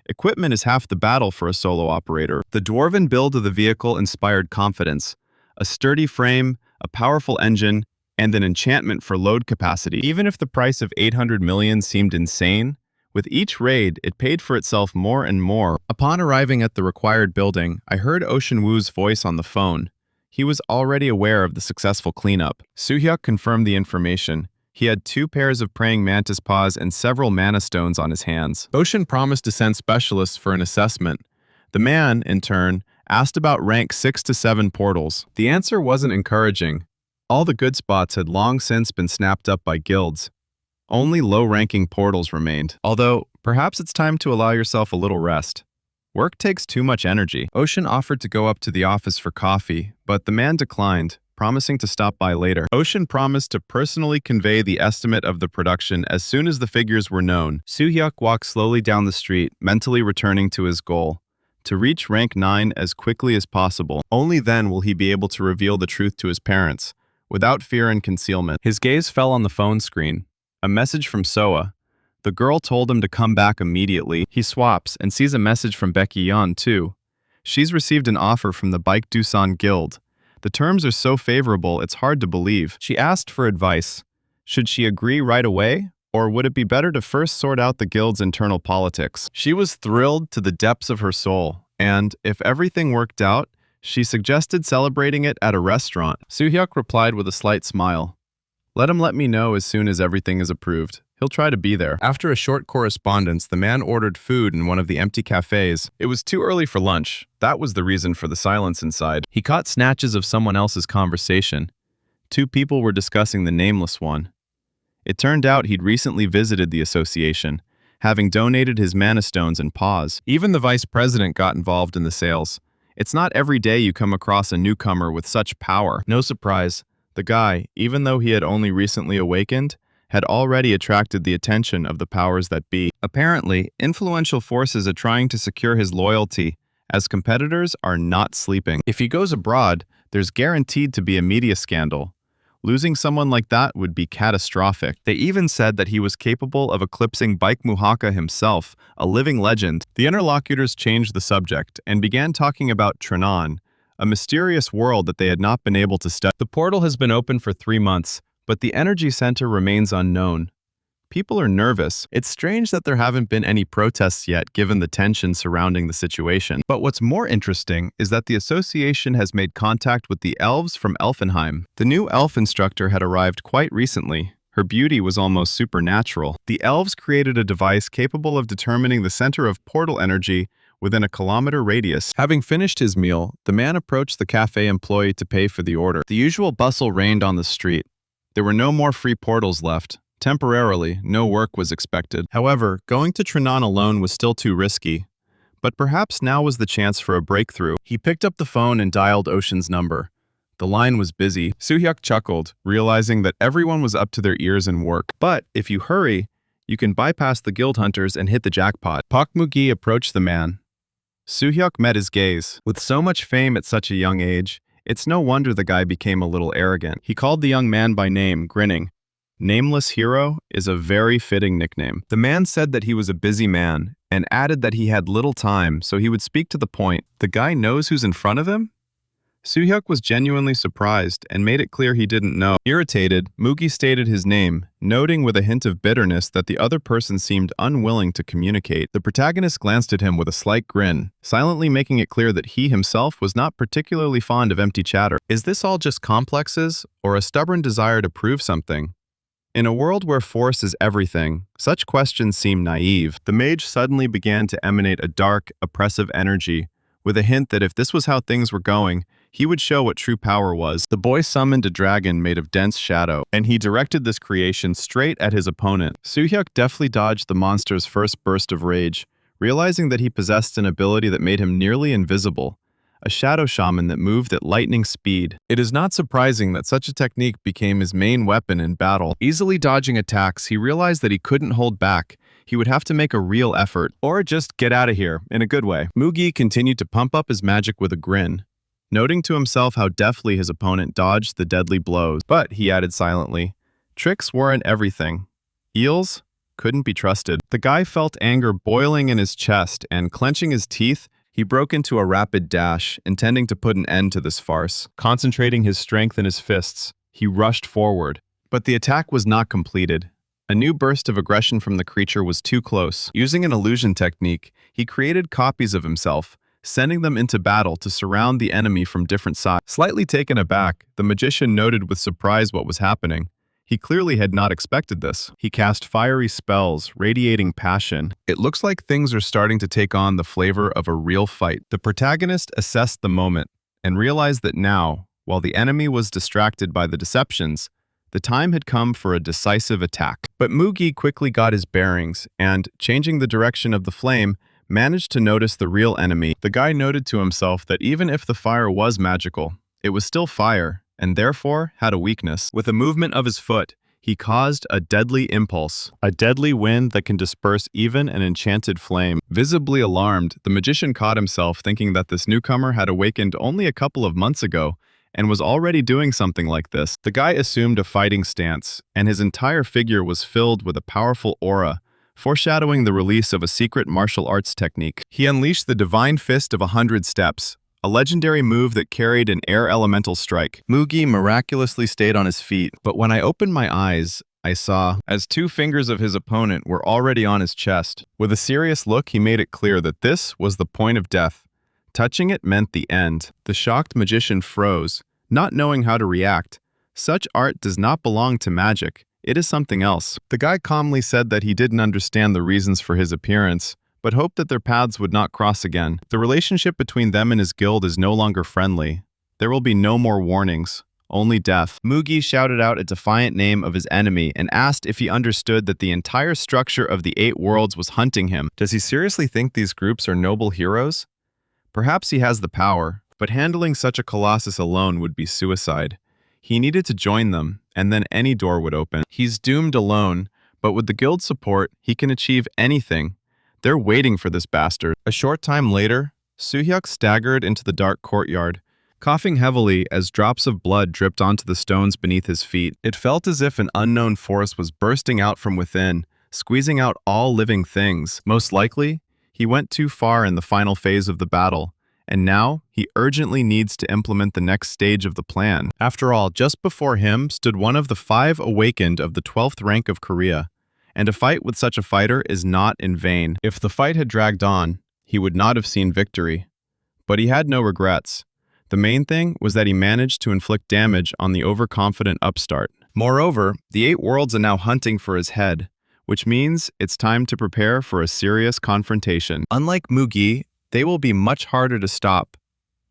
Equipment is half the battle for a solo operator. The dwarven build of the vehicle inspired confidence. A sturdy frame, a powerful engine, and an enchantment for load capacity. Even if the price of 800 million seemed insane, with each raid, it paid for itself more and more. Upon arriving at the required building, I heard Ocean Woo's voice on the phone. He was already aware of the successful cleanup. Suhyuk confirmed the information. He had 2 pairs of praying mantis paws and several mana stones on his hands. Ocean promised to send specialists for an assessment. The man, in turn, asked about rank 6 to 7 portals. The answer wasn't encouraging. All the good spots had long since been snapped up by guilds. Only low-ranking portals remained. Although, perhaps it's time to allow yourself a little rest. Work takes too much energy. Ocean offered to go up to the office for coffee, but the man declined, promising to stop by later. Ocean promised to personally convey the estimate of the production as soon as the figures were known. Suhyuk walked slowly down the street, mentally returning to his goal: to reach rank 9 as quickly as possible. Only then will he be able to reveal the truth to his parents, without fear and concealment. His gaze fell on the phone screen. A message from Soa. The girl told him to come back immediately. He swaps and sees a message from Becky Yan, too. She's received an offer from the Baek Dusan Guild. The terms are so favorable, it's hard to believe. She asked for advice. Should she agree right away, Or would it be better to first sort out the guild's internal politics? She was thrilled to the depths of her soul, and, if everything worked out, she suggested celebrating it at a restaurant. Soo-hyuk replied with a slight smile. Let him let me know as soon as everything is approved. He'll try to be there. After a short correspondence, the man ordered food in one of the empty cafes. It was too early for lunch. That was the reason for the silence inside. He caught snatches of someone else's conversation. Two people were discussing the nameless one. It turned out he'd recently visited the association, having donated his mana stones and paws. Even the vice president got involved in the sales. It's not every day you come across a newcomer with such power. No surprise, the guy, even though he had only recently awakened, had already attracted the attention of the powers that be. Apparently, influential forces are trying to secure his loyalty, as competitors are not sleeping. If he goes abroad, there's guaranteed to be a media scandal. Losing someone like that would be catastrophic. They even said that he was capable of eclipsing Baek Muhaka himself, a living legend. The interlocutors changed the subject and began talking about Tranan, a mysterious world that they had not been able to study. The portal has been open for 3 months, but the energy center remains unknown. People are nervous. It's strange that there haven't been any protests yet given the tension surrounding the situation. But what's more interesting is that the association has made contact with the elves from Elfenheim. The new elf instructor had arrived quite recently. Her beauty was almost supernatural. The elves created a device capable of determining the center of portal energy within a kilometer radius. Having finished his meal, the man approached the cafe employee to pay for the order. The usual bustle reigned on the street. There were no more free portals left. Temporarily, no work was expected. However, going to Tranan alone was still too risky. But perhaps now was the chance for a breakthrough. He picked up the phone and dialed Ocean's number. The line was busy. Soo-hyuk chuckled, realizing that everyone was up to their ears in work. But if you hurry, you can bypass the guild hunters and hit the jackpot. Pak Mugi approached the man. Soo-hyuk met his gaze. With so much fame at such a young age, it's no wonder the guy became a little arrogant. He called the young man by name, grinning. Nameless Hero is a very fitting nickname. The man said that he was a busy man, and added that he had little time, so he would speak to the point. The guy knows who's in front of him? Soo-hyuk was genuinely surprised, and made it clear he didn't know. Irritated, Mugi stated his name, noting with a hint of bitterness that the other person seemed unwilling to communicate. The protagonist glanced at him with a slight grin, silently making it clear that he himself was not particularly fond of empty chatter. Is this all just complexes, or a stubborn desire to prove something? In a world where force is everything, such questions seem naive. The mage suddenly began to emanate a dark, oppressive energy, with a hint that if this was how things were going, he would show what true power was. The boy summoned a dragon made of dense shadow, and he directed this creation straight at his opponent. Soo-hyuk deftly dodged the monster's first burst of rage, realizing that he possessed an ability that made him nearly invisible. A shadow shaman that moved at lightning speed. It is not surprising that such a technique became his main weapon in battle. Easily dodging attacks, he realized that he couldn't hold back. He would have to make a real effort, or just get out of here, in a good way. Mugi continued to pump up his magic with a grin, noting to himself how deftly his opponent dodged the deadly blows. But, he added silently, tricks weren't everything. Eels couldn't be trusted. The guy felt anger boiling in his chest, and clenching his teeth, he broke into a rapid dash, intending to put an end to this farce. Concentrating his strength in his fists, he rushed forward. But the attack was not completed. A new burst of aggression from the creature was too close. Using an illusion technique, he created copies of himself, sending them into battle to surround the enemy from different sides. Slightly taken aback, the magician noted with surprise what was happening. He clearly had not expected this. He cast fiery spells, radiating passion. It looks like things are starting to take on the flavor of a real fight. The protagonist assessed the moment and realized that now, while the enemy was distracted by the deceptions, the time had come for a decisive attack. But Mugi quickly got his bearings and, changing the direction of the flame, managed to notice the real enemy. The guy noted to himself that even if the fire was magical, it was still fire, and therefore had a weakness. With a movement of his foot, he caused a deadly impulse, a deadly wind that can disperse even an enchanted flame. Visibly alarmed, the magician caught himself thinking that this newcomer had awakened only a couple of months ago and was already doing something like this. The guy assumed a fighting stance, and his entire figure was filled with a powerful aura, foreshadowing the release of a secret martial arts technique. He unleashed the Divine Fist of 100 Steps, a legendary move that carried an air elemental strike. Mugi miraculously stayed on his feet, but when I opened my eyes, I saw, as 2 fingers of his opponent were already on his chest. With a serious look, he made it clear that this was the point of death. Touching it meant the end. The shocked magician froze, not knowing how to react. Such art does not belong to magic. It is something else. The guy calmly said that he didn't understand the reasons for his appearance, but hoped that their paths would not cross again. The relationship between them and his guild is no longer friendly. There will be no more warnings, only death. Mugi shouted out a defiant name of his enemy and asked if he understood that the entire structure of the 8 worlds was hunting him. Does he seriously think these groups are noble heroes? Perhaps he has the power, but handling such a colossus alone would be suicide. He needed to join them, and then any door would open. He's doomed alone, but with the guild's support, he can achieve anything. They're waiting for this bastard. A short time later, Soo-hyuk staggered into the dark courtyard, coughing heavily as drops of blood dripped onto the stones beneath his feet. It felt as if an unknown force was bursting out from within, squeezing out all living things. Most likely, he went too far in the final phase of the battle, and now he urgently needs to implement the next stage of the plan. After all, just before him stood one of the 5 awakened of the 12th rank of Korea, and a fight with such a fighter is not in vain. If the fight had dragged on, he would not have seen victory. But he had no regrets. The main thing was that he managed to inflict damage on the overconfident upstart. Moreover, the 8 worlds are now hunting for his head, which means it's time to prepare for a serious confrontation. Unlike Mugi, they will be much harder to stop.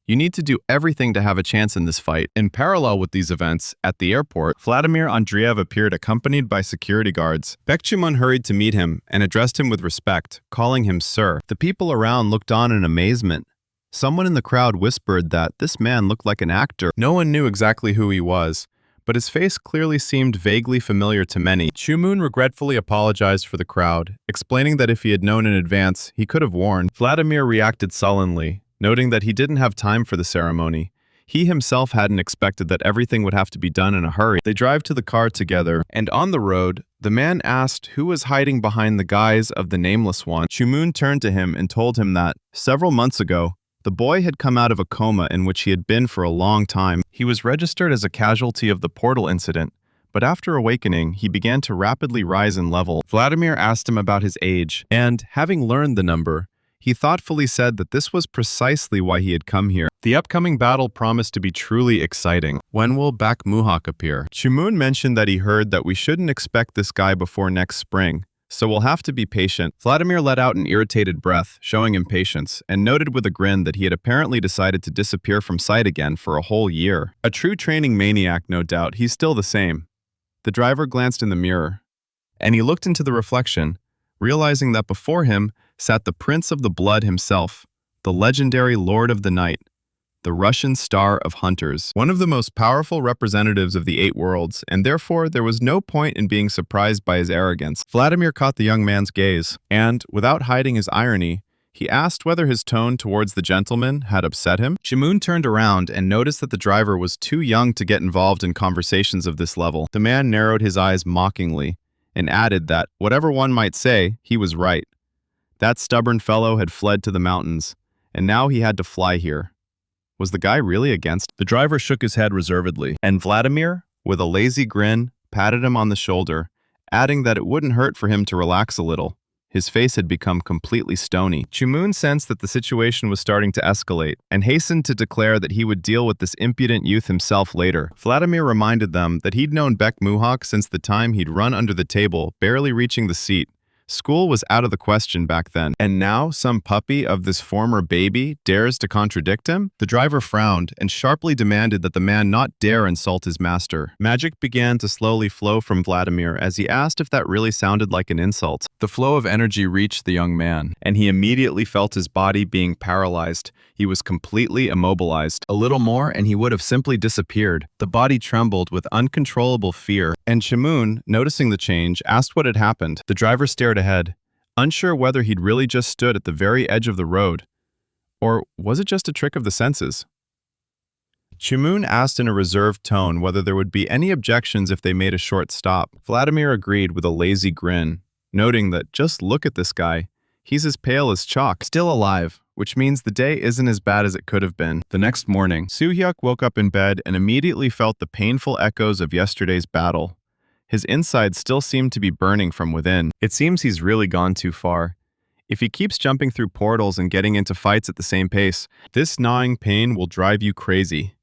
You need to do everything to have a chance in this fight. In parallel with these events, at the airport, Vladimir Andreev appeared accompanied by security guards. Baekchumun hurried to meet him and addressed him with respect, calling him sir. The people around looked on in amazement. Someone in the crowd whispered that this man looked like an actor. No one knew exactly who he was, but his face clearly seemed vaguely familiar to many. Chumoon regretfully apologized for the crowd, explaining that if he had known in advance, he could have warned. Vladimir reacted sullenly, noting that he didn't have time for the ceremony. He himself hadn't expected that everything would have to be done in a hurry. They drive to the car together, and on the road, the man asked who was hiding behind the guise of the Nameless One. Chumoon turned to him and told him that, several months ago, the boy had come out of a coma in which he had been for a long time. He was registered as a casualty of the portal incident, but after awakening, he began to rapidly rise in level. Vladimir asked him about his age, and, having learned the number, he thoughtfully said that this was precisely why he had come here. The upcoming battle promised to be truly exciting. When will Bak Muhak appear? Chumoon mentioned that he heard that we shouldn't expect this guy before next spring, so we'll have to be patient. Vladimir let out an irritated breath, showing impatience, and noted with a grin that he had apparently decided to disappear from sight again for a whole year. A true training maniac, no doubt, he's still the same. The driver glanced in the mirror, and he looked into the reflection, realizing that before him sat the Prince of the Blood himself, the legendary Lord of the Night, the Russian Star of Hunters, one of the most powerful representatives of the 8 worlds, and therefore there was no point in being surprised by his arrogance. Vladimir caught the young man's gaze, and, without hiding his irony, he asked whether his tone towards the gentleman had upset him. Chumoon turned around and noticed that the driver was too young to get involved in conversations of this level. The man narrowed his eyes mockingly, and added that, whatever one might say, he was right. That stubborn fellow had fled to the mountains, and now he had to fly here. Was the guy really against? The driver shook his head reservedly, and Vladimir, with a lazy grin, patted him on the shoulder, adding that it wouldn't hurt for him to relax a little. His face had become completely stony. Chumoon sensed that the situation was starting to escalate, and hastened to declare that he would deal with this impudent youth himself later. Vladimir reminded them that he'd known Bek Muhak since the time he'd run under the table, barely reaching the seat. School was out of the question back then, and now some puppy of this former baby dares to contradict him? The driver frowned and sharply demanded that the man not dare insult his master. Magic began to slowly flow from Vladimir as he asked if that really sounded like an insult. The flow of energy reached the young man, and he immediately felt his body being paralyzed. He was completely immobilized. A little more and he would have simply disappeared. The body trembled with uncontrollable fear, and Chumoon, noticing the change, asked what had happened. The driver stared ahead, unsure whether he'd really just stood at the very edge of the road, or was it just a trick of the senses? Chumoon asked in a reserved tone whether there would be any objections if they made a short stop. Vladimir agreed with a lazy grin, noting that just look at this guy. He's as pale as chalk, still alive, which means the day isn't as bad as it could have been. The next morning, Soo-hyuk woke up in bed and immediately felt the painful echoes of yesterday's battle. His insides still seem to be burning from within. It seems he's really gone too far. If he keeps jumping through portals and getting into fights at the same pace, this gnawing pain will drive you crazy.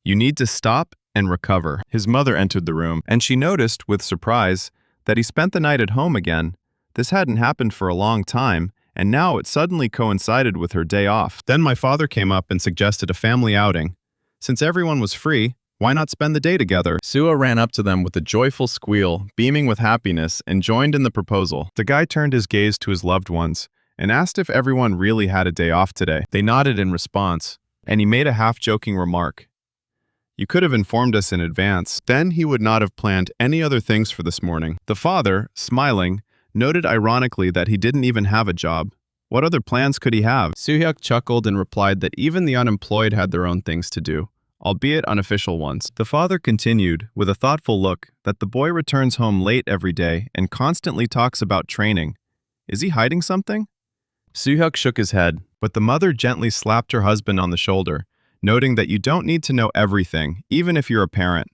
You need to stop and recover. His mother entered the room, and she noticed, with surprise, that he spent the night at home again. This hadn't happened for a long time, and now it suddenly coincided with her day off. Then my father came up and suggested a family outing. Since everyone was free, why not spend the day together? Sua ran up to them with a joyful squeal, beaming with happiness, and joined in the proposal. The guy turned his gaze to his loved ones and asked if everyone really had a day off today. They nodded in response, and he made a half-joking remark. You could have informed us in advance. Then he would not have planned any other things for this morning. The father, smiling, noted ironically that he didn't even have a job. What other plans could he have? Soo-hyuk chuckled and replied that even the unemployed had their own things to do, albeit unofficial ones. The father continued, with a thoughtful look, that the boy returns home late every day and constantly talks about training. Is he hiding something? Soo-hyuk shook his head, but the mother gently slapped her husband on the shoulder, noting that you don't need to know everything, even if you're a parent.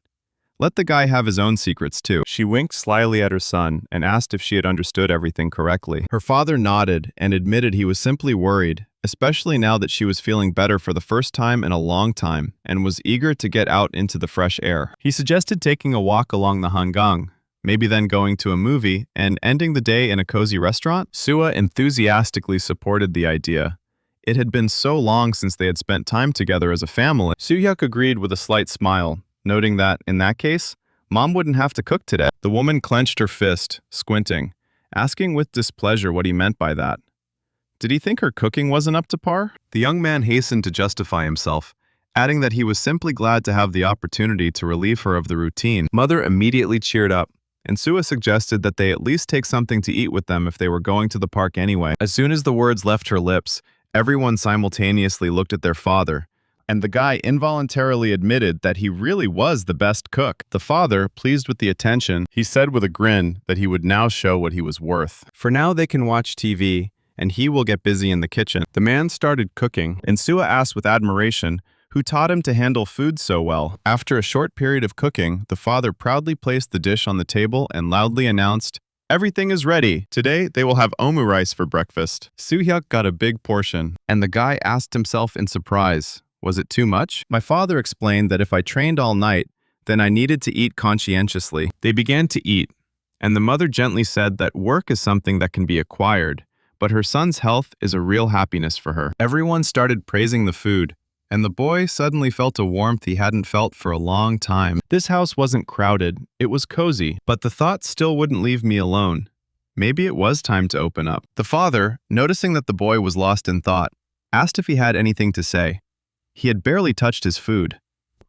Let the guy have his own secrets too. She winked slyly at her son and asked if she had understood everything correctly. Her father nodded and admitted he was simply worried, especially now that she was feeling better for the first time in a long time and was eager to get out into the fresh air. He suggested taking a walk along the Hangang, maybe then going to a movie and ending the day in a cozy restaurant. Sua enthusiastically supported the idea. It had been so long since they had spent time together as a family. Soo-hyuk agreed with a slight smile, noting that, in that case, Mom wouldn't have to cook today. The woman clenched her fist, squinting, asking with displeasure what he meant by that. Did he think her cooking wasn't up to par? The young man hastened to justify himself, adding that he was simply glad to have the opportunity to relieve her of the routine. Mother immediately cheered up, and Sua suggested that they at least take something to eat with them if they were going to the park anyway. As soon as the words left her lips, everyone simultaneously looked at their father, and the guy involuntarily admitted that he really was the best cook. The father, pleased with the attention, he said with a grin that he would now show what he was worth. For now they can watch TV, and he will get busy in the kitchen. The man started cooking, and Sua asked with admiration who taught him to handle food so well. After a short period of cooking, the father proudly placed the dish on the table and loudly announced, "Everything is ready. Today, they will have omu rice for breakfast." Soo-hyuk got a big portion, and the guy asked himself in surprise, was it too much? My father explained that if I trained all night, then I needed to eat conscientiously. They began to eat, and the mother gently said that work is something that can be acquired, but her son's health is a real happiness for her. Everyone started praising the food, and the boy suddenly felt a warmth he hadn't felt for a long time. This house wasn't crowded, it was cozy, but the thought still wouldn't leave me alone. Maybe it was time to open up. The father, noticing that the boy was lost in thought, asked if he had anything to say. He had barely touched his food.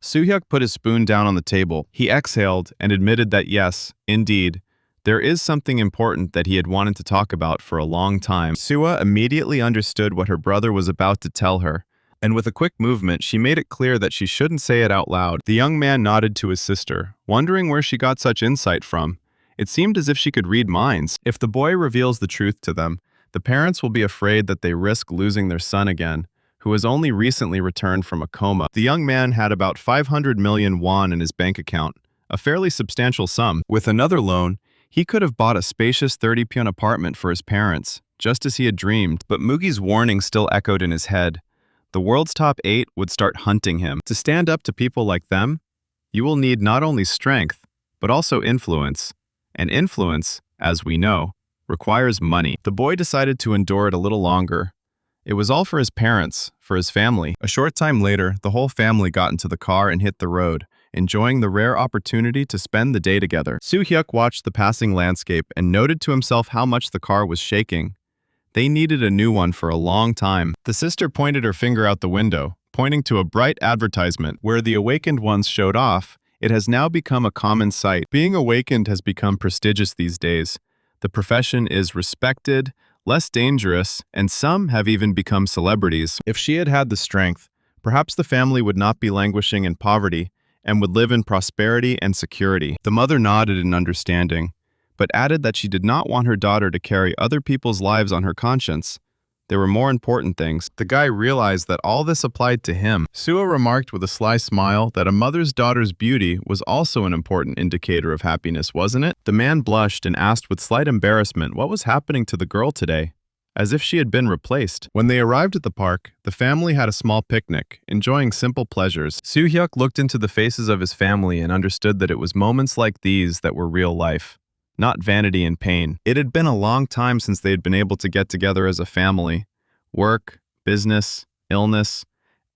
Soo-hyuk put his spoon down on the table. He exhaled and admitted that yes, indeed, there is something important that he had wanted to talk about for a long time. Sua immediately understood what her brother was about to tell her, and with a quick movement, she made it clear that she shouldn't say it out loud. The young man nodded to his sister, wondering where she got such insight from. It seemed as if she could read minds. If the boy reveals the truth to them, the parents will be afraid that they risk losing their son again, who has only recently returned from a coma. The young man had about 500 million won in his bank account, a fairly substantial sum. With another loan, he could have bought a spacious 30-pyeon apartment for his parents, just as he had dreamed, but Mugi's warning still echoed in his head. The world's top 8 would start hunting him. To stand up to people like them, you will need not only strength, but also influence. And influence, as we know, requires money. The boy decided to endure it a little longer. It was all for his parents, for his family. A short time later, the whole family got into the car and hit the road, enjoying the rare opportunity to spend the day together. Soo-hyuk watched the passing landscape and noted to himself how much the car was shaking. They needed a new one for a long time. The sister pointed her finger out the window, pointing to a bright advertisement. Where the awakened ones showed off, it has now become a common sight. Being awakened has become prestigious these days. The profession is respected, less dangerous, and some have even become celebrities. If she had had the strength, perhaps the family would not be languishing in poverty and would live in prosperity and security. The mother nodded in understanding, but added that she did not want her daughter to carry other people's lives on her conscience. There were more important things. The guy realized that all this applied to him. Suo remarked with a sly smile that a mother's daughter's beauty was also an important indicator of happiness, wasn't it? The man blushed and asked with slight embarrassment what was happening to the girl today, as if she had been replaced. When they arrived at the park, the family had a small picnic, enjoying simple pleasures. Soo-hyuk looked into the faces of his family and understood that it was moments like these that were real life, not vanity and pain. It had been a long time since they had been able to get together as a family. Work, business, illness,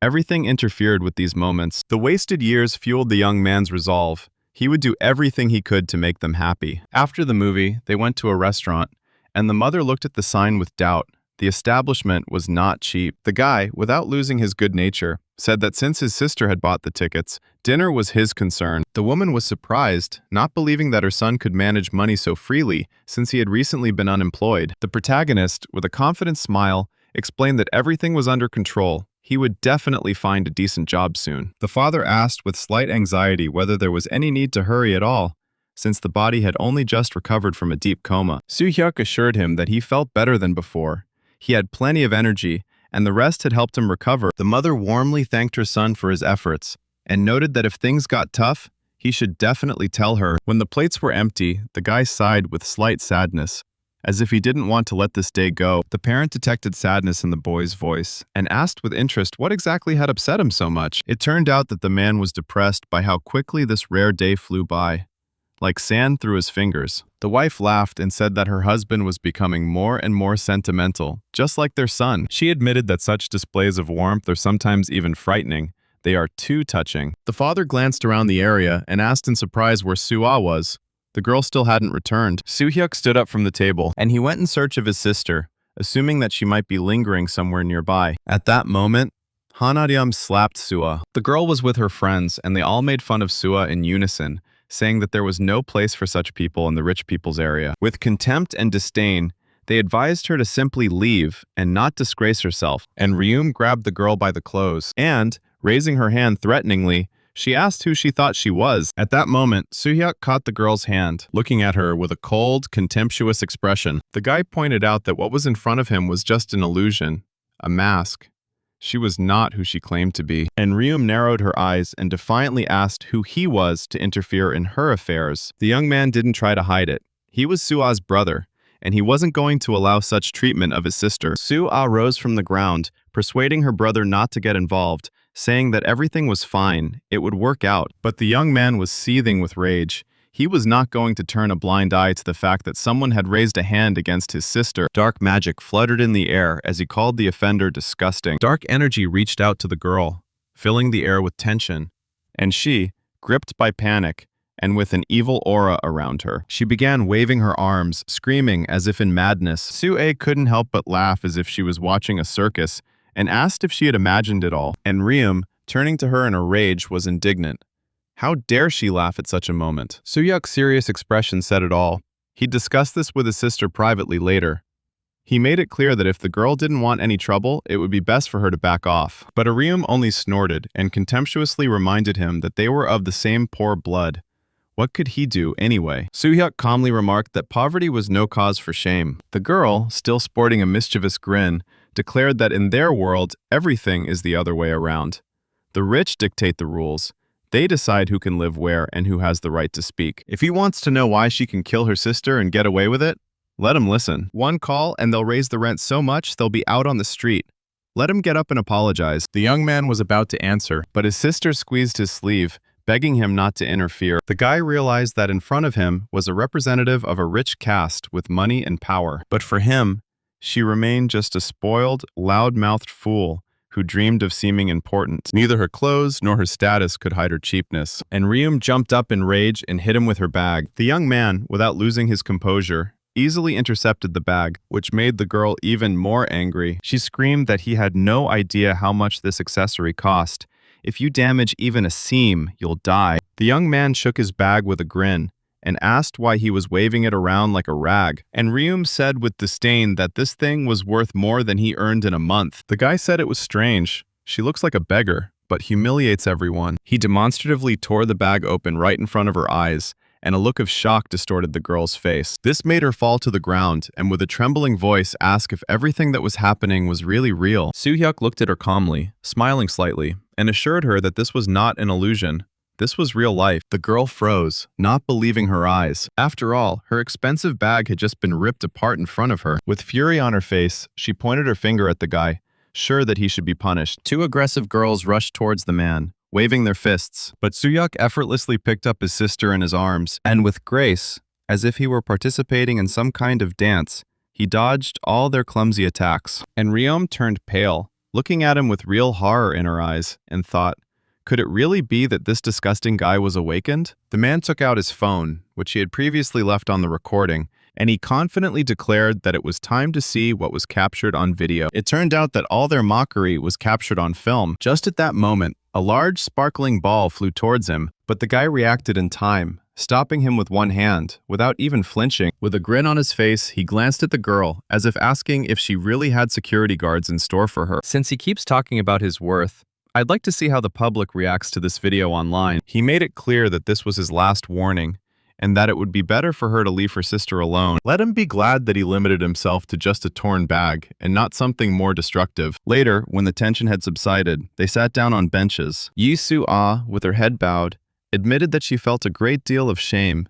everything interfered with these moments. The wasted years fueled the young man's resolve. He would do everything he could to make them happy. After the movie, they went to a restaurant, and the mother looked at the sign with doubt. The establishment was not cheap. The guy, without losing his good nature, said that since his sister had bought the tickets, dinner was his concern. The woman was surprised, not believing that her son could manage money so freely since he had recently been unemployed. The protagonist, with a confident smile, explained that everything was under control. He would definitely find a decent job soon. The father asked with slight anxiety whether there was any need to hurry at all, since the body had only just recovered from a deep coma. Soo-hyuk assured him that he felt better than before. He had plenty of energy, and the rest had helped him recover. The mother warmly thanked her son for his efforts, and noted that if things got tough, he should definitely tell her. When the plates were empty, the guy sighed with slight sadness, as if he didn't want to let this day go. The parent detected sadness in the boy's voice, and asked with interest what exactly had upset him so much. It turned out that the man was depressed by how quickly this rare day flew by, like sand through his fingers. The wife laughed and said that her husband was becoming more and more sentimental, just like their son. She admitted that such displays of warmth are sometimes even frightening. They are too touching. The father glanced around the area and asked in surprise where Soo-ah was. The girl still hadn't returned. Soo-hyuk stood up from the table, and he went in search of his sister, assuming that she might be lingering somewhere nearby. At that moment, Hanaryum slapped Soo-ah. The girl was with her friends, and they all made fun of Soo-ah in unison, saying that there was no place for such people in the rich people's area. With contempt and disdain, they advised her to simply leave and not disgrace herself. And Ryum grabbed the girl by the clothes, and, raising her hand threateningly, she asked who she thought she was. At that moment, Soo-hyuk caught the girl's hand, looking at her with a cold, contemptuous expression. The guy pointed out that what was in front of him was just an illusion, a mask. She was not who she claimed to be. And Ryum narrowed her eyes and defiantly asked who he was to interfere in her affairs. The young man didn't try to hide it. He was Soo-ah's brother, and he wasn't going to allow such treatment of his sister. Soo-ah rose from the ground, persuading her brother not to get involved, saying that everything was fine, it would work out. But the young man was seething with rage. He was not going to turn a blind eye to the fact that someone had raised a hand against his sister. Dark magic fluttered in the air as he called the offender disgusting. Dark energy reached out to the girl, filling the air with tension, and she, gripped by panic, and with an evil aura around her, she began waving her arms, screaming as if in madness. Soo-ah couldn't help but laugh as if she was watching a circus, and asked if she had imagined it all. And Ryum, turning to her in a rage, was indignant. How dare she laugh at such a moment? Soo-hyuk's serious expression said it all. He discussed this with his sister privately later. He made it clear that if the girl didn't want any trouble, it would be best for her to back off. But Ryum only snorted and contemptuously reminded him that they were of the same poor blood. What could he do anyway? Soo-hyuk calmly remarked that poverty was no cause for shame. The girl, still sporting a mischievous grin, declared that in their world, everything is the other way around. The rich dictate the rules. They decide who can live where and who has the right to speak. If he wants to know why she can kill her sister and get away with it, let him listen. One call and they'll raise the rent so much they'll be out on the street. Let him get up and apologize. The young man was about to answer, but his sister squeezed his sleeve, begging him not to interfere. The guy realized that in front of him was a representative of a rich caste with money and power. But for him, she remained just a spoiled, loud-mouthed fool who dreamed of seeming important. Neither her clothes nor her status could hide her cheapness. And Ryum jumped up in rage and hit him with her bag. The young man, without losing his composure, easily intercepted the bag, which made the girl even more angry. She screamed that he had no idea how much this accessory cost. If you damage even a seam, you'll die. The young man shook his bag with a grin and asked why he was waving it around like a rag. And Ryum said with disdain that this thing was worth more than he earned in a month. The guy said it was strange. She looks like a beggar, but humiliates everyone. He demonstratively tore the bag open right in front of her eyes and a look of shock distorted the girl's face. This made her fall to the ground and with a trembling voice ask if everything that was happening was really real. Soo-hyuk looked at her calmly, smiling slightly, and assured her that this was not an illusion. This was real life. The girl froze, not believing her eyes. After all, her expensive bag had just been ripped apart in front of her. With fury on her face, she pointed her finger at the guy, sure that he should be punished. Two aggressive girls rushed towards the man, waving their fists, but Soo-hyuk effortlessly picked up his sister in his arms, and with grace, as if he were participating in some kind of dance, he dodged all their clumsy attacks. And Ryom turned pale, looking at him with real horror in her eyes, and thought, could it really be that this disgusting guy was awakened? The man took out his phone, which he had previously left on the recording, and he confidently declared that it was time to see what was captured on video. It turned out that all their mockery was captured on film. Just at that moment, a large sparkling ball flew towards him, but the guy reacted in time, stopping him with one hand, without even flinching. With a grin on his face, he glanced at the girl, as if asking if she really had security guards in store for her. Since he keeps talking about his worth, I'd like to see how the public reacts to this video online. He made it clear that this was his last warning, and that it would be better for her to leave her sister alone. Let him be glad that he limited himself to just a torn bag, and not something more destructive. Later, when the tension had subsided, they sat down on benches. Yi Soo-ah, with her head bowed, admitted that she felt a great deal of shame.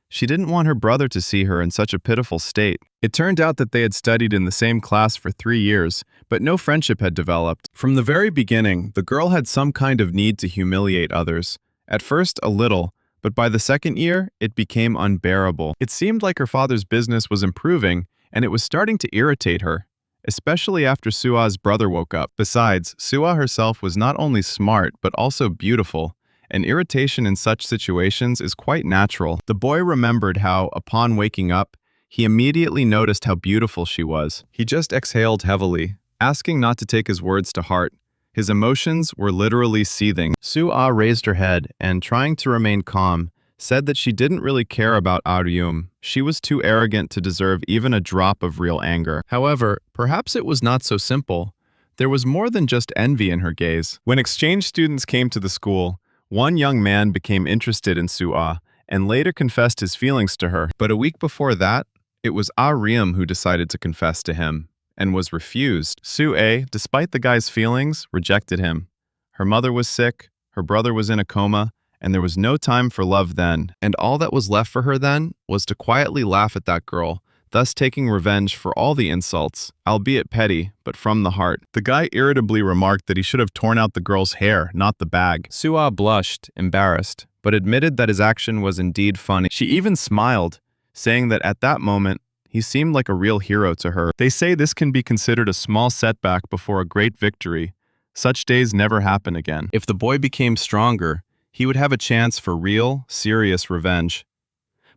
She didn't want her brother to see her in such a pitiful state. It turned out that they had studied in the same class for 3 years, but no friendship had developed. From the very beginning, the girl had some kind of need to humiliate others. At first, a little, but by the second year, it became unbearable. It seemed like her father's business was improving, and it was starting to irritate her, especially after Soo-ah's brother woke up. Besides, Soo-ah herself was not only smart, but also beautiful. And irritation in such situations is quite natural. The boy remembered how, upon waking up, he immediately noticed how beautiful she was. He just exhaled heavily, asking not to take his words to heart. His emotions were literally seething. Soo-ah raised her head and, trying to remain calm, said that she didn't really care about Aryum. She was too arrogant to deserve even a drop of real anger. However, perhaps it was not so simple. There was more than just envy in her gaze. When exchange students came to the school, one young man became interested in Soo-ah and later confessed his feelings to her. But a week before that, it was Aryum who decided to confess to him and was refused. Soo-ah, despite the guy's feelings, rejected him. Her mother was sick, her brother was in a coma, and there was no time for love then. And all that was left for her then was to quietly laugh at that girl, thus taking revenge for all the insults, albeit petty, but from the heart. The guy irritably remarked that he should have torn out the girl's hair, not the bag. Soo-ah blushed, embarrassed, but admitted that his action was indeed funny. She even smiled, saying that at that moment, he seemed like a real hero to her. They say this can be considered a small setback before a great victory. Such days never happen again. If the boy became stronger, he would have a chance for real, serious revenge.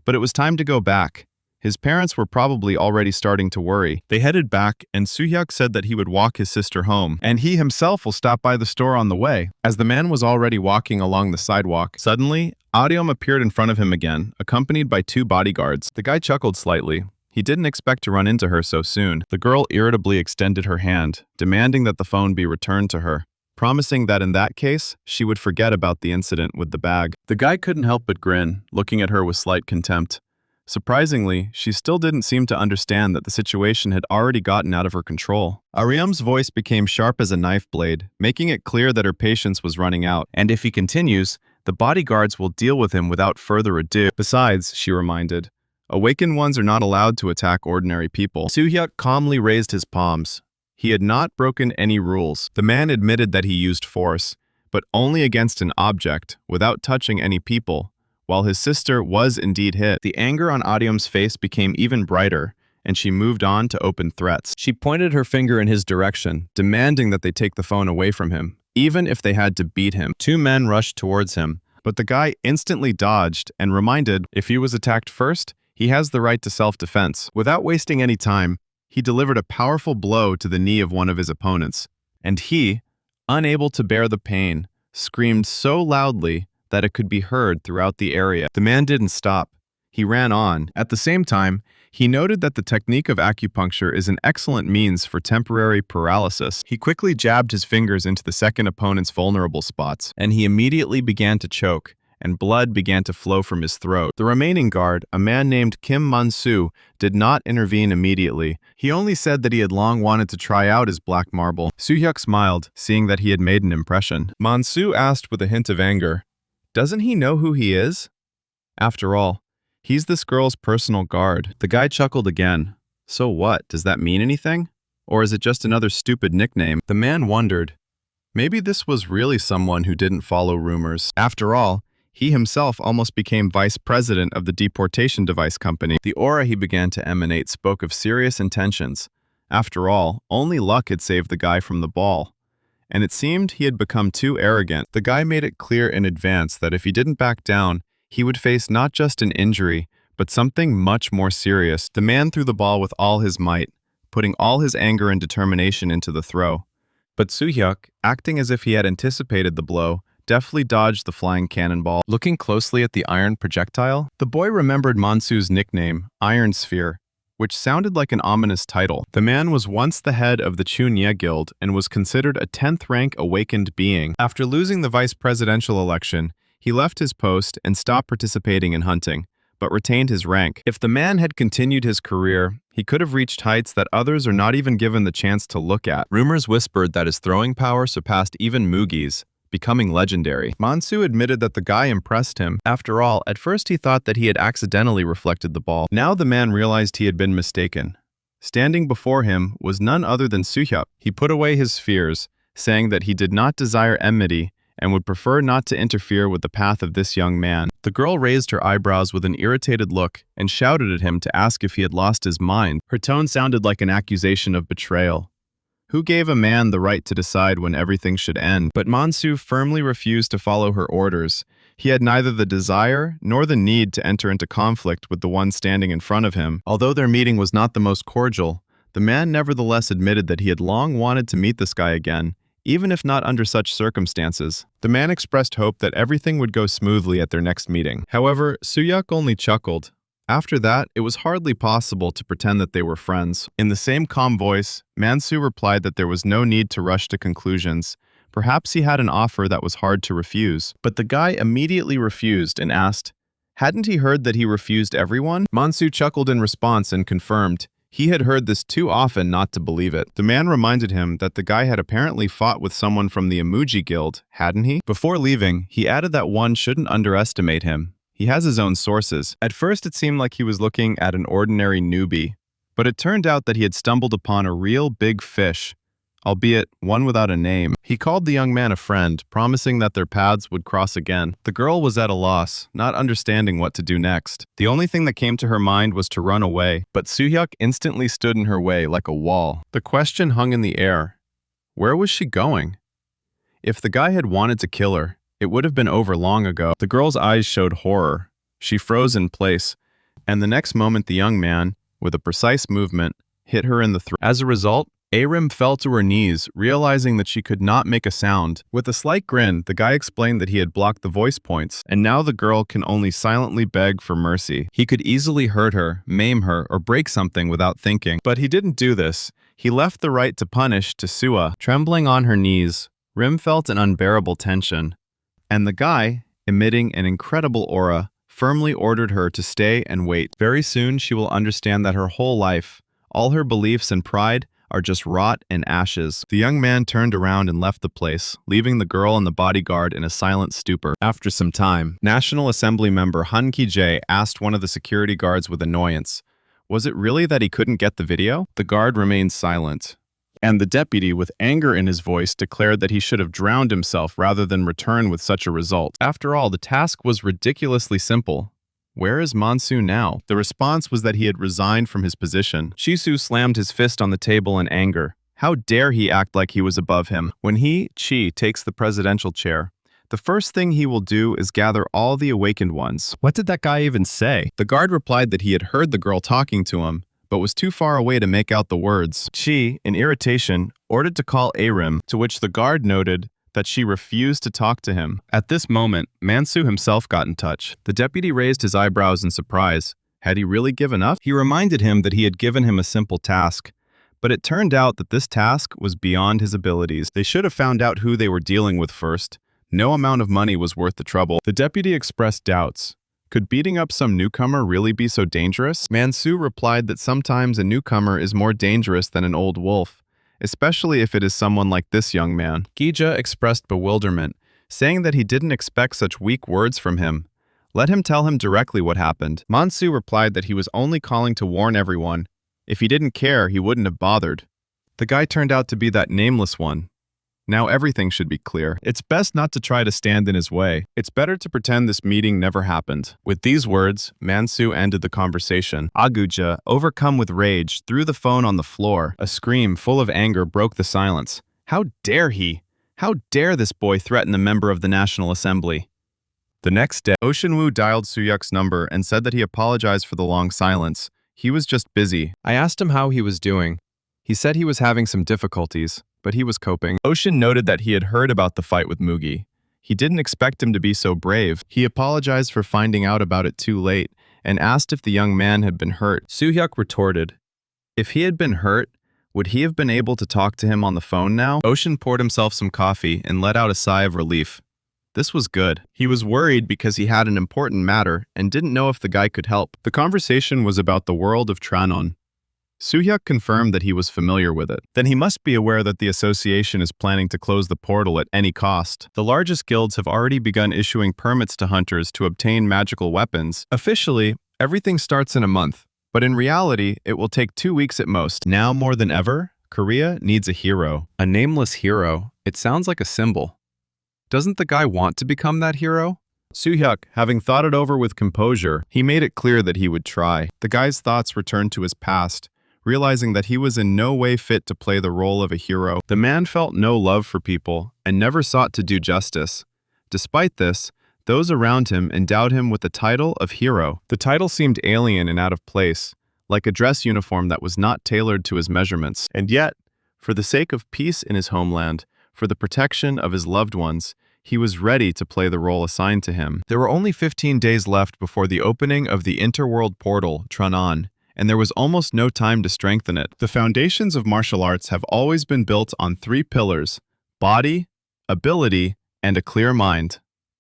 But it was time to go back. His parents were probably already starting to worry. They headed back, and Soo-hyuk said that he would walk his sister home, and he himself will stop by the store on the way. As the man was already walking along the sidewalk, suddenly, Aryum appeared in front of him again, accompanied by 2 bodyguards. The guy chuckled slightly. He didn't expect to run into her so soon. The girl irritably extended her hand, demanding that the phone be returned to her, promising that in that case, she would forget about the incident with the bag. The guy couldn't help but grin, looking at her with slight contempt. Surprisingly, she still didn't seem to understand that the situation had already gotten out of her control. Aryum's voice became sharp as a knife blade, making it clear that her patience was running out, and if he continues, the bodyguards will deal with him without further ado. Besides, she reminded, awakened ones are not allowed to attack ordinary people. Soo-hyuk calmly raised his palms. He had not broken any rules. The man admitted that he used force, but only against an object, without touching any people. While his sister was indeed hit, the anger on Aryum's face became even brighter, and she moved on to open threats. She pointed her finger in his direction, demanding that they take the phone away from him, even if they had to beat him. 2 men rushed towards him, but the guy instantly dodged and reminded, if he was attacked first, he has the right to self-defense. Without wasting any time, he delivered a powerful blow to the knee of one of his opponents, and he, unable to bear the pain, screamed so loudly that it could be heard throughout the area. The man didn't stop. He ran on. At the same time, he noted that the technique of acupuncture is an excellent means for temporary paralysis. He quickly jabbed his fingers into the second opponent's vulnerable spots, and he immediately began to choke, and blood began to flow from his throat. The remaining guard, a man named Kim Man-soo, did not intervene immediately. He only said that he had long wanted to try out his black marble. Soo-hyuk smiled, seeing that he had made an impression. Man-soo asked with a hint of anger, "Doesn't he know who he is? After all, he's this girl's personal guard." The guy chuckled again. "So what? Does that mean anything? Or is it just another stupid nickname?" The man wondered. Maybe this was really someone who didn't follow rumors. After all, he himself almost became vice president of the deportation device company. The aura he began to emanate spoke of serious intentions. After all, only luck had saved the guy from the ball. And it seemed he had become too arrogant. The guy made it clear in advance that if he didn't back down, he would face not just an injury, but something much more serious. The man threw the ball with all his might, putting all his anger and determination into the throw. But Soo-hyuk, acting as if he had anticipated the blow, deftly dodged the flying cannonball. Looking closely at the iron projectile, the boy remembered Mansu's nickname, Iron Sphere, which sounded like an ominous title. The man was once the head of the Chunye Guild and was considered a 10th-rank awakened being. After losing the vice presidential election, he left his post and stopped participating in hunting, but retained his rank. If the man had continued his career, he could have reached heights that others are not even given the chance to look at. Rumors whispered that his throwing power surpassed even Mugi's, becoming legendary. Mansu admitted that the guy impressed him. After all, at first he thought that he had accidentally reflected the ball. Now the man realized he had been mistaken. Standing before him was none other than Soo-hyuk. He put away his fears, saying that he did not desire enmity and would prefer not to interfere with the path of this young man. The girl raised her eyebrows with an irritated look and shouted at him to ask if he had lost his mind. Her tone sounded like an accusation of betrayal. Who gave a man the right to decide when everything should end? But Mansu firmly refused to follow her orders. He had neither the desire nor the need to enter into conflict with the one standing in front of him. Although their meeting was not the most cordial, the man nevertheless admitted that he had long wanted to meet this guy again, even if not under such circumstances. The man expressed hope that everything would go smoothly at their next meeting. However, Soo-hyuk only chuckled. After that, it was hardly possible to pretend that they were friends. In the same calm voice, Mansu replied that there was no need to rush to conclusions. Perhaps he had an offer that was hard to refuse. But the guy immediately refused and asked, hadn't he heard that he refused everyone? Mansu chuckled in response and confirmed. He had heard this too often not to believe it. The man reminded him that the guy had apparently fought with someone from the Emoji Guild, hadn't he? Before leaving, he added that one shouldn't underestimate him. He has his own sources. At first, it seemed like he was looking at an ordinary newbie, but it turned out that he had stumbled upon a real big fish, albeit one without a name. He called the young man a friend, promising that their paths would cross again. The girl was at a loss, not understanding what to do next. The only thing that came to her mind was to run away, but Soo-hyuk instantly stood in her way like a wall. The question hung in the air. Where was she going? If the guy had wanted to kill her, it would have been over long ago. The girl's eyes showed horror. She froze in place, and the next moment the young man, with a precise movement, hit her in the throat. As a result, Arim fell to her knees, realizing that she could not make a sound. With a slight grin, the guy explained that he had blocked the voice points, and now the girl can only silently beg for mercy. He could easily hurt her, maim her, or break something without thinking. But he didn't do this. He left the right to punish to Sua. Trembling on her knees, Rim felt an unbearable tension. And the guy, emitting an incredible aura, firmly ordered her to stay and wait. Very soon she will understand that her whole life, all her beliefs and pride, are just rot and ashes. The young man turned around and left the place, leaving the girl and the bodyguard in a silent stupor. After some time, National Assembly member Han Ki-jae asked one of the security guards with annoyance, was it really that he couldn't get the video? The guard remained silent. And the deputy, with anger in his voice, declared that he should have drowned himself rather than return with such a result. After all, the task was ridiculously simple. Where is Mansu now? The response was that he had resigned from his position. Shisu slammed his fist on the table in anger. How dare he act like he was above him? When he, Chi, takes the presidential chair, the first thing he will do is gather all the awakened ones. What did that guy even say? The guard replied that he had heard the girl talking to him, but was too far away to make out the words. Chi, in irritation, ordered to call Arim, to which the guard noted that she refused to talk to him. At this moment, Mansu himself got in touch. The deputy raised his eyebrows in surprise. Had he really given up? He reminded him that he had given him a simple task, but it turned out that this task was beyond his abilities. They should have found out who they were dealing with first. No amount of money was worth the trouble. The deputy expressed doubts. Could beating up some newcomer really be so dangerous? Mansu replied that sometimes a newcomer is more dangerous than an old wolf, especially if it is someone like this young man. Gija expressed bewilderment, saying that he didn't expect such weak words from him. Let him tell him directly what happened. Mansu replied that he was only calling to warn everyone. If he didn't care, he wouldn't have bothered. The guy turned out to be that nameless one. Now everything should be clear. It's best not to try to stand in his way. It's better to pretend this meeting never happened. With these words, Mansu ended the conversation. Aguja, overcome with rage, threw the phone on the floor. A scream full of anger broke the silence. How dare he? How dare this boy threaten a member of the National Assembly? The next day, Oceanwoo dialed Suyuk's number and said that he apologized for the long silence. He was just busy. I asked him how he was doing. He said he was having some difficulties, but he was coping. Ocean noted that he had heard about the fight with Mugi. He didn't expect him to be so brave. He apologized for finding out about it too late and asked if the young man had been hurt. Soo-hyuk retorted, if he had been hurt, would he have been able to talk to him on the phone now? Ocean poured himself some coffee and let out a sigh of relief. This was good. He was worried because he had an important matter and didn't know if the guy could help. The conversation was about the world of Tranon. Soo-hyuk confirmed that he was familiar with it. Then he must be aware that the association is planning to close the portal at any cost. The largest guilds have already begun issuing permits to hunters to obtain magical weapons. Officially, everything starts in a month, but in reality, it will take 2 weeks at most. Now more than ever, Korea needs a hero. A nameless hero. It sounds like a symbol. Doesn't the guy want to become that hero? Soo-hyuk, having thought it over with composure, he made it clear that he would try. The guy's thoughts returned to his past, realizing that he was in no way fit to play the role of a hero. The man felt no love for people and never sought to do justice. Despite this, those around him endowed him with the title of hero. The title seemed alien and out of place, like a dress uniform that was not tailored to his measurements. And yet, for the sake of peace in his homeland, for the protection of his loved ones, he was ready to play the role assigned to him. There were only 15 days left before the opening of the interworld portal, Tranon, and there was almost no time to strengthen it. The foundations of martial arts have always been built on 3 pillars: body, ability, and a clear mind.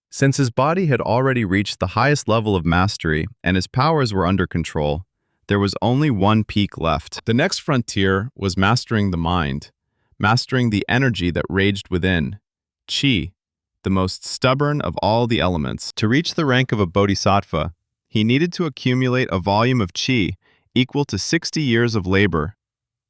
Since his body had already reached the highest level of mastery and his powers were under control, there was only one peak left. The next frontier was mastering the mind, mastering the energy that raged within, Qi, the most stubborn of all the elements. To reach the rank of a bodhisattva, he needed to accumulate a volume of Qi equal to 60 years of labor.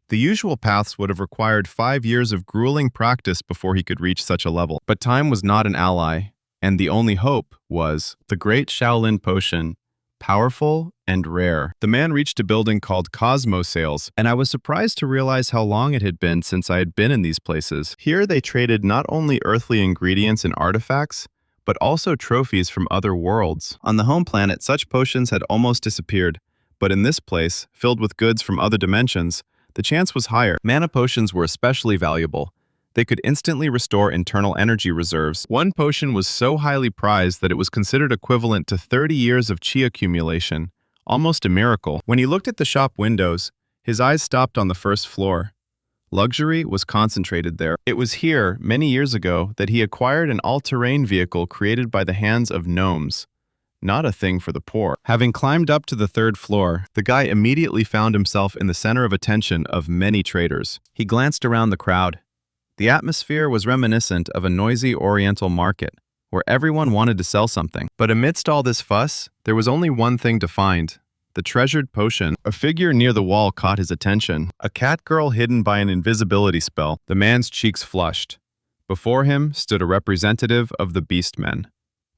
The usual paths would have required 5 years of grueling practice before he could reach such a level. But time was not an ally, and the only hope was the great Shaolin potion, powerful and rare. The man reached a building called Cosmo Sales, and I was surprised to realize how long it had been since I had been in these places. Here they traded not only earthly ingredients and artifacts, but also trophies from other worlds. On the home planet, such potions had almost disappeared, but in this place, filled with goods from other dimensions, the chance was higher. Mana potions were especially valuable. They could instantly restore internal energy reserves. One potion was so highly prized that it was considered equivalent to 30 years of Qi accumulation, almost a miracle. When he looked at the shop windows, his eyes stopped on the first floor. Luxury was concentrated there. It was here, many years ago, that he acquired an all-terrain vehicle created by the hands of gnomes. Not a thing for the poor. Having climbed up to the 3rd floor, the guy immediately found himself in the center of attention of many traders. He glanced around the crowd. The atmosphere was reminiscent of a noisy oriental market, where everyone wanted to sell something. But amidst all this fuss, there was only one thing to find: the treasured potion. A figure near the wall caught his attention. A cat girl hidden by an invisibility spell. The man's cheeks flushed. Before him stood a representative of the Beastmen,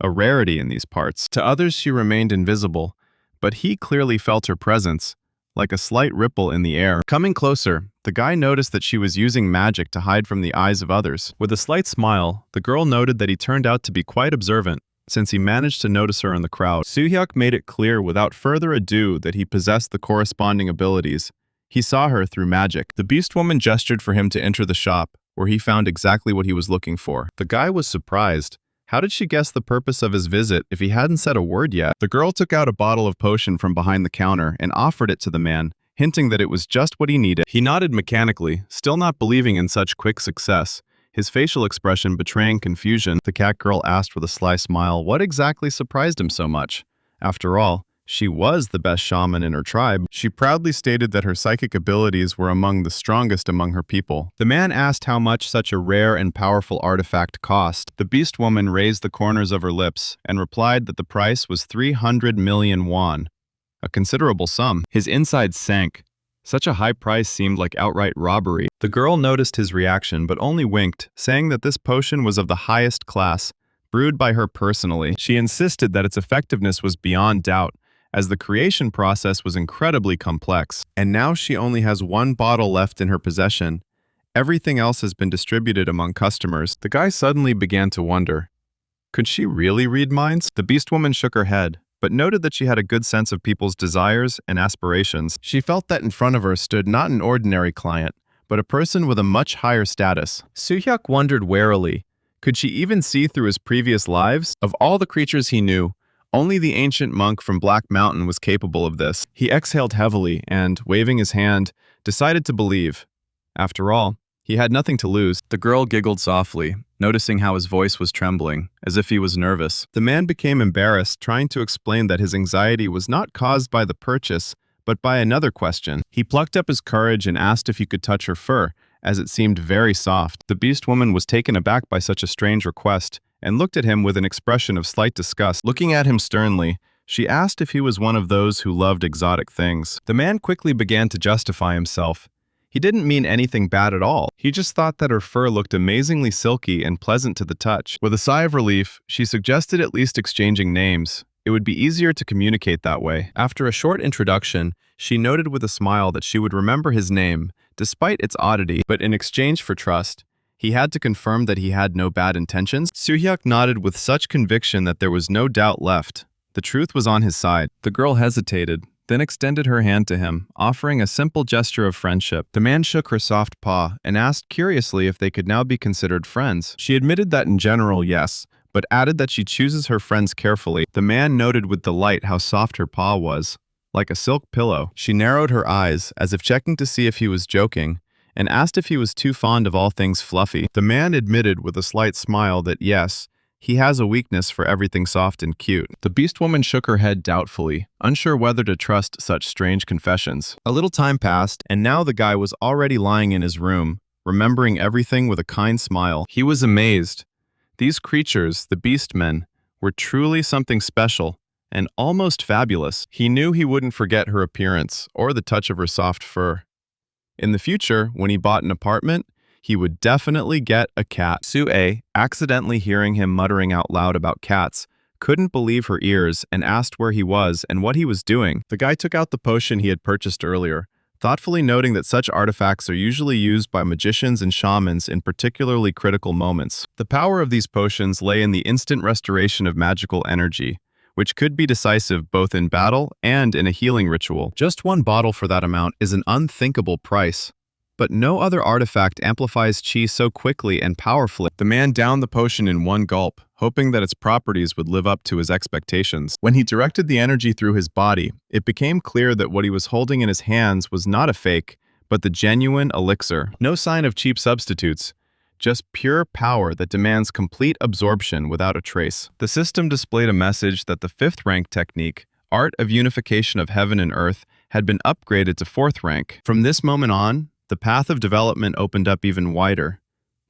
a rarity in these parts. To others she remained invisible, but he clearly felt her presence, like a slight ripple in the air. Coming closer, the guy noticed that she was using magic to hide from the eyes of others. With a slight smile, the girl noted that he turned out to be quite observant, since he managed to notice her in the crowd. Soo-hyuk made it clear without further ado that he possessed the corresponding abilities. He saw her through magic. The beast woman gestured for him to enter the shop, where he found exactly what he was looking for. The guy was surprised. How did she guess the purpose of his visit if he hadn't said a word yet? The girl took out a bottle of potion from behind the counter and offered it to the man, hinting that it was just what he needed. He nodded mechanically, still not believing in such quick success. his facial expression betraying confusion. The cat girl asked with a sly smile what exactly surprised him so much. After all, she was the best shaman in her tribe. She proudly stated that her psychic abilities were among the strongest among her people. The man asked how much such a rare and powerful artifact cost. The beast woman raised the corners of her lips and replied that the price was 300 million won, a considerable sum. His insides sank. Such a high price seemed like outright robbery. The girl noticed his reaction but only winked, saying that this potion was of the highest class, brewed by her personally. She insisted that its effectiveness was beyond doubt, as the creation process was incredibly complex. And now she only has one bottle left in her possession. Everything else has been distributed among customers. The guy suddenly began to wonder, could she really read minds? The beast woman shook her head, but noted that she had a good sense of people's desires and aspirations. She felt that in front of her stood not an ordinary client, but a person with a much higher status. Soo-hyuk wondered warily, could she even see through his previous lives? Of all the creatures he knew, only the ancient monk from Black Mountain was capable of this. He exhaled heavily and, waving his hand, decided to believe. After all, he had nothing to lose. The girl giggled softly, noticing how his voice was trembling, as if he was nervous. The man became embarrassed, trying to explain that his anxiety was not caused by the purchase, but by another question. He plucked up his courage and asked if he could touch her fur, as it seemed very soft. The beast woman was taken aback by such a strange request, and looked at him with an expression of slight disgust. Looking at him sternly, she asked if he was one of those who loved exotic things. The man quickly began to justify himself. He didn't mean anything bad at all. He just thought that her fur looked amazingly silky and pleasant to the touch. With a sigh of relief, she suggested at least exchanging names. It would be easier to communicate that way. After a short introduction, she noted with a smile that she would remember his name, despite its oddity, but in exchange for trust, he had to confirm that he had no bad intentions. Soo-hyuk nodded with such conviction that there was no doubt left. The truth was on his side. The girl hesitated, then extended her hand to him, offering a simple gesture of friendship. The man shook her soft paw and asked curiously if they could now be considered friends. She admitted that in general, yes, but added that she chooses her friends carefully. The man noted with delight how soft her paw was, like a silk pillow. She narrowed her eyes, as if checking to see if he was joking, and asked if he was too fond of all things fluffy. The man admitted with a slight smile that yes, he has a weakness for everything soft and cute. The beast woman shook her head doubtfully, unsure whether to trust such strange confessions. A little time passed, and now the guy was already lying in his room, remembering everything with a kind smile. He was amazed. These creatures, the beast men, were truly something special and almost fabulous. He knew he wouldn't forget her appearance or the touch of her soft fur. In the future, when he bought an apartment, he would definitely get a cat. Soo-ae, accidentally hearing him muttering out loud about cats, couldn't believe her ears and asked where he was and what he was doing. The guy took out the potion he had purchased earlier, thoughtfully noting that such artifacts are usually used by magicians and shamans in particularly critical moments. The power of these potions lay in the instant restoration of magical energy, which could be decisive both in battle and in a healing ritual. Just one bottle for that amount is an unthinkable price. But no other artifact amplifies qi so quickly and powerfully. The man downed the potion in one gulp, hoping that its properties would live up to his expectations. When he directed the energy through his body, it became clear that what he was holding in his hands was not a fake, but the genuine elixir. No sign of cheap substitutes, just pure power that demands complete absorption without a trace. The system displayed a message that the 5th rank technique, Art of Unification of Heaven and Earth, had been upgraded to 4th rank. From this moment on, the path of development opened up even wider.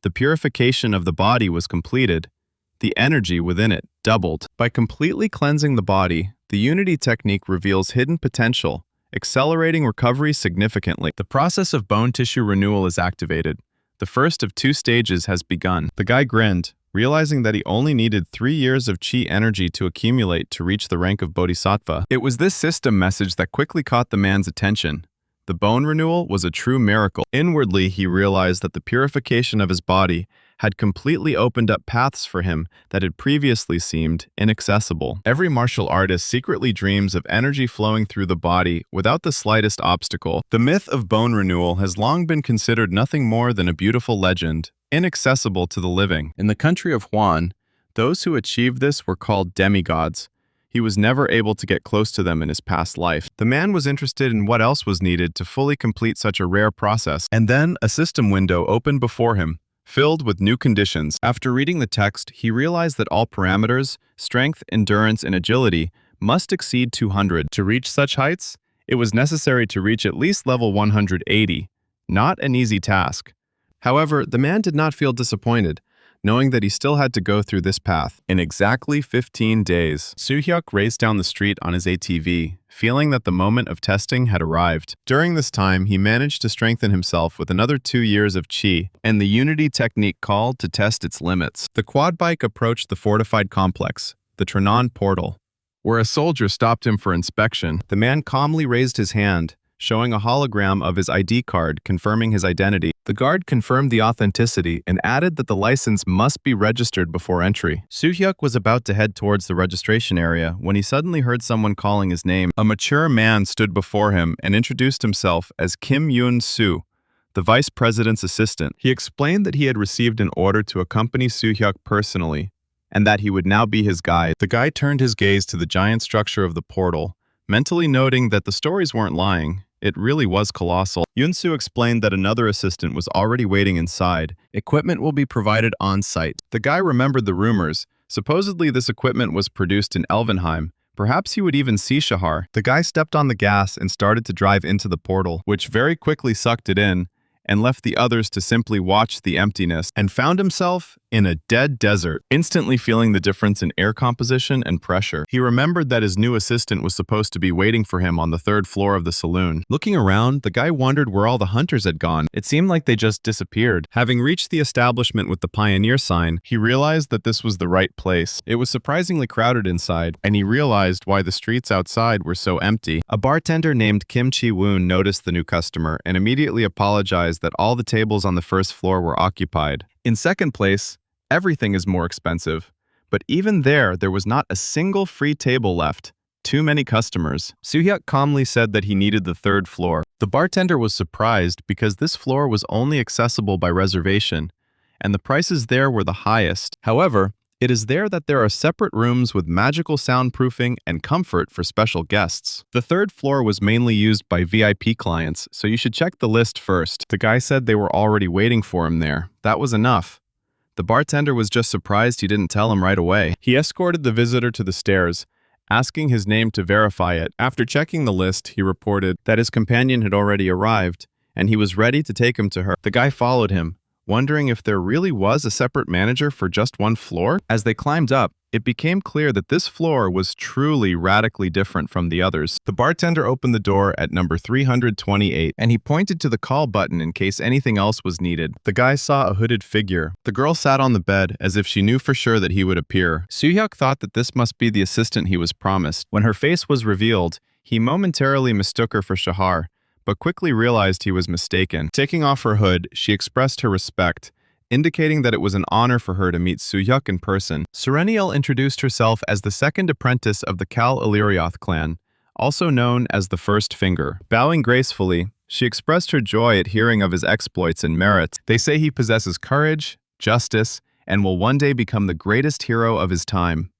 The purification of the body was completed. The energy within it doubled. By completely cleansing the body, the Unity technique reveals hidden potential, accelerating recovery significantly. The process of bone tissue renewal is activated. The first of 2 stages has begun. The guy grinned, realizing that he only needed 3 years of chi energy to accumulate to reach the rank of Bodhisattva. It was this system message that quickly caught the man's attention. The bone renewal was a true miracle. Inwardly, he realized that the purification of his body had completely opened up paths for him that had previously seemed inaccessible. Every martial artist secretly dreams of energy flowing through the body without the slightest obstacle. The myth of bone renewal has long been considered nothing more than a beautiful legend, inaccessible to the living. In the country of Huan, those who achieved this were called demigods. He was never able to get close to them in his past life. The man was interested in what else was needed to fully complete such a rare process, and then a system window opened before him, filled with new conditions. After reading the text, he realized that all parameters, strength, endurance, and agility, must exceed 200. To reach such heights, it was necessary to reach at least level 180, not an easy task. However, the man did not feel disappointed, knowing that he still had to go through this path. In exactly 15 days, Soo-hyuk raced down the street on his ATV, feeling that the moment of testing had arrived. During this time, he managed to strengthen himself with another 2 years of chi, and the unity technique called to test its limits. The quad bike approached the fortified complex, the Tranon portal, where a soldier stopped him for inspection. The man calmly raised his hand, showing a hologram of his ID card confirming his identity. The guard confirmed the authenticity and added that the license must be registered before entry. Soo-hyuk was about to head towards the registration area when he suddenly heard someone calling his name. A mature man stood before him and introduced himself as Kim Yoon-soo, the vice president's assistant. He explained that he had received an order to accompany Soo-hyuk personally, and that he would now be his guide. The guy turned his gaze to the giant structure of the portal, mentally noting that the stories weren't lying. It really was colossal. Yoon-soo explained that another assistant was already waiting inside. Equipment will be provided on-site. The guy remembered the rumors. Supposedly this equipment was produced in Elvenheim. Perhaps he would even see Shahar. The guy stepped on the gas and started to drive into the portal, which very quickly sucked it in, and left the others to simply watch the emptiness, and found himself in a dead desert, instantly feeling the difference in air composition and pressure. He remembered that his new assistant was supposed to be waiting for him on the 3rd floor of the saloon. Looking around, the guy wondered where all the hunters had gone. It seemed like they just disappeared. Having reached the establishment with the pioneer sign, he realized that this was the right place. It was surprisingly crowded inside, and he realized why the streets outside were so empty. A bartender named Kim Chi-woon noticed the new customer and immediately apologized that all the tables on the 1st floor were occupied. In second place, everything is more expensive, but even there was not a single free table left. Too many customers. Soo-hyuk calmly said that he needed the 3rd floor. The bartender was surprised because this floor was only accessible by reservation, and the prices there were the highest. However, it is there that there are separate rooms with magical soundproofing and comfort for special guests. The 3rd floor was mainly used by VIP clients, so you should check the list first. The guy said they were already waiting for him there. That was enough. The bartender was just surprised he didn't tell him right away. He escorted the visitor to the stairs, asking his name to verify it. After checking the list, he reported that his companion had already arrived, and he was ready to take him to her. The guy followed him, wondering if there really was a separate manager for just one floor. As they climbed up, it became clear that this floor was truly radically different from the others. The bartender opened the door at number 328, and he pointed to the call button in case anything else was needed. The guy saw a hooded figure. The girl sat on the bed as if she knew for sure that he would appear. Soo-hyuk thought that this must be the assistant he was promised. When her face was revealed, he momentarily mistook her for Shahar, but quickly realized he was mistaken. Taking off her hood, she expressed her respect, indicating that it was an honor for her to meet Soo-hyuk in person. Serenial introduced herself as the 2nd apprentice of the Kal Ilyrioth clan, also known as the First Finger. Bowing gracefully, she expressed her joy at hearing of his exploits and merits. They say he possesses courage, justice, and will one day become the greatest hero of his time.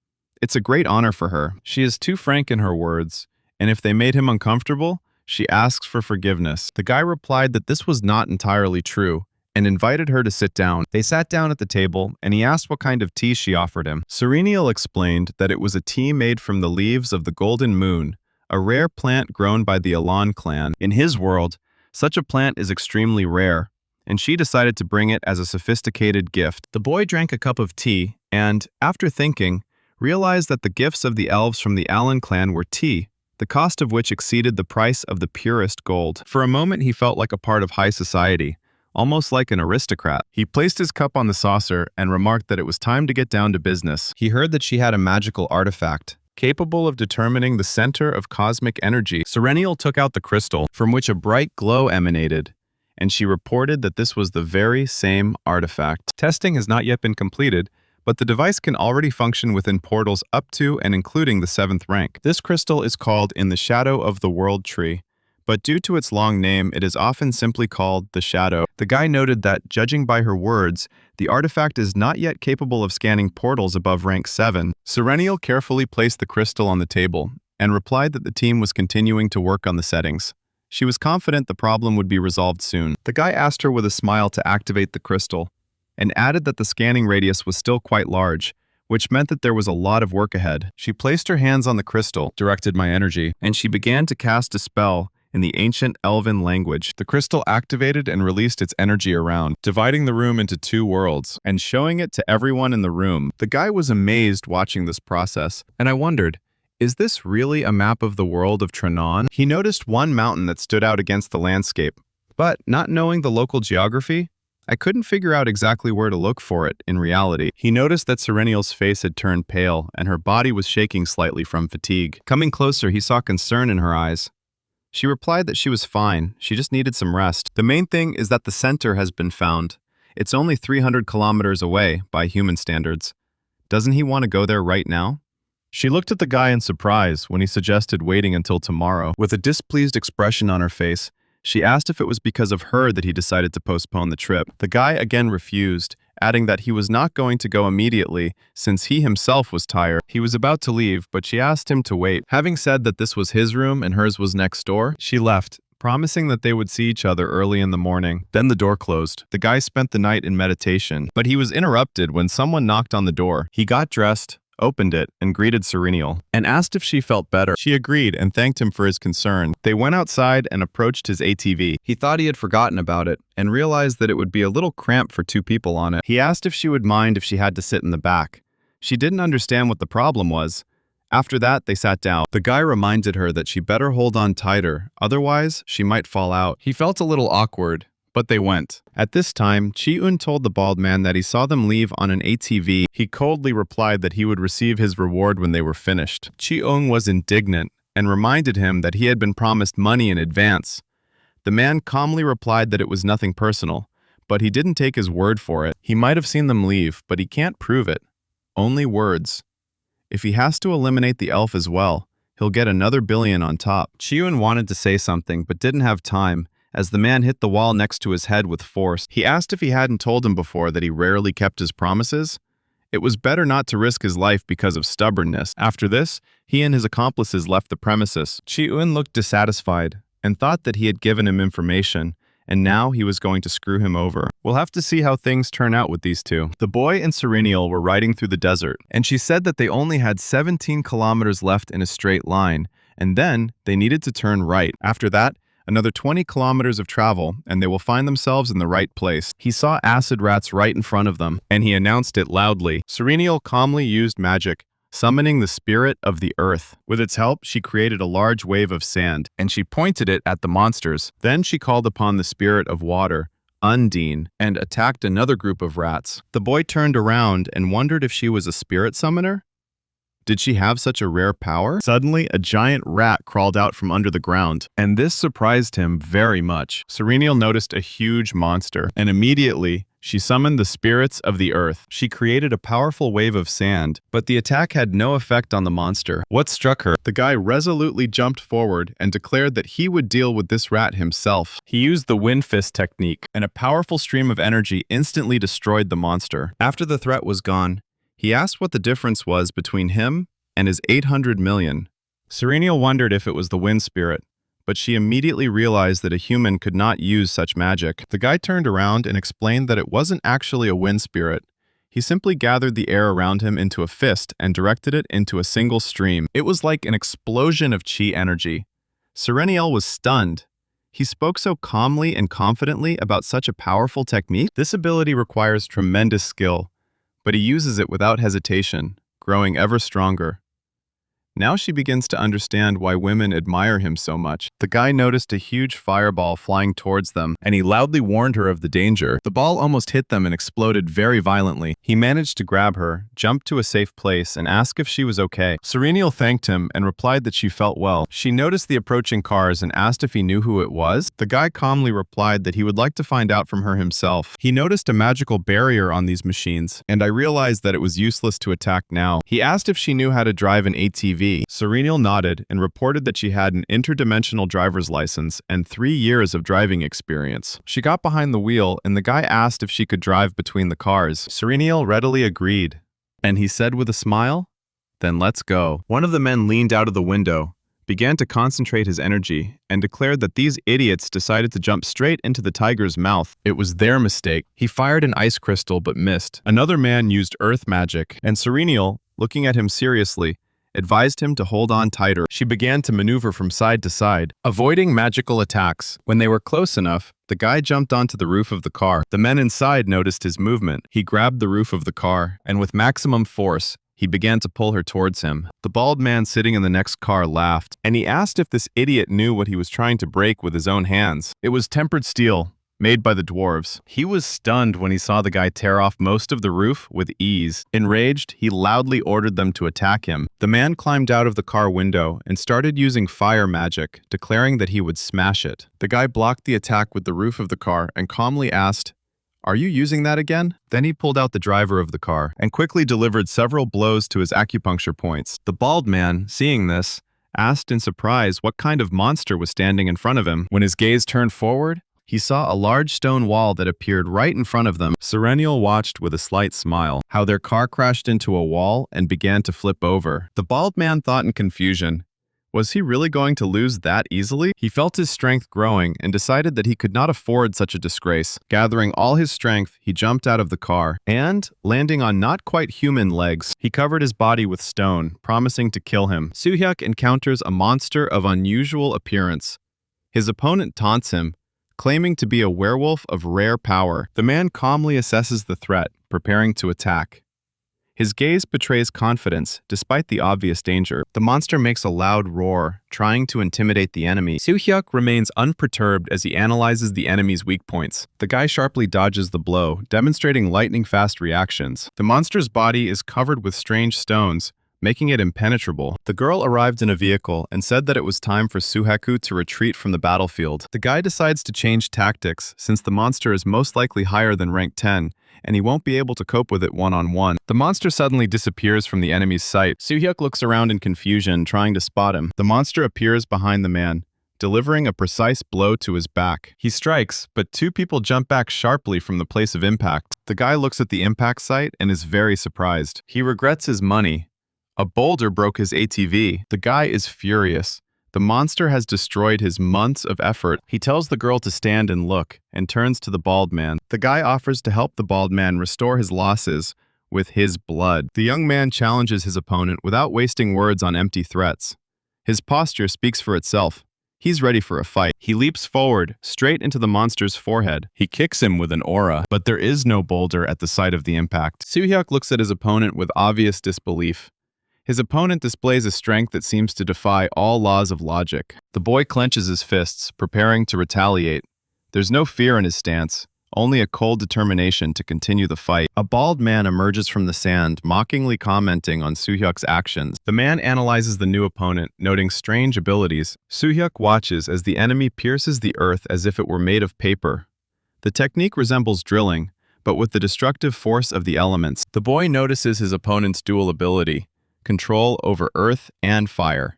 It's a great honor for her. She is too frank in her words, and if they made him uncomfortable, she asks for forgiveness. The guy replied that this was not entirely true and invited her to sit down. They sat down at the table, and he asked what kind of tea she offered him. Serenial explained that it was a tea made from the leaves of the golden moon, a rare plant grown by the Elan clan. In his world, such a plant is extremely rare, and she decided to bring it as a sophisticated gift. The boy drank a cup of tea and, after thinking, realized that the gifts of the elves from the Alan clan were tea, the cost of which exceeded the price of the purest gold. For a moment he felt like a part of high society, almost like an aristocrat. He placed his cup on the saucer and remarked that it was time to get down to business. He heard that she had a magical artifact, capable of determining the center of cosmic energy. Serenial took out the crystal, from which a bright glow emanated, and she reported that this was the very same artifact. Testing has not yet been completed, but the device can already function within portals up to and including the 7th rank. This crystal is called In the Shadow of the World Tree, but due to its long name, it is often simply called the Shadow. The guy noted that, judging by her words, the artifact is not yet capable of scanning portals above rank 7. Serenial carefully placed the crystal on the table and replied that the team was continuing to work on the settings. She was confident the problem would be resolved soon. The guy asked her with a smile to activate the crystal, and added that the scanning radius was still quite large, which meant that there was a lot of work ahead. She placed her hands on the crystal, directed my energy, and she began to cast a spell in the ancient elven language. The crystal activated and released its energy around, dividing the room into two worlds and showing it to everyone in the room. The guy was amazed watching this process, and I wondered, is this really a map of the world of Tranon? He noticed one mountain that stood out against the landscape, but not knowing the local geography, I couldn't figure out exactly where to look for it in reality. He noticed that Serenial's face had turned pale and her body was shaking slightly from fatigue. Coming closer, he saw concern in her eyes. She replied that she was fine, she just needed some rest. The main thing is that the center has been found. It's only 300 kilometers away by human standards. Doesn't he want to go there right now? She looked at the guy in surprise when he suggested waiting until tomorrow. With a displeased expression on her face, she asked if it was because of her that he decided to postpone the trip. The guy again refused, adding that he was not going to go immediately since he himself was tired. He was about to leave, but she asked him to wait. Having said that this was his room and hers was next door, she left, promising that they would see each other early in the morning. Then the door closed. The guy spent the night in meditation, but he was interrupted when someone knocked on the door. He got dressed, opened it, and greeted Serenial, and asked if she felt better. She agreed and thanked him for his concern. They went outside and approached his ATV. He thought he had forgotten about it, and realized that it would be a little cramped for two people on it. He asked if she would mind if she had to sit in the back. She didn't understand what the problem was. After that, they sat down. The guy reminded her that she better hold on tighter, otherwise she might fall out. He felt a little awkward, but they went. At this time, Chi-eun told the bald man that he saw them leave on an ATV. He coldly replied that he would receive his reward when they were finished. Chi-eun was indignant and reminded him that he had been promised money in advance. The man calmly replied that it was nothing personal, but he didn't take his word for it. He might have seen them leave, but he can't prove it. Only words. If he has to eliminate the elf as well, he'll get another billion on top. Chi-eun wanted to say something, but didn't have time, as the man hit the wall next to his head with force. He asked if he hadn't told him before that he rarely kept his promises. It was better not to risk his life because of stubbornness. After this, he and his accomplices left the premises. Chi-eun looked dissatisfied and thought that he had given him information, and now he was going to screw him over. We'll have to see how things turn out with these two. The boy and Serenial were riding through the desert, and she said that they only had 17 kilometers left in a straight line, and then they needed to turn right. After that, another 20 kilometers of travel, and they will find themselves in the right place. He saw acid rats right in front of them, and he announced it loudly. Serenial calmly used magic, summoning the spirit of the earth. With its help, she created a large wave of sand, and she pointed it at the monsters. Then she called upon the spirit of water, Undine, and attacked another group of rats. The boy turned around and wondered if she was a spirit summoner. Did she have such a rare power? Suddenly, a giant rat crawled out from under the ground, and this surprised him very much. Serenial noticed a huge monster, and immediately, she summoned the spirits of the earth. She created a powerful wave of sand, but the attack had no effect on the monster. What struck her? The guy resolutely jumped forward and declared that he would deal with this rat himself. He used the wind fist technique, and a powerful stream of energy instantly destroyed the monster. After the threat was gone, he asked what the difference was between him and his 800 million. Serenial wondered if it was the wind spirit, but she immediately realized that a human could not use such magic. The guy turned around and explained that it wasn't actually a wind spirit. He simply gathered the air around him into a fist and directed it into a single stream. It was like an explosion of chi energy. Serenial was stunned. He spoke so calmly and confidently about such a powerful technique. This ability requires tremendous skill, but he uses it without hesitation, growing ever stronger. Now she begins to understand why women admire him so much. The guy noticed a huge fireball flying towards them, and he loudly warned her of the danger. The ball almost hit them and exploded very violently. He managed to grab her, jumped to a safe place, and asked if she was okay. Serenial thanked him and replied that she felt well. She noticed the approaching cars and asked if he knew who it was. The guy calmly replied that he would like to find out from her himself. He noticed a magical barrier on these machines, and I realized that it was useless to attack now. He asked if she knew how to drive an ATV. Serenial nodded and reported that she had an interdimensional driver's license and 3 years of driving experience. She got behind the wheel, and the guy asked if she could drive between the cars. Serenial readily agreed, and he said with a smile, "Then let's go." One of the men leaned out of the window, began to concentrate his energy, and declared that these idiots decided to jump straight into the tiger's mouth. It was their mistake. He fired an ice crystal but missed. Another man used earth magic, and Serenial, looking at him seriously, advised him to hold on tighter. She began to maneuver from side to side, avoiding magical attacks. When they were close enough, the guy jumped onto the roof of the car. The men inside noticed his movement. He grabbed the roof of the car, and with maximum force, he began to pull her towards him. The bald man sitting in the next car laughed, and he asked if this idiot knew what he was trying to break with his own hands. It was tempered steel, made by the dwarves. He was stunned when he saw the guy tear off most of the roof with ease. Enraged, he loudly ordered them to attack him. The man climbed out of the car window and started using fire magic, declaring that he would smash it. The guy blocked the attack with the roof of the car and calmly asked, "Are you using that again?" Then he pulled out the driver of the car and quickly delivered several blows to his acupuncture points. The bald man, seeing this, asked in surprise what kind of monster was standing in front of him. When his gaze turned forward, he saw a large stone wall that appeared right in front of them. Serenial watched with a slight smile how their car crashed into a wall and began to flip over. The bald man thought in confusion, was he really going to lose that easily? He felt his strength growing and decided that he could not afford such a disgrace. Gathering all his strength, he jumped out of the car and, landing on not quite human legs, he covered his body with stone, promising to kill him. Soo-hyuk encounters a monster of unusual appearance. His opponent taunts him, claiming to be a werewolf of rare power. The man calmly assesses the threat, preparing to attack. His gaze betrays confidence, despite the obvious danger. The monster makes a loud roar, trying to intimidate the enemy. Soo-hyuk remains unperturbed as he analyzes the enemy's weak points. The guy sharply dodges the blow, demonstrating lightning-fast reactions. The monster's body is covered with strange stones, making it impenetrable. The girl arrived in a vehicle and said that it was time for Suhaku to retreat from the battlefield. The guy decides to change tactics, since the monster is most likely higher than rank 10, and he won't be able to cope with it one-on-one. The monster suddenly disappears from the enemy's sight. Soo-hyuk looks around in confusion, trying to spot him. The monster appears behind the man, delivering a precise blow to his back. He strikes, but two people jump back sharply from the place of impact. The guy looks at the impact site and is very surprised. He regrets his money. A boulder broke his ATV. The guy is furious. The monster has destroyed his months of effort. He tells the girl to stand and look, and turns to the bald man. The guy offers to help the bald man restore his losses with his blood. The young man challenges his opponent without wasting words on empty threats. His posture speaks for itself. He's ready for a fight. He leaps forward, straight into the monster's forehead. He kicks him with an aura, but there is no boulder at the site of the impact. Soo-hyuk looks at his opponent with obvious disbelief. His opponent displays a strength that seems to defy all laws of logic. The boy clenches his fists, preparing to retaliate. There's no fear in his stance, only a cold determination to continue the fight. A bald man emerges from the sand, mockingly commenting on Soo-hyuk's actions. The man analyzes the new opponent, noting strange abilities. Soo-hyuk watches as the enemy pierces the earth as if it were made of paper. The technique resembles drilling, but with the destructive force of the elements. The boy notices his opponent's dual ability, control over earth and fire.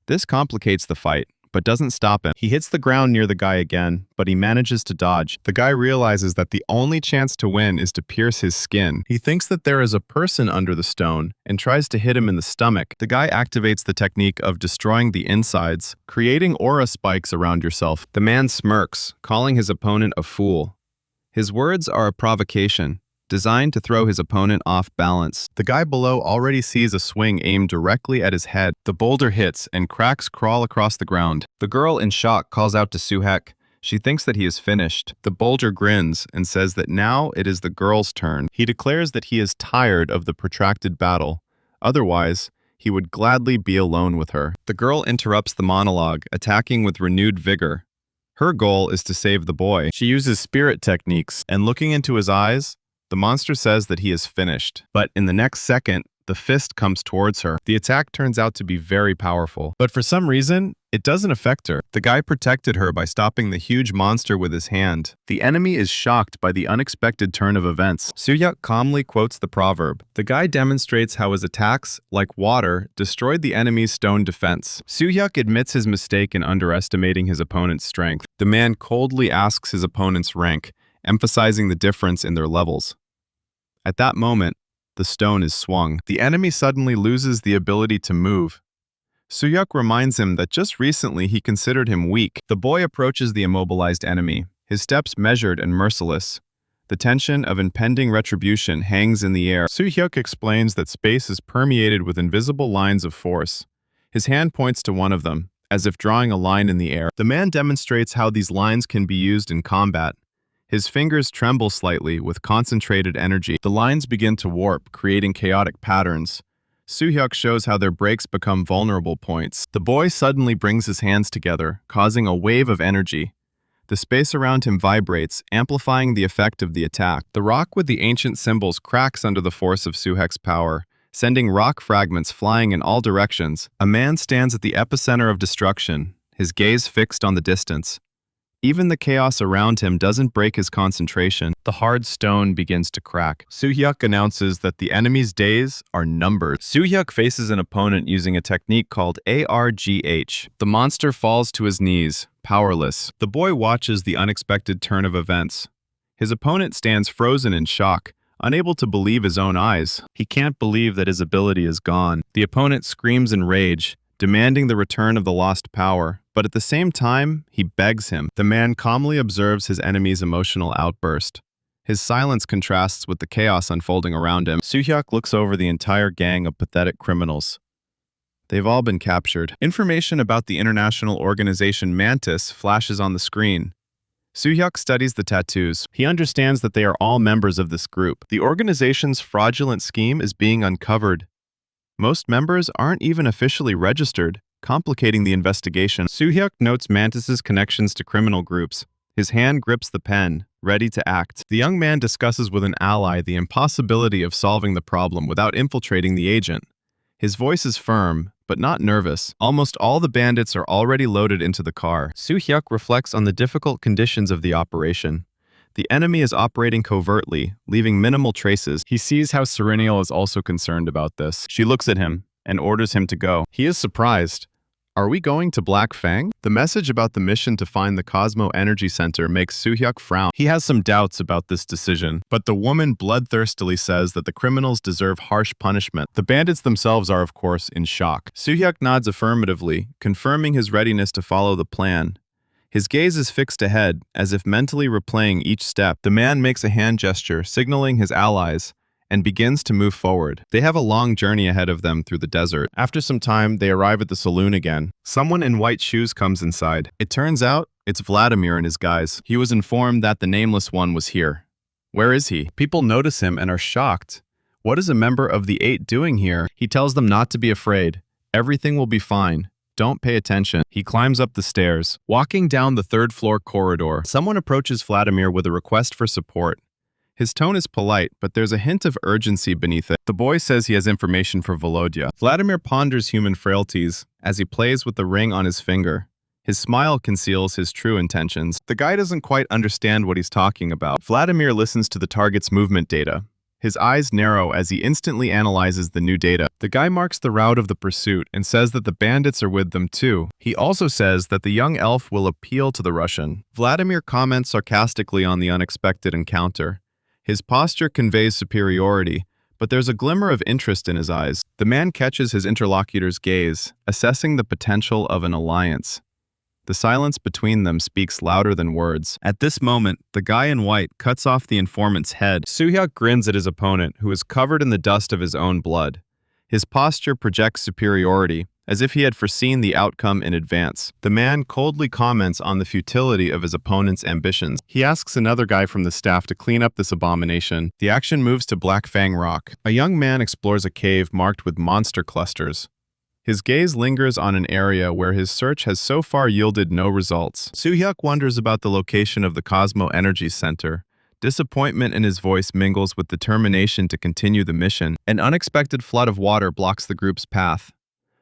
This complicates the fight, but doesn't stop him. He hits the ground near the guy again, but he manages to dodge. The guy realizes that the only chance to win is to pierce his skin. He thinks that there is a person under the stone and tries to hit him in the stomach. The guy activates the technique of destroying the insides, creating aura spikes around yourself. The man smirks, calling his opponent a fool. His words are a provocation, designed to throw his opponent off balance. The guy below already sees a swing aimed directly at his head. The boulder hits and cracks crawl across the ground. The girl in shock calls out to Soo-hyuk. She thinks that he is finished. The boulder grins and says that now it is the girl's turn. He declares that he is tired of the protracted battle. Otherwise, he would gladly be alone with her. The girl interrupts the monologue, attacking with renewed vigor. Her goal is to save the boy. She uses spirit techniques, and looking into his eyes, the monster says that he is finished, but in the next second, the fist comes towards her. The attack turns out to be very powerful, but for some reason, it doesn't affect her. The guy protected her by stopping the huge monster with his hand. The enemy is shocked by the unexpected turn of events. Soo-hyuk calmly quotes the proverb. The guy demonstrates how his attacks, like water, destroyed the enemy's stone defense. Soo-hyuk admits his mistake in underestimating his opponent's strength. The man coldly asks his opponent's rank, emphasizing the difference in their levels. At that moment, the stone is swung. The enemy suddenly loses the ability to move. Soo-hyuk reminds him that just recently he considered him weak. The boy approaches the immobilized enemy, his steps measured and merciless. The tension of impending retribution hangs in the air. Soo-hyuk explains that space is permeated with invisible lines of force. His hand points to one of them, as if drawing a line in the air. The man demonstrates how these lines can be used in combat. His fingers tremble slightly with concentrated energy. The lines begin to warp, creating chaotic patterns. Soo-hyuk shows how their breaks become vulnerable points. The boy suddenly brings his hands together, causing a wave of energy. The space around him vibrates, amplifying the effect of the attack. The rock with the ancient symbols cracks under the force of Soo-hyuk's power, sending rock fragments flying in all directions. A man stands at the epicenter of destruction, his gaze fixed on the distance. Even the chaos around him doesn't break his concentration. The hard stone begins to crack. Soo-hyuk announces that the enemy's days are numbered. Soo-hyuk faces an opponent using a technique called ARGH. The monster falls to his knees, powerless. The boy watches the unexpected turn of events. His opponent stands frozen in shock, unable to believe his own eyes. He can't believe that his ability is gone. The opponent screams in rage, demanding the return of the lost power, but at the same time, he begs him. The man calmly observes his enemy's emotional outburst. His silence contrasts with the chaos unfolding around him. Soo-hyuk looks over the entire gang of pathetic criminals. They've all been captured. Information about the international organization Mantis flashes on the screen. Soo-hyuk studies the tattoos. He understands that they are all members of this group. The organization's fraudulent scheme is being uncovered. Most members aren't even officially registered, complicating the investigation. Soo-hyuk notes Mantis's connections to criminal groups. His hand grips the pen, ready to act. The young man discusses with an ally the impossibility of solving the problem without infiltrating the agent. His voice is firm, but not nervous. Almost all the bandits are already loaded into the car. Soo-hyuk reflects on the difficult conditions of the operation. The enemy is operating covertly, leaving minimal traces. He sees how Serenial is also concerned about this. She looks at him and orders him to go. He is surprised. Are we going to Black Fang? The message about the mission to find the Cosmo Energy Center makes Soo-hyuk frown. He has some doubts about this decision, but the woman bloodthirstily says that the criminals deserve harsh punishment. The bandits themselves are, of course, in shock. Soo-hyuk nods affirmatively, confirming his readiness to follow the plan. His gaze is fixed ahead, as if mentally replaying each step. The man makes a hand gesture, signaling his allies, and begins to move forward. They have a long journey ahead of them through the desert. After some time, they arrive at the saloon again. Someone in white shoes comes inside. It turns out, it's Vladimir in his guise. He was informed that the Nameless One was here. Where is he? People notice him and are shocked. What is a member of the Eight doing here? He tells them not to be afraid. Everything will be fine. Don't pay attention. He climbs up the stairs. Walking down the third-floor corridor, someone approaches Vladimir with a request for support. His tone is polite, but there's a hint of urgency beneath it. The boy says he has information for Volodya. Vladimir ponders human frailties as he plays with the ring on his finger. His smile conceals his true intentions. The guy doesn't quite understand what he's talking about. Vladimir listens to the target's movement data. His eyes narrow as he instantly analyzes the new data. The guy marks the route of the pursuit and says that the bandits are with them too. He also says that the young elf will appeal to the Russian. Vladimir comments sarcastically on the unexpected encounter. His posture conveys superiority, but there's a glimmer of interest in his eyes. The man catches his interlocutor's gaze, assessing the potential of an alliance. The silence between them speaks louder than words. At this moment, the guy in white cuts off the informant's head. Soo-hyuk grins at his opponent, who is covered in the dust of his own blood. His posture projects superiority, as if he had foreseen the outcome in advance. The man coldly comments on the futility of his opponent's ambitions. He asks another guy from the staff to clean up this abomination. The action moves to Black Fang Rock. A young man explores a cave marked with monster clusters. His gaze lingers on an area where his search has so far yielded no results. Soo-hyuk wonders about the location of the Cosmo Energy Center. Disappointment in his voice mingles with determination to continue the mission. An unexpected flood of water blocks the group's path.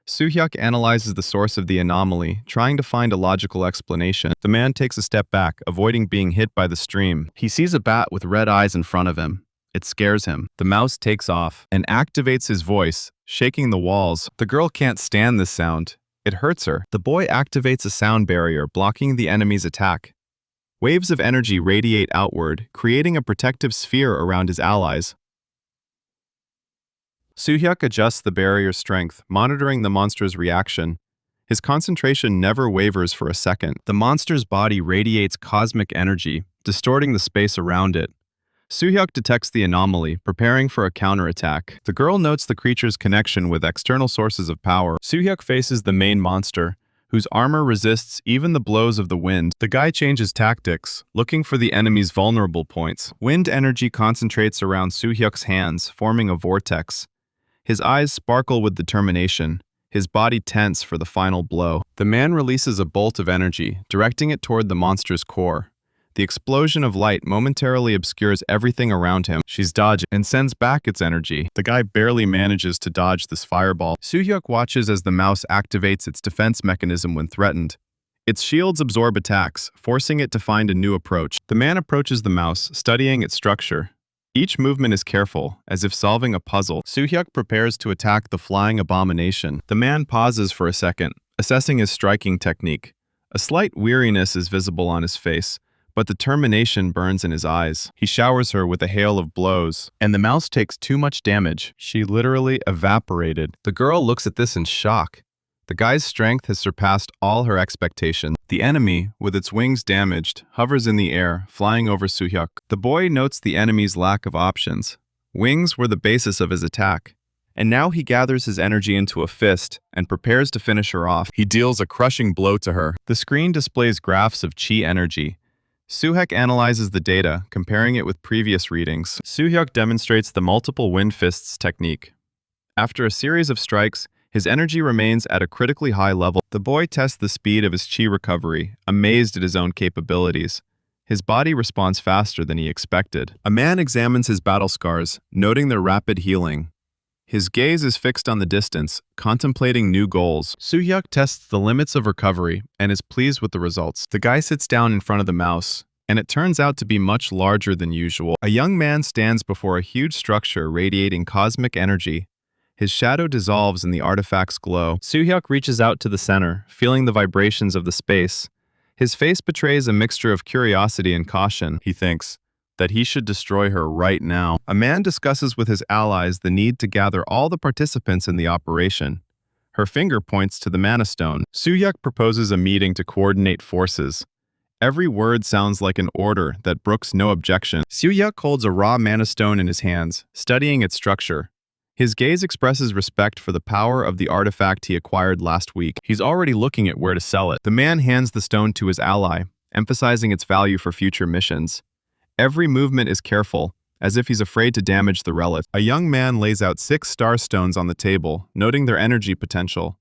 Soo-hyuk analyzes the source of the anomaly, trying to find a logical explanation. The man takes a step back, avoiding being hit by the stream. He sees a bat with red eyes in front of him. It scares him. The mouse takes off and activates his voice, shaking the walls. The girl can't stand this sound. It hurts her. The boy activates a sound barrier, blocking the enemy's attack. Waves of energy radiate outward, creating a protective sphere around his allies. Soo-hyuk adjusts the barrier's strength, monitoring the monster's reaction. His concentration never wavers for a second. The monster's body radiates cosmic energy, distorting the space around it. Soo-hyuk detects the anomaly, preparing for a counterattack. The girl notes the creature's connection with external sources of power. Soo-hyuk faces the main monster, whose armor resists even the blows of the wind. The guy changes tactics, looking for the enemy's vulnerable points. Wind energy concentrates around Soo-hyuk's hands, forming a vortex. His eyes sparkle with determination, his body tense for the final blow. The man releases a bolt of energy, directing it toward the monster's core. The explosion of light momentarily obscures everything around him. She's dodging and sends back its energy. The guy barely manages to dodge this fireball. Soo-hyuk watches as the mouse activates its defense mechanism when threatened. Its shields absorb attacks, forcing it to find a new approach. The man approaches the mouse, studying its structure. Each movement is careful, as if solving a puzzle. Soo-hyuk prepares to attack the flying abomination. The man pauses for a second, assessing his striking technique. A slight weariness is visible on his face, but determination burns in his eyes. He showers her with a hail of blows, and the mouse takes too much damage. She literally evaporated. The girl looks at this in shock. The guy's strength has surpassed all her expectations. The enemy, with its wings damaged, hovers in the air, flying over Soo-hyuk. The boy notes the enemy's lack of options. Wings were the basis of his attack. And now he gathers his energy into a fist and prepares to finish her off. He deals a crushing blow to her. The screen displays graphs of chi energy. Soo-hyuk analyzes the data, comparing it with previous readings. Soo-hyuk demonstrates the multiple wind fists technique. After a series of strikes, his energy remains at a critically high level. The boy tests the speed of his chi recovery, amazed at his own capabilities. His body responds faster than he expected. A man examines his battle scars, noting their rapid healing. His gaze is fixed on the distance, contemplating new goals. Soo-hyuk tests the limits of recovery and is pleased with the results. The guy sits down in front of the mouse, and it turns out to be much larger than usual. A young man stands before a huge structure radiating cosmic energy. His shadow dissolves in the artifact's glow. Soo-hyuk reaches out to the center, feeling the vibrations of the space. His face betrays a mixture of curiosity and caution. He thinks that he should destroy her right now. A man discusses with his allies the need to gather all the participants in the operation. Her finger points to the mana stone. Soo-hyuk proposes a meeting to coordinate forces. Every word sounds like an order that brooks no objection. Soo-hyuk holds a raw mana stone in his hands, studying its structure. His gaze expresses respect for the power of the artifact he acquired last week. He's already looking at where to sell it. The man hands the stone to his ally, emphasizing its value for future missions. Every movement is careful, as if he's afraid to damage the relic. A young man lays out 6 star stones on the table, noting their energy potential.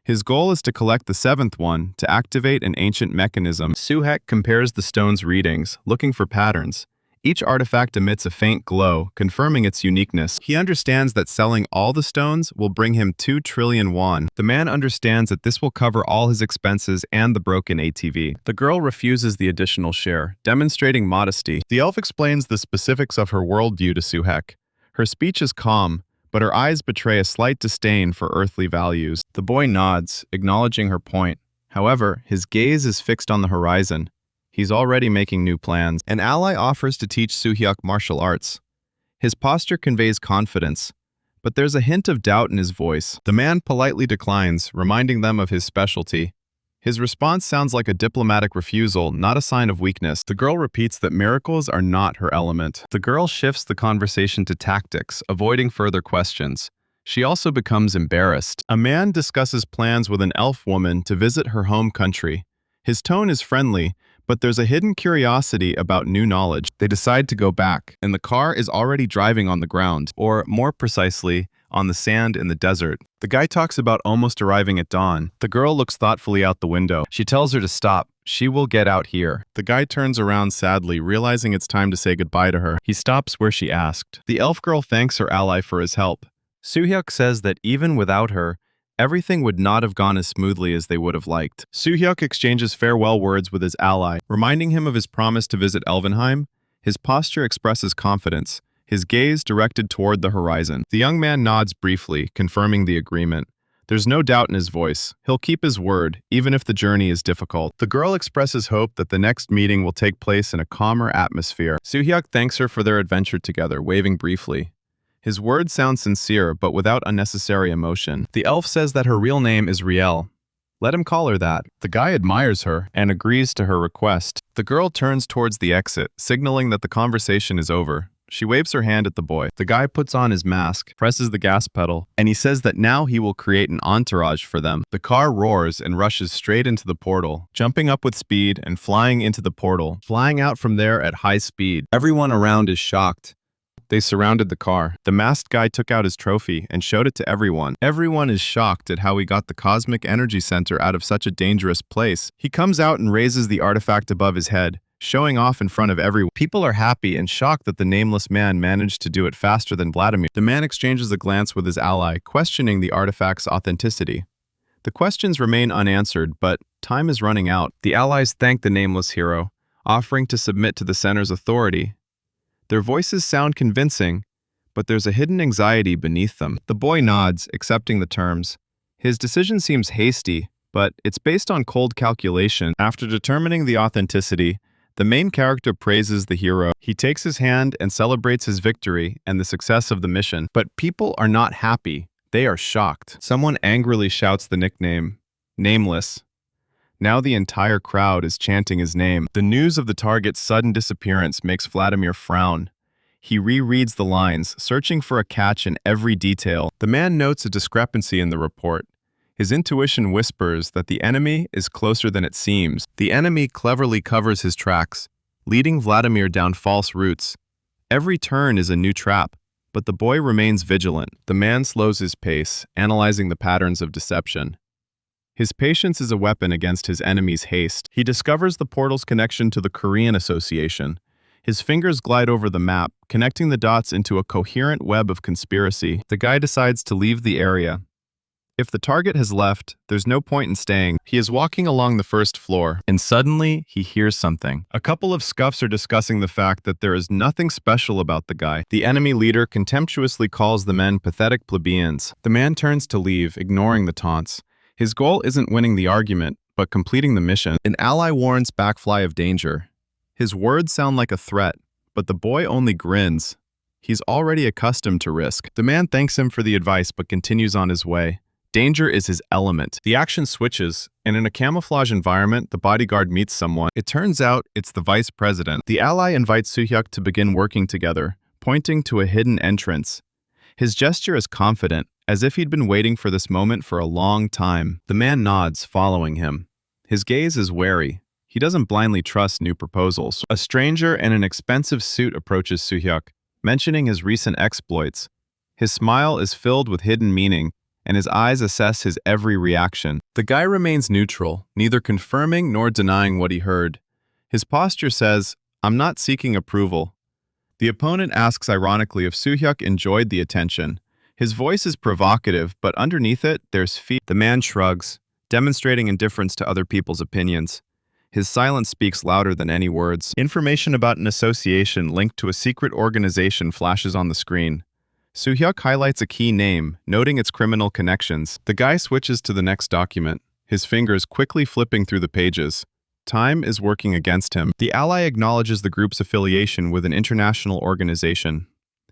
His goal is to collect the 7th one to activate an ancient mechanism. Soo-hyuk compares the stones' readings, looking for patterns. Each artifact emits a faint glow, confirming its uniqueness. He understands that selling all the stones will bring him 2 trillion won. The man understands that this will cover all his expenses and the broken ATV. The girl refuses the additional share, demonstrating modesty. The elf explains the specifics of her worldview to Soo-hyuk. Her speech is calm, but her eyes betray a slight disdain for earthly values. The boy nods, acknowledging her point. However, his gaze is fixed on the horizon. He's already making new plans. An ally offers to teach Soo-hyuk martial arts. His posture conveys confidence, but there's a hint of doubt in his voice. The man politely declines, reminding them of his specialty. His response sounds like a diplomatic refusal, not a sign of weakness. The girl repeats that miracles are not her element. The girl shifts the conversation to tactics, avoiding further questions. She also becomes embarrassed. A man discusses plans with an elf woman to visit her home country. His tone is friendly, but there's a hidden curiosity about new knowledge. They decide to go back, and the car is already driving on the ground, or more precisely, on the sand in the desert. The guy talks about almost arriving at dawn. The girl looks thoughtfully out the window. She tells her to stop. She will get out here. The guy turns around sadly, realizing it's time to say goodbye to her. He stops where she asked. The elf girl thanks her ally for his help. Soo-hyuk says that even without her, everything would not have gone as smoothly as they would have liked. Soo-hyuk exchanges farewell words with his ally, reminding him of his promise to visit Elvenheim. His posture expresses confidence, his gaze directed toward the horizon. The young man nods briefly, confirming the agreement. There's no doubt in his voice. He'll keep his word, even if the journey is difficult. The girl expresses hope that the next meeting will take place in a calmer atmosphere. Soo-hyuk thanks her for their adventure together, waving briefly. His words sound sincere, but without unnecessary emotion. The elf says that her real name is Riel. Let him call her that. The guy admires her and agrees to her request. The girl turns towards the exit, signaling that the conversation is over. She waves her hand at the boy. The guy puts on his mask, presses the gas pedal, and he says that now he will create an entourage for them. The car roars and rushes straight into the portal, jumping up with speed and flying into the portal, flying out from there at high speed. Everyone around is shocked. They surrounded the car. The masked guy took out his trophy and showed it to everyone. Everyone is shocked at how he got the cosmic energy center out of such a dangerous place. He comes out and raises the artifact above his head, showing off in front of everyone. People are happy and shocked that the nameless man managed to do it faster than Vladimir. The man exchanges a glance with his ally, questioning the artifact's authenticity. The questions remain unanswered, but time is running out. The allies thank the nameless hero, offering to submit to the center's authority. Their voices sound convincing, but there's a hidden anxiety beneath them. The boy nods, accepting the terms. His decision seems hasty, but it's based on cold calculation. After determining the authenticity, the main character praises the hero. He takes his hand and celebrates his victory and the success of the mission. But people are not happy. They are shocked. Someone angrily shouts the nickname, Nameless. Now the entire crowd is chanting his name. The news of the target's sudden disappearance makes Vladimir frown. He rereads the lines, searching for a catch in every detail. The man notes a discrepancy in the report. His intuition whispers that the enemy is closer than it seems. The enemy cleverly covers his tracks, leading Vladimir down false routes. Every turn is a new trap, but the boy remains vigilant. The man slows his pace, analyzing the patterns of deception. His patience is a weapon against his enemy's haste. He discovers the portal's connection to the Korean Association. His fingers glide over the map, connecting the dots into a coherent web of conspiracy. The guy decides to leave the area. If the target has left, there's no point in staying. He is walking along the first floor, and suddenly he hears something. A couple of scuffs are discussing the fact that there is nothing special about the guy. The enemy leader contemptuously calls the men pathetic plebeians. The man turns to leave, ignoring the taunts. His goal isn't winning the argument, but completing the mission. An ally warns Backfly of danger. His words sound like a threat, but the boy only grins. He's already accustomed to risk. The man thanks him for the advice but continues on his way. Danger is his element. The action switches, and in a camouflage environment, the bodyguard meets someone. It turns out it's the vice president. The ally invites Soo-hyuk to begin working together, pointing to a hidden entrance. His gesture is confident, as if he'd been waiting for this moment for a long time. The man nods, following him. His gaze is wary. He doesn't blindly trust new proposals. A stranger in an expensive suit approaches Soo-hyuk, mentioning his recent exploits. His smile is filled with hidden meaning, and his eyes assess his every reaction. The guy remains neutral, neither confirming nor denying what he heard. His posture says, "I'm not seeking approval." The opponent asks ironically if Soo-hyuk enjoyed the attention. His voice is provocative, but underneath it, there's fear. The man shrugs, demonstrating indifference to other people's opinions. His silence speaks louder than any words. Information about an association linked to a secret organization flashes on the screen. Soo-hyuk highlights a key name, noting its criminal connections. The guy switches to the next document, his fingers quickly flipping through the pages. Time is working against him. The ally acknowledges the group's affiliation with an international organization.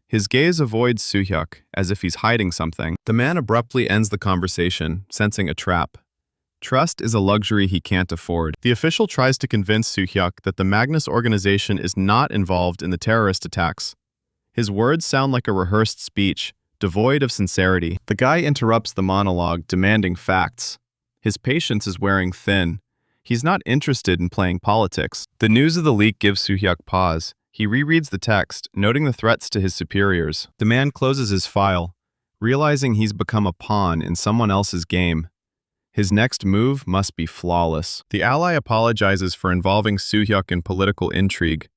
His gaze avoids Soo-hyuk, as if he's hiding something. The man abruptly ends the conversation, sensing a trap. Trust is a luxury he can't afford. The official tries to convince Soo-hyuk that the Magnus organization is not involved in the terrorist attacks. His words sound like a rehearsed speech, devoid of sincerity. The guy interrupts the monologue, demanding facts. His patience is wearing thin. He's not interested in playing politics. The news of the leak gives Soo-hyuk pause. He rereads the text, noting the threats to his superiors. The man closes his file, realizing he's become a pawn in someone else's game. His next move must be flawless. The ally apologizes for involving Soo-hyuk in political intrigue.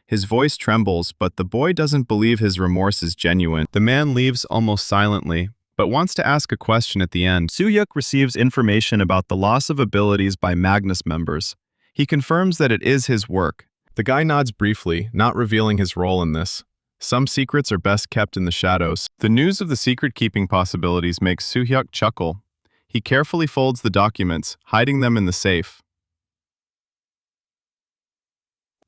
His voice trembles, but the boy doesn't believe his remorse is genuine. The man leaves almost silently, but wants to ask a question at the end. Soo-hyuk receives information about the loss of abilities by Magnus members. He confirms that it is his work. The guy nods briefly, not revealing his role in this. Some secrets are best kept in the shadows. The news of the secret-keeping possibilities makes Soo-hyuk chuckle. He carefully folds the documents, hiding them in the safe.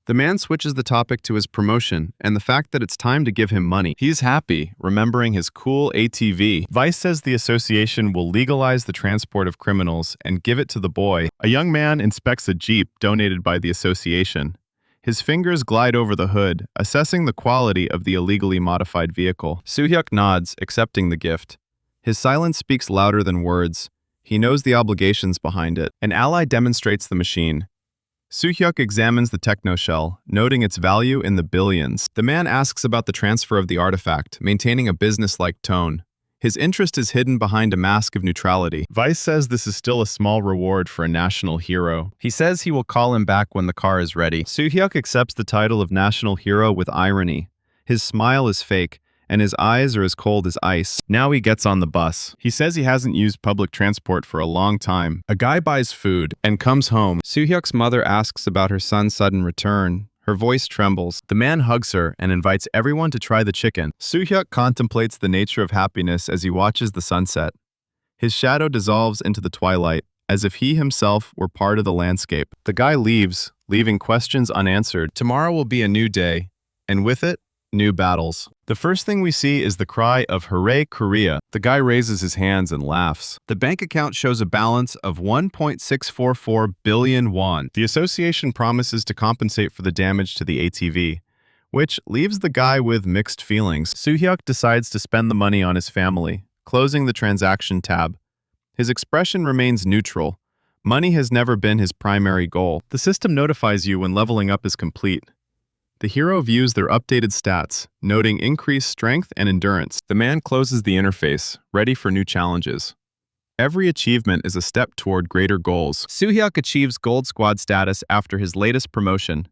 The man switches the topic to his promotion and the fact that it's time to give him money. He's happy, remembering his cool ATV. Vice says the association will legalize the transport of criminals and give it to the boy. A young man inspects a Jeep donated by the association. His fingers glide over the hood, assessing the quality of the illegally modified vehicle. Soo-hyuk nods, accepting the gift. His silence speaks louder than words. He knows the obligations behind it. An ally demonstrates the machine. Soo-hyuk examines the techno-shell, noting its value in the billions. The man asks about the transfer of the artifact, maintaining a business-like tone. His interest is hidden behind a mask of neutrality. Vice says this is still a small reward for a national hero. He says he will call him back when the car is ready. Soo-hyuk accepts the title of national hero with irony. His smile is fake, and his eyes are as cold as ice. Now he gets on the bus. He says he hasn't used public transport for a long time. A guy buys food and comes home. Soo-hyuk's mother asks about her son's sudden return. Her voice trembles. The man hugs her and invites everyone to try the chicken. Soo-hyuk contemplates the nature of happiness as he watches the sunset. His shadow dissolves into the twilight, as if he himself were part of the landscape. The guy leaves, leaving questions unanswered. Tomorrow will be a new day, and with it, new battles. The first thing we see is the cry of "Hooray, Korea!" The guy raises his hands and laughs. The bank account shows a balance of 1.644 billion won. The association promises to compensate for the damage to the ATV, which leaves the guy with mixed feelings. Soo-hyuk decides to spend the money on his family, closing the transaction tab. His expression remains neutral. Money has never been his primary goal. The system notifies you when leveling up is complete. The hero views their updated stats, noting increased strength and endurance. The man closes the interface, ready for new challenges. Every achievement is a step toward greater goals. Soo-hyuk achieves Gold Squad status after his latest promotion.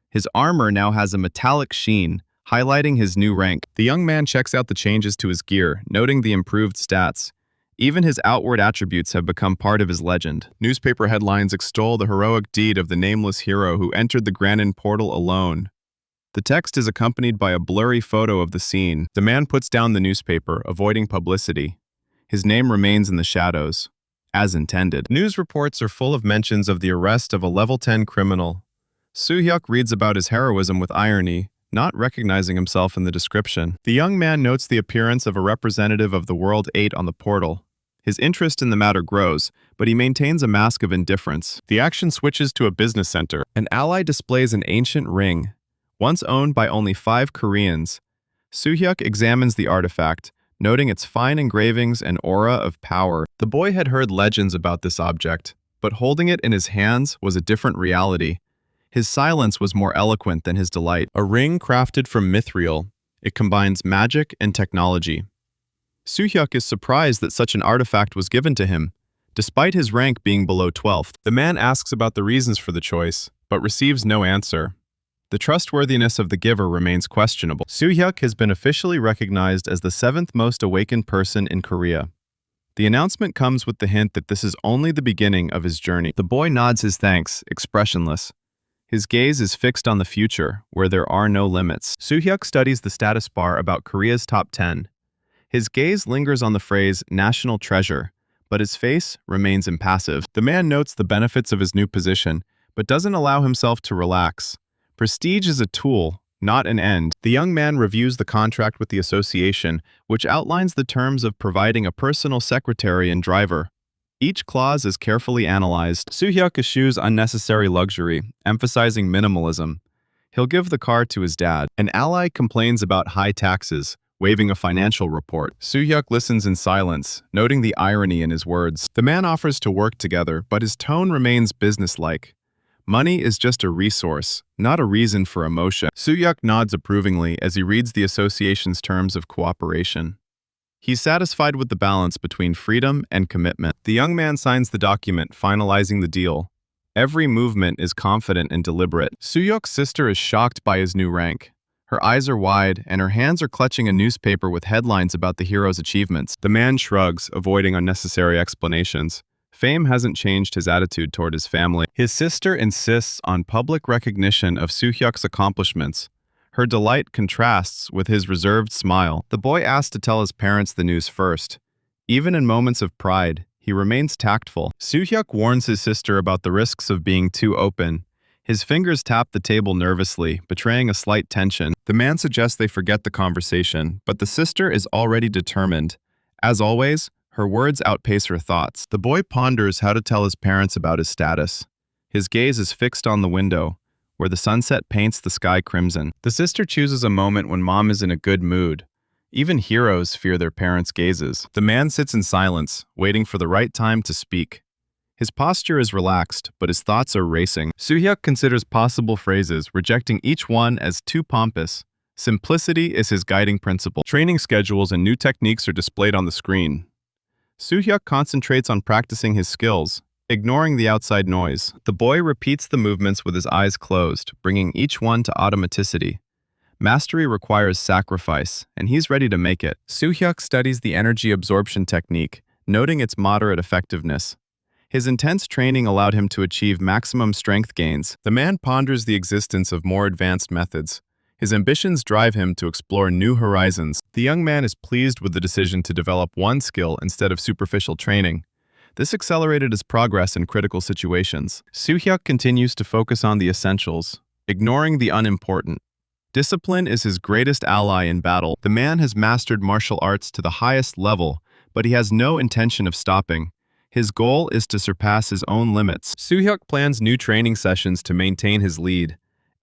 His armor now has a metallic sheen, highlighting his new rank. The young man checks out the changes to his gear, noting the improved stats. Even his outward attributes have become part of his legend. Newspaper headlines extol the heroic deed of the nameless hero who entered the Granin portal alone. The text is accompanied by a blurry photo of the scene. The man puts down the newspaper, avoiding publicity. His name remains in the shadows, as intended. News reports are full of mentions of the arrest of a level 10 criminal. Soo-hyuk reads about his heroism with irony, not recognizing himself in the description. The young man notes the appearance of a representative of the World 8 on the portal. His interest in the matter grows, but he maintains a mask of indifference. The action switches to a business center. An ally displays an ancient ring, once owned by only 5 Koreans. Soo-hyuk examines the artifact, noting its fine engravings and aura of power. The boy had heard legends about this object, but holding it in his hands was a different reality. His silence was more eloquent than his delight. A ring crafted from mithril. It combines magic and technology. Soo-hyuk is surprised that such an artifact was given to him, despite his rank being below 12th. The man asks about the reasons for the choice, but receives no answer. The trustworthiness of the giver remains questionable. Soo-hyuk has been officially recognized as the 7th most awakened person in Korea. The announcement comes with the hint that this is only the beginning of his journey. The boy nods his thanks, expressionless. His gaze is fixed on the future, where there are no limits. Soo-hyuk studies the status bar about Korea's top 10. His gaze lingers on the phrase national treasure, but his face remains impassive. The man notes the benefits of his new position, but doesn't allow himself to relax. Prestige is a tool, not an end. The young man reviews the contract with the association, which outlines the terms of providing a personal secretary and driver. Each clause is carefully analyzed. Soo-hyuk eschews unnecessary luxury, emphasizing minimalism. He'll give the car to his dad. An ally complains about high taxes, waving a financial report. Soo-hyuk listens in silence, noting the irony in his words. The man offers to work together, but his tone remains businesslike. Money is just a resource, not a reason for emotion. Soo-hyuk nods approvingly as he reads the association's terms of cooperation. He's satisfied with the balance between freedom and commitment. The young man signs the document, finalizing the deal. Every movement is confident and deliberate. Soo-hyuk's sister is shocked by his new rank. Her eyes are wide, and her hands are clutching a newspaper with headlines about the hero's achievements. The man shrugs, avoiding unnecessary explanations. Fame hasn't changed his attitude toward his family. His sister insists on public recognition of Soo-hyuk's accomplishments. Her delight contrasts with his reserved smile. The boy asks to tell his parents the news first. Even in moments of pride, he remains tactful. Soo-hyuk warns his sister about the risks of being too open. His fingers tap the table nervously, betraying a slight tension. The man suggests they forget the conversation, but the sister is already determined. As always, her words outpace her thoughts. The boy ponders how to tell his parents about his status. His gaze is fixed on the window, where the sunset paints the sky crimson. The sister chooses a moment when mom is in a good mood. Even heroes fear their parents' gazes. The man sits in silence, waiting for the right time to speak. His posture is relaxed, but his thoughts are racing. Soo-hyuk considers possible phrases, rejecting each one as too pompous. Simplicity is his guiding principle. Training schedules and new techniques are displayed on the screen. Soo-hyuk concentrates on practicing his skills, ignoring the outside noise. The boy repeats the movements with his eyes closed, bringing each one to automaticity. Mastery requires sacrifice, and he's ready to make it. Soo-hyuk studies the energy absorption technique, noting its moderate effectiveness. His intense training allowed him to achieve maximum strength gains. The man ponders the existence of more advanced methods. His ambitions drive him to explore new horizons. The young man is pleased with the decision to develop one skill instead of superficial training. This accelerated his progress in critical situations. Soo-hyuk continues to focus on the essentials, ignoring the unimportant. Discipline is his greatest ally in battle. The man has mastered martial arts to the highest level, but he has no intention of stopping. His goal is to surpass his own limits. Soo-hyuk plans new training sessions to maintain his lead.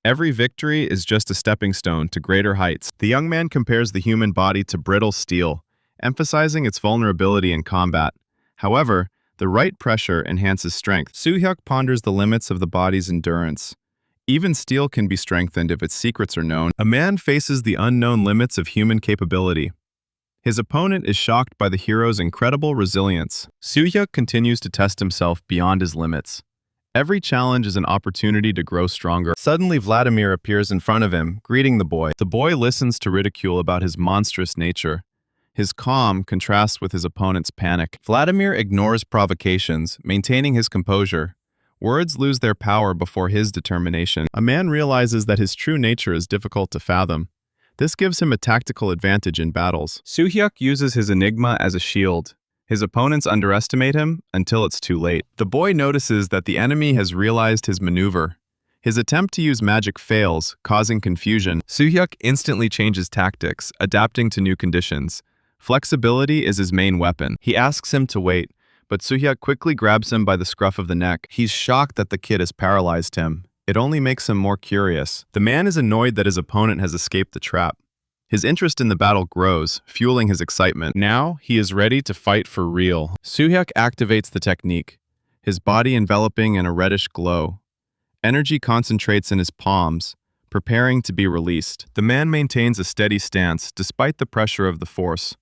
Every victory is just a stepping stone to greater heights. The young man compares the human body to brittle steel, emphasizing its vulnerability in combat. However, the right pressure enhances strength. Soo-hyuk ponders the limits of the body's endurance. Even steel can be strengthened if its secrets are known. A man faces the unknown limits of human capability. His opponent is shocked by the hero's incredible resilience. Soo-hyuk continues to test himself beyond his limits. Every challenge is an opportunity to grow stronger. Suddenly, Vladimir appears in front of him, greeting the boy. The boy listens to ridicule about his monstrous nature. His calm contrasts with his opponent's panic. Vladimir ignores provocations, maintaining his composure. Words lose their power before his determination. A man realizes that his true nature is difficult to fathom. This gives him a tactical advantage in battles. Soo-hyuk uses his enigma as a shield. His opponents underestimate him until it's too late. The boy notices that the enemy has realized his maneuver. His attempt to use magic fails, causing confusion. Soo-hyuk instantly changes tactics, adapting to new conditions. Flexibility is his main weapon. He asks him to wait, but Soo-hyuk quickly grabs him by the scruff of the neck. He's shocked that the kid has paralyzed him. It only makes him more curious. The man is annoyed that his opponent has escaped the trap. His interest in the battle grows, fueling his excitement. Now, he is ready to fight for real. Soo-hyuk activates the technique, his body enveloping in a reddish glow. Energy concentrates in his palms, preparing to be released. The man maintains a steady stance despite the pressure of the force.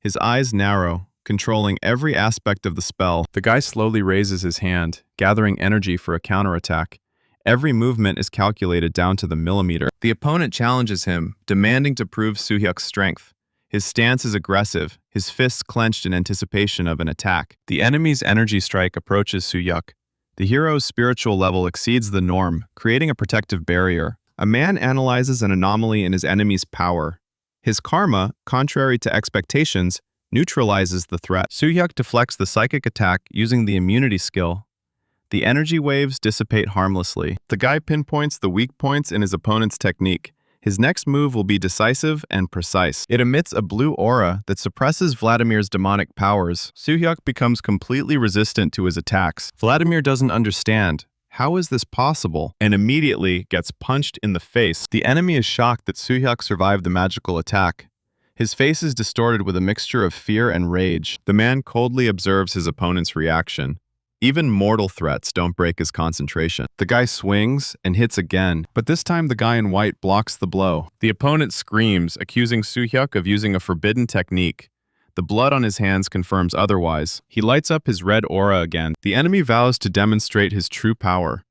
His eyes narrow, controlling every aspect of the spell. The guy slowly raises his hand, gathering energy for a counterattack. Every movement is calculated down to the millimeter. The opponent challenges him, demanding to prove Soo-hyuk's strength. His stance is aggressive, his fists clenched in anticipation of an attack. The enemy's energy strike approaches Soo-hyuk. The hero's spiritual level exceeds the norm, creating a protective barrier. A man analyzes an anomaly in his enemy's power. His karma, contrary to expectations, neutralizes the threat. Soo-hyuk deflects the psychic attack using the immunity skill. The energy waves dissipate harmlessly. The guy pinpoints the weak points in his opponent's technique. His next move will be decisive and precise. It emits a blue aura that suppresses Vladimir's demonic powers. Soo-hyuk becomes completely resistant to his attacks. Vladimir doesn't understand. How is this possible? And immediately gets punched in the face. The enemy is shocked that Soo-hyuk survived the magical attack. His face is distorted with a mixture of fear and rage. The man coldly observes his opponent's reaction. Even mortal threats don't break his concentration. The guy swings and hits again, but this time the guy in white blocks the blow. The opponent screams, accusing Soo-hyuk of using a forbidden technique. The blood on his hands confirms otherwise. He lights up his red aura again. The enemy vows to demonstrate his true power.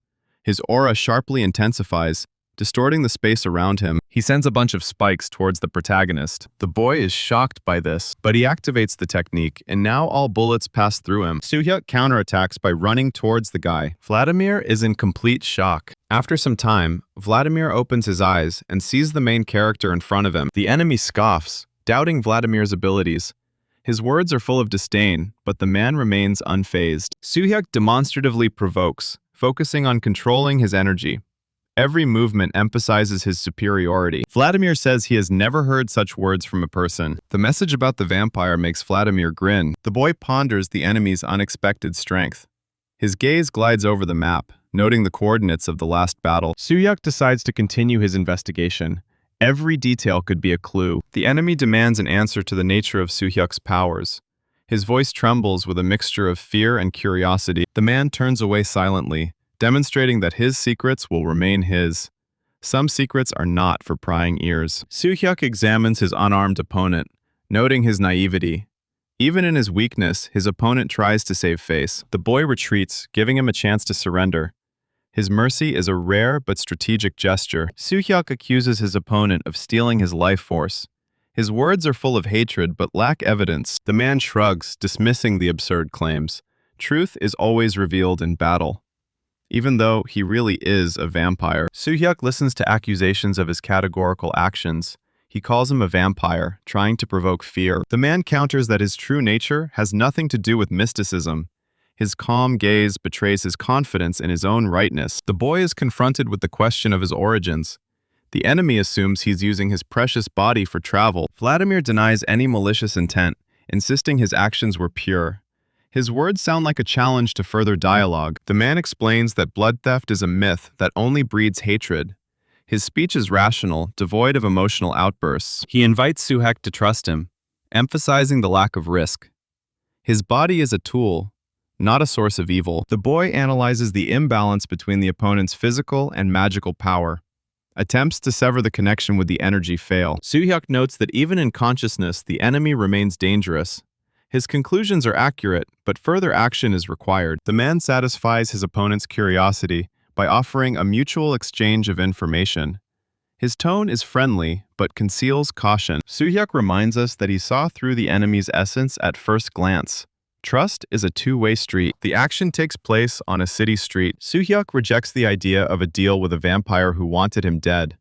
His aura sharply intensifies, distorting the space around him. He sends a bunch of spikes towards the protagonist. The boy is shocked by this, but he activates the technique, and now all bullets pass through him. Soo-hyuk counterattacks by running towards the guy. Vladimir is in complete shock. After some time, Vladimir opens his eyes and sees the main character in front of him. The enemy scoffs, doubting Vladimir's abilities. His words are full of disdain, but the man remains unfazed. Soo-hyuk demonstratively provokes, focusing on controlling his energy. Every movement emphasizes his superiority. Vladimir says he has never heard such words from a person. The message about the vampire makes Vladimir grin. The boy ponders the enemy's unexpected strength. His gaze glides over the map, noting the coordinates of the last battle. Suhyuk decides to continue his investigation. Every detail could be a clue. The enemy demands an answer to the nature of Suhyuk's powers. His voice trembles with a mixture of fear and curiosity. The man turns away silently, demonstrating that his secrets will remain his. Some secrets are not for prying ears. Suhyuk examines his unarmed opponent, noting his naivety. Even in his weakness, his opponent tries to save face. The boy retreats, giving him a chance to surrender. His mercy is a rare but strategic gesture. Suhyuk accuses his opponent of stealing his life force. His words are full of hatred but lack evidence. The man shrugs, dismissing the absurd claims. Truth is always revealed in battle. Even though he really is a vampire. Suhyuk listens to accusations of his categorical actions. He calls him a vampire, trying to provoke fear. The man counters that his true nature has nothing to do with mysticism. His calm gaze betrays his confidence in his own rightness. The boy is confronted with the question of his origins. The enemy assumes he's using his precious body for travel. Vladimir denies any malicious intent, insisting his actions were pure. His words sound like a challenge to further dialogue. The man explains that blood theft is a myth that only breeds hatred. His speech is rational, devoid of emotional outbursts. He invites Suhyuk to trust him, emphasizing the lack of risk. His body is a tool, not a source of evil. The boy analyzes the imbalance between the opponent's physical and magical power. Attempts to sever the connection with the energy fail. Suhyuk notes that even in consciousness, the enemy remains dangerous. His conclusions are accurate, but further action is required. The man satisfies his opponent's curiosity by offering a mutual exchange of information. His tone is friendly, but conceals caution. Suhyuk reminds us that he saw through the enemy's essence at first glance. Trust is a two-way street. The action takes place on a city street. Suhyuk rejects the idea of a deal with a vampire who wanted him dead.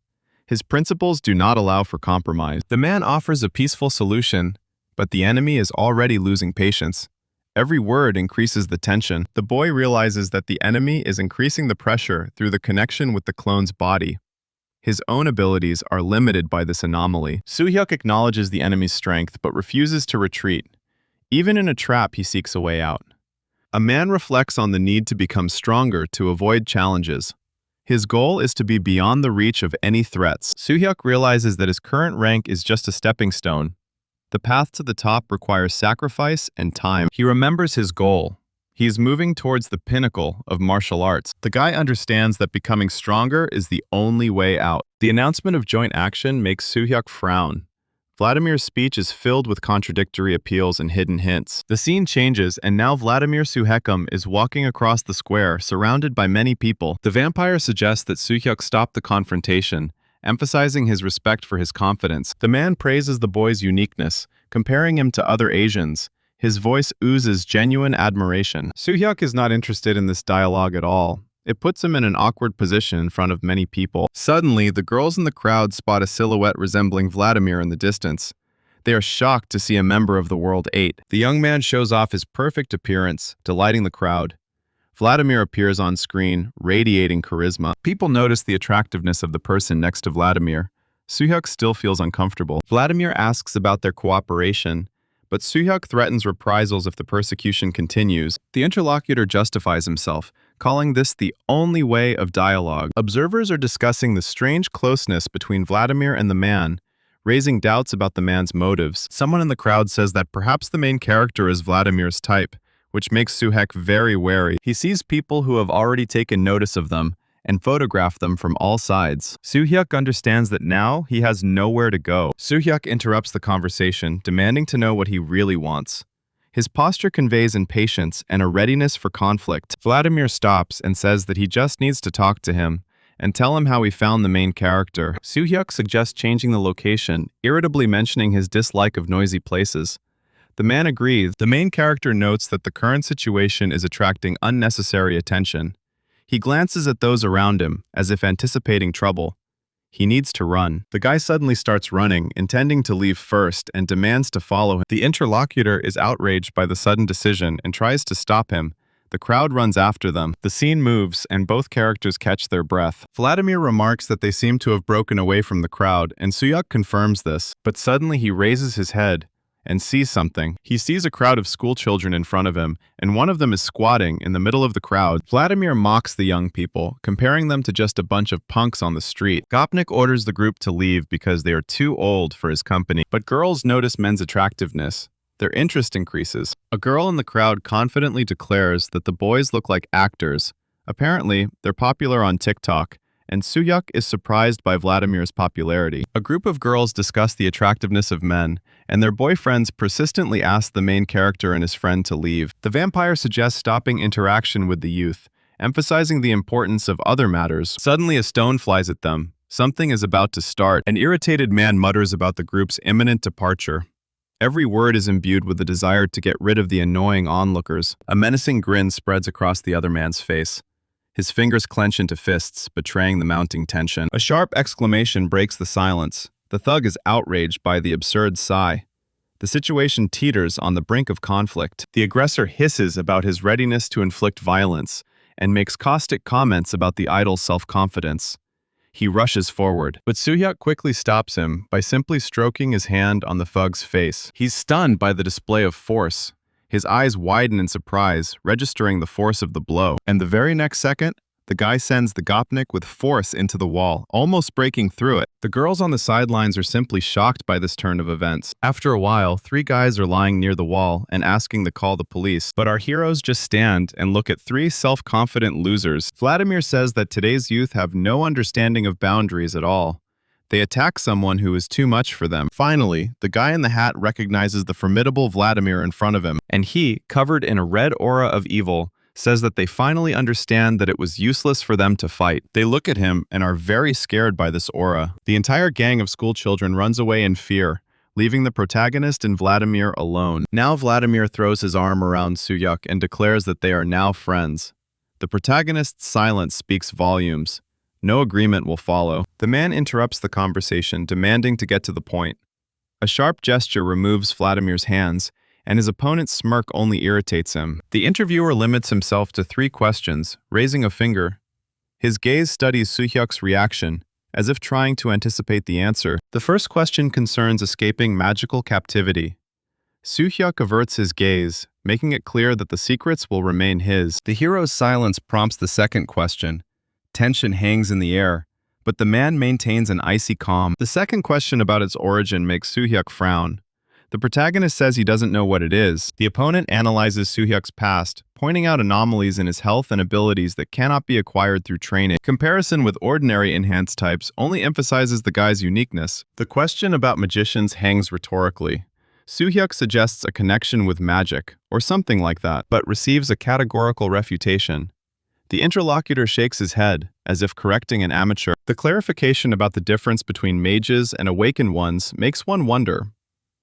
His principles do not allow for compromise. The man offers a peaceful solution, but the enemy is already losing patience. Every word increases the tension. The boy realizes that the enemy is increasing the pressure through the connection with the clone's body. His own abilities are limited by this anomaly. Suhyuk acknowledges the enemy's strength but refuses to retreat. Even in a trap, he seeks a way out. A man reflects on the need to become stronger to avoid challenges. His goal is to be beyond the reach of any threats. Suhyuk realizes that his current rank is just a stepping stone. The path to the top requires sacrifice and time. He remembers his goal. He is moving towards the pinnacle of martial arts. The guy understands that becoming stronger is the only way out. The announcement of joint action makes Suhyuk frown. Vladimir's speech is filled with contradictory appeals and hidden hints. The scene changes, and now Vladimir Suhekum is walking across the square, surrounded by many people. The vampire suggests that Suhyuk stop the confrontation, emphasizing his respect for his confidence. The man praises the boy's uniqueness, comparing him to other Asians. His voice oozes genuine admiration. Suhyuk is not interested in this dialogue at all. It puts him in an awkward position in front of many people. Suddenly, the girls in the crowd spot a silhouette resembling Vladimir in the distance. They are shocked to see a member of the World 8. The young man shows off his perfect appearance, delighting the crowd. Vladimir appears on screen, radiating charisma. People notice the attractiveness of the person next to Vladimir. Suhyuk still feels uncomfortable. Vladimir asks about their cooperation, but Suhyuk threatens reprisals if the persecution continues. The interlocutor justifies himself, calling this the only way of dialogue. Observers are discussing the strange closeness between Vladimir and the man, raising doubts about the man's motives. Someone in the crowd says that perhaps the main character is Vladimir's type, which makes Suhyuk very wary. He sees people who have already taken notice of them and photograph them from all sides. Suhyuk understands that now he has nowhere to go. Suhyuk interrupts the conversation, demanding to know what he really wants. His posture conveys impatience and a readiness for conflict. Vladimir stops and says that he just needs to talk to him and tell him how he found the main character. Suhyuk suggests changing the location, irritably mentioning his dislike of noisy places. The man agrees. The main character notes that the current situation is attracting unnecessary attention. He glances at those around him, as if anticipating trouble. He needs to run. The guy suddenly starts running, intending to leave first, and demands to follow him. The interlocutor is outraged by the sudden decision and tries to stop him. The crowd runs after them. The scene moves, and both characters catch their breath. Vladimir remarks that they seem to have broken away from the crowd, and Suyuk confirms this. But suddenly he raises his head and sees something. He sees a crowd of schoolchildren in front of him, and one of them is squatting in the middle of the crowd. Vladimir mocks the young people, comparing them to just a bunch of punks on the street. Gopnik orders the group to leave because they are too old for his company. But girls notice men's attractiveness. Their interest increases. A girl in the crowd confidently declares that the boys look like actors. Apparently, they're popular on TikTok, and Suyuk is surprised by Vladimir's popularity. A group of girls discuss the attractiveness of men, and their boyfriends persistently ask the main character and his friend to leave. The vampire suggests stopping interaction with the youth, emphasizing the importance of other matters. Suddenly, a stone flies at them. Something is about to start. An irritated man mutters about the group's imminent departure. Every word is imbued with the desire to get rid of the annoying onlookers. A menacing grin spreads across the other man's face. His fingers clench into fists, betraying the mounting tension. A sharp exclamation breaks the silence. The thug is outraged by the absurd sigh. The situation teeters on the brink of conflict. The aggressor hisses about his readiness to inflict violence and makes caustic comments about the idol's self-confidence. He rushes forward, but Suyuk quickly stops him by simply stroking his hand on the thug's face. He's stunned by the display of force. His eyes widen in surprise, registering the force of the blow. And the very next second, the guy sends the Gopnik with force into the wall, almost breaking through it. The girls on the sidelines are simply shocked by this turn of events. After a while, 3 guys are lying near the wall and asking to call the police, but our heroes just stand and look at 3 self-confident losers. Vladimir says that today's youth have no understanding of boundaries at all. They attack someone who is too much for them. Finally, the guy in the hat recognizes the formidable Vladimir in front of him, and he, covered in a red aura of evil, says that they finally understand that it was useless for them to fight. They look at him and are very scared by this aura. The entire gang of schoolchildren runs away in fear, leaving the protagonist and Vladimir alone. Now Vladimir throws his arm around Suyuk and declares that they are now friends. The protagonist's silence speaks volumes. No agreement will follow. The man interrupts the conversation, demanding to get to the point. A sharp gesture removes Vladimir's hands, and his opponent's smirk only irritates him. The interviewer limits himself to 3 questions, raising a finger. His gaze studies Suyuk's reaction, as if trying to anticipate the answer. The first question concerns escaping magical captivity. Suyuk averts his gaze, making it clear that the secrets will remain his. The hero's silence prompts the second question. Tension hangs in the air, but the man maintains an icy calm. The second question about its origin makes Suyuk frown. The protagonist says he doesn't know what it is. The opponent analyzes Suyuk's past, pointing out anomalies in his health and abilities that cannot be acquired through training. Comparison with ordinary enhanced types only emphasizes the guy's uniqueness. The question about magicians hangs rhetorically. Suyuk suggests a connection with magic, or something like that, but receives a categorical refutation. The interlocutor shakes his head, as if correcting an amateur. The clarification about the difference between mages and awakened ones makes one wonder.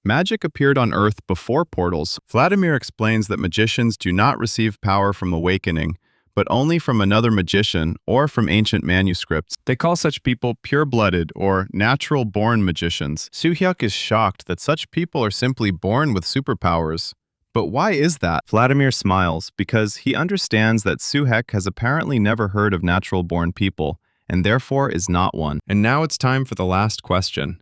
Magic appeared on Earth before portals. Vladimir explains that magicians do not receive power from awakening, but only from another magician or from ancient manuscripts. They call such people pure-blooded or natural-born magicians. Suyuk is shocked that such people are simply born with superpowers. But why is that? Vladimir smiles because he understands that Suyuk has apparently never heard of natural-born people, and therefore is not one. And now it's time for the last question.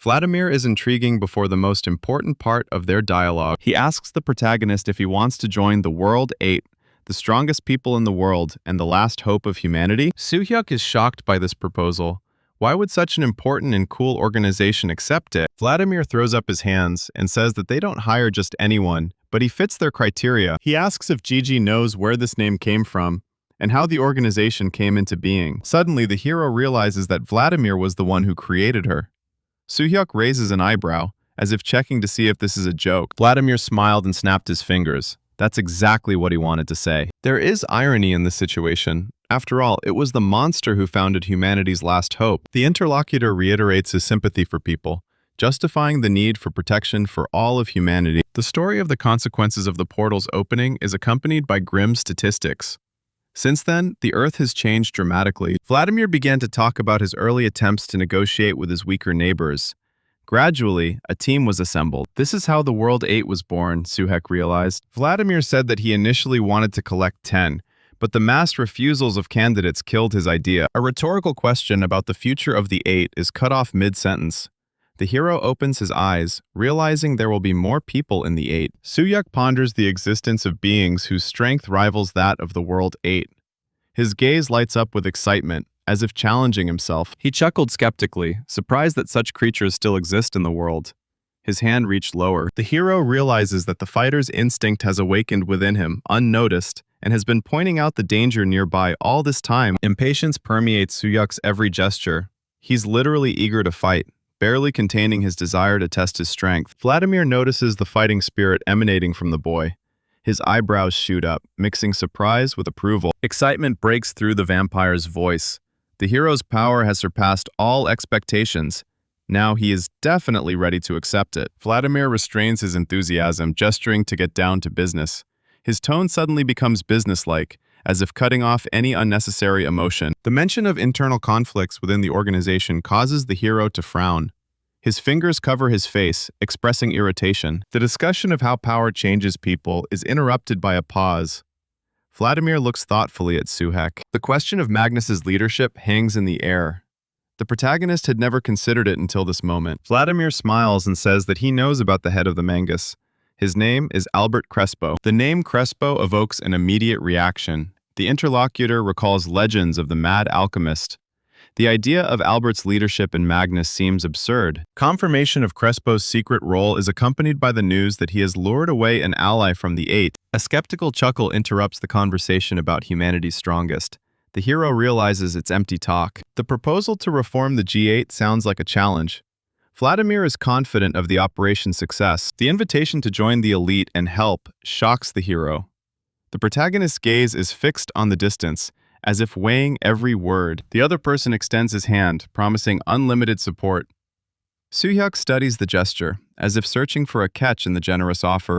Vladimir is intriguing before the most important part of their dialogue. He asks the protagonist if he wants to join the World 8, the strongest people in the world and the last hope of humanity. Suyuk is shocked by this proposal. Why would such an important and cool organization accept it? Vladimir throws up his hands and says that they don't hire just anyone, but he fits their criteria. He asks if Gigi knows where this name came from and how the organization came into being. Suddenly, the hero realizes that Vladimir was the one who created her. Suyuk raises an eyebrow, as if checking to see if this is a joke. Vladimir smiled and snapped his fingers. That's exactly what he wanted to say. There is irony in this situation. After all, it was the monster who founded humanity's last hope. The interlocutor reiterates his sympathy for people, justifying the need for protection for all of humanity. The story of the consequences of the portal's opening is accompanied by grim statistics. Since then, the Earth has changed dramatically. Vladimir began to talk about his early attempts to negotiate with his weaker neighbors. Gradually, a team was assembled. This is how the World 8 was born, Suhek realized. Vladimir said that he initially wanted to collect 10, but the mass refusals of candidates killed his idea. A rhetorical question about the future of the 8 is cut off mid-sentence. The hero opens his eyes, realizing there will be more people in the 8. Suyuk ponders the existence of beings whose strength rivals that of the World 8. His gaze lights up with excitement, as if challenging himself. He chuckled skeptically, surprised that such creatures still exist in the world. His hand reached lower. The hero realizes that the fighter's instinct has awakened within him, unnoticed, and has been pointing out the danger nearby all this time. Impatience permeates Suyuk's every gesture. He's literally eager to fight, barely containing his desire to test his strength. Vladimir notices the fighting spirit emanating from the boy. His eyebrows shoot up, mixing surprise with approval. Excitement breaks through the vampire's voice. The hero's power has surpassed all expectations. Now he is definitely ready to accept it. Vladimir restrains his enthusiasm, gesturing to get down to business. His tone suddenly becomes businesslike, as if cutting off any unnecessary emotion. The mention of internal conflicts within the organization causes the hero to frown. His fingers cover his face, expressing irritation. The discussion of how power changes people is interrupted by a pause. Vladimir looks thoughtfully at Suhek. The question of Magnus's leadership hangs in the air. The protagonist had never considered it until this moment. Vladimir smiles and says that he knows about the head of the mangas. His name is Albert Crespo. The name Crespo evokes an immediate reaction. The interlocutor recalls legends of the mad alchemist. The idea of Albert's leadership in Magnus seems absurd. Confirmation of Crespo's secret role is accompanied by the news that he has lured away an ally from the 8. A skeptical chuckle interrupts the conversation about humanity's strongest. The hero realizes it's empty talk. The proposal to reform the G8 sounds like a challenge. Vladimir is confident of the operation's success. The invitation to join the elite and help shocks the hero. The protagonist's gaze is fixed on the distance, as if weighing every word. The other person extends his hand, promising unlimited support. Suhyuk studies the gesture, as if searching for a catch in the generous offer.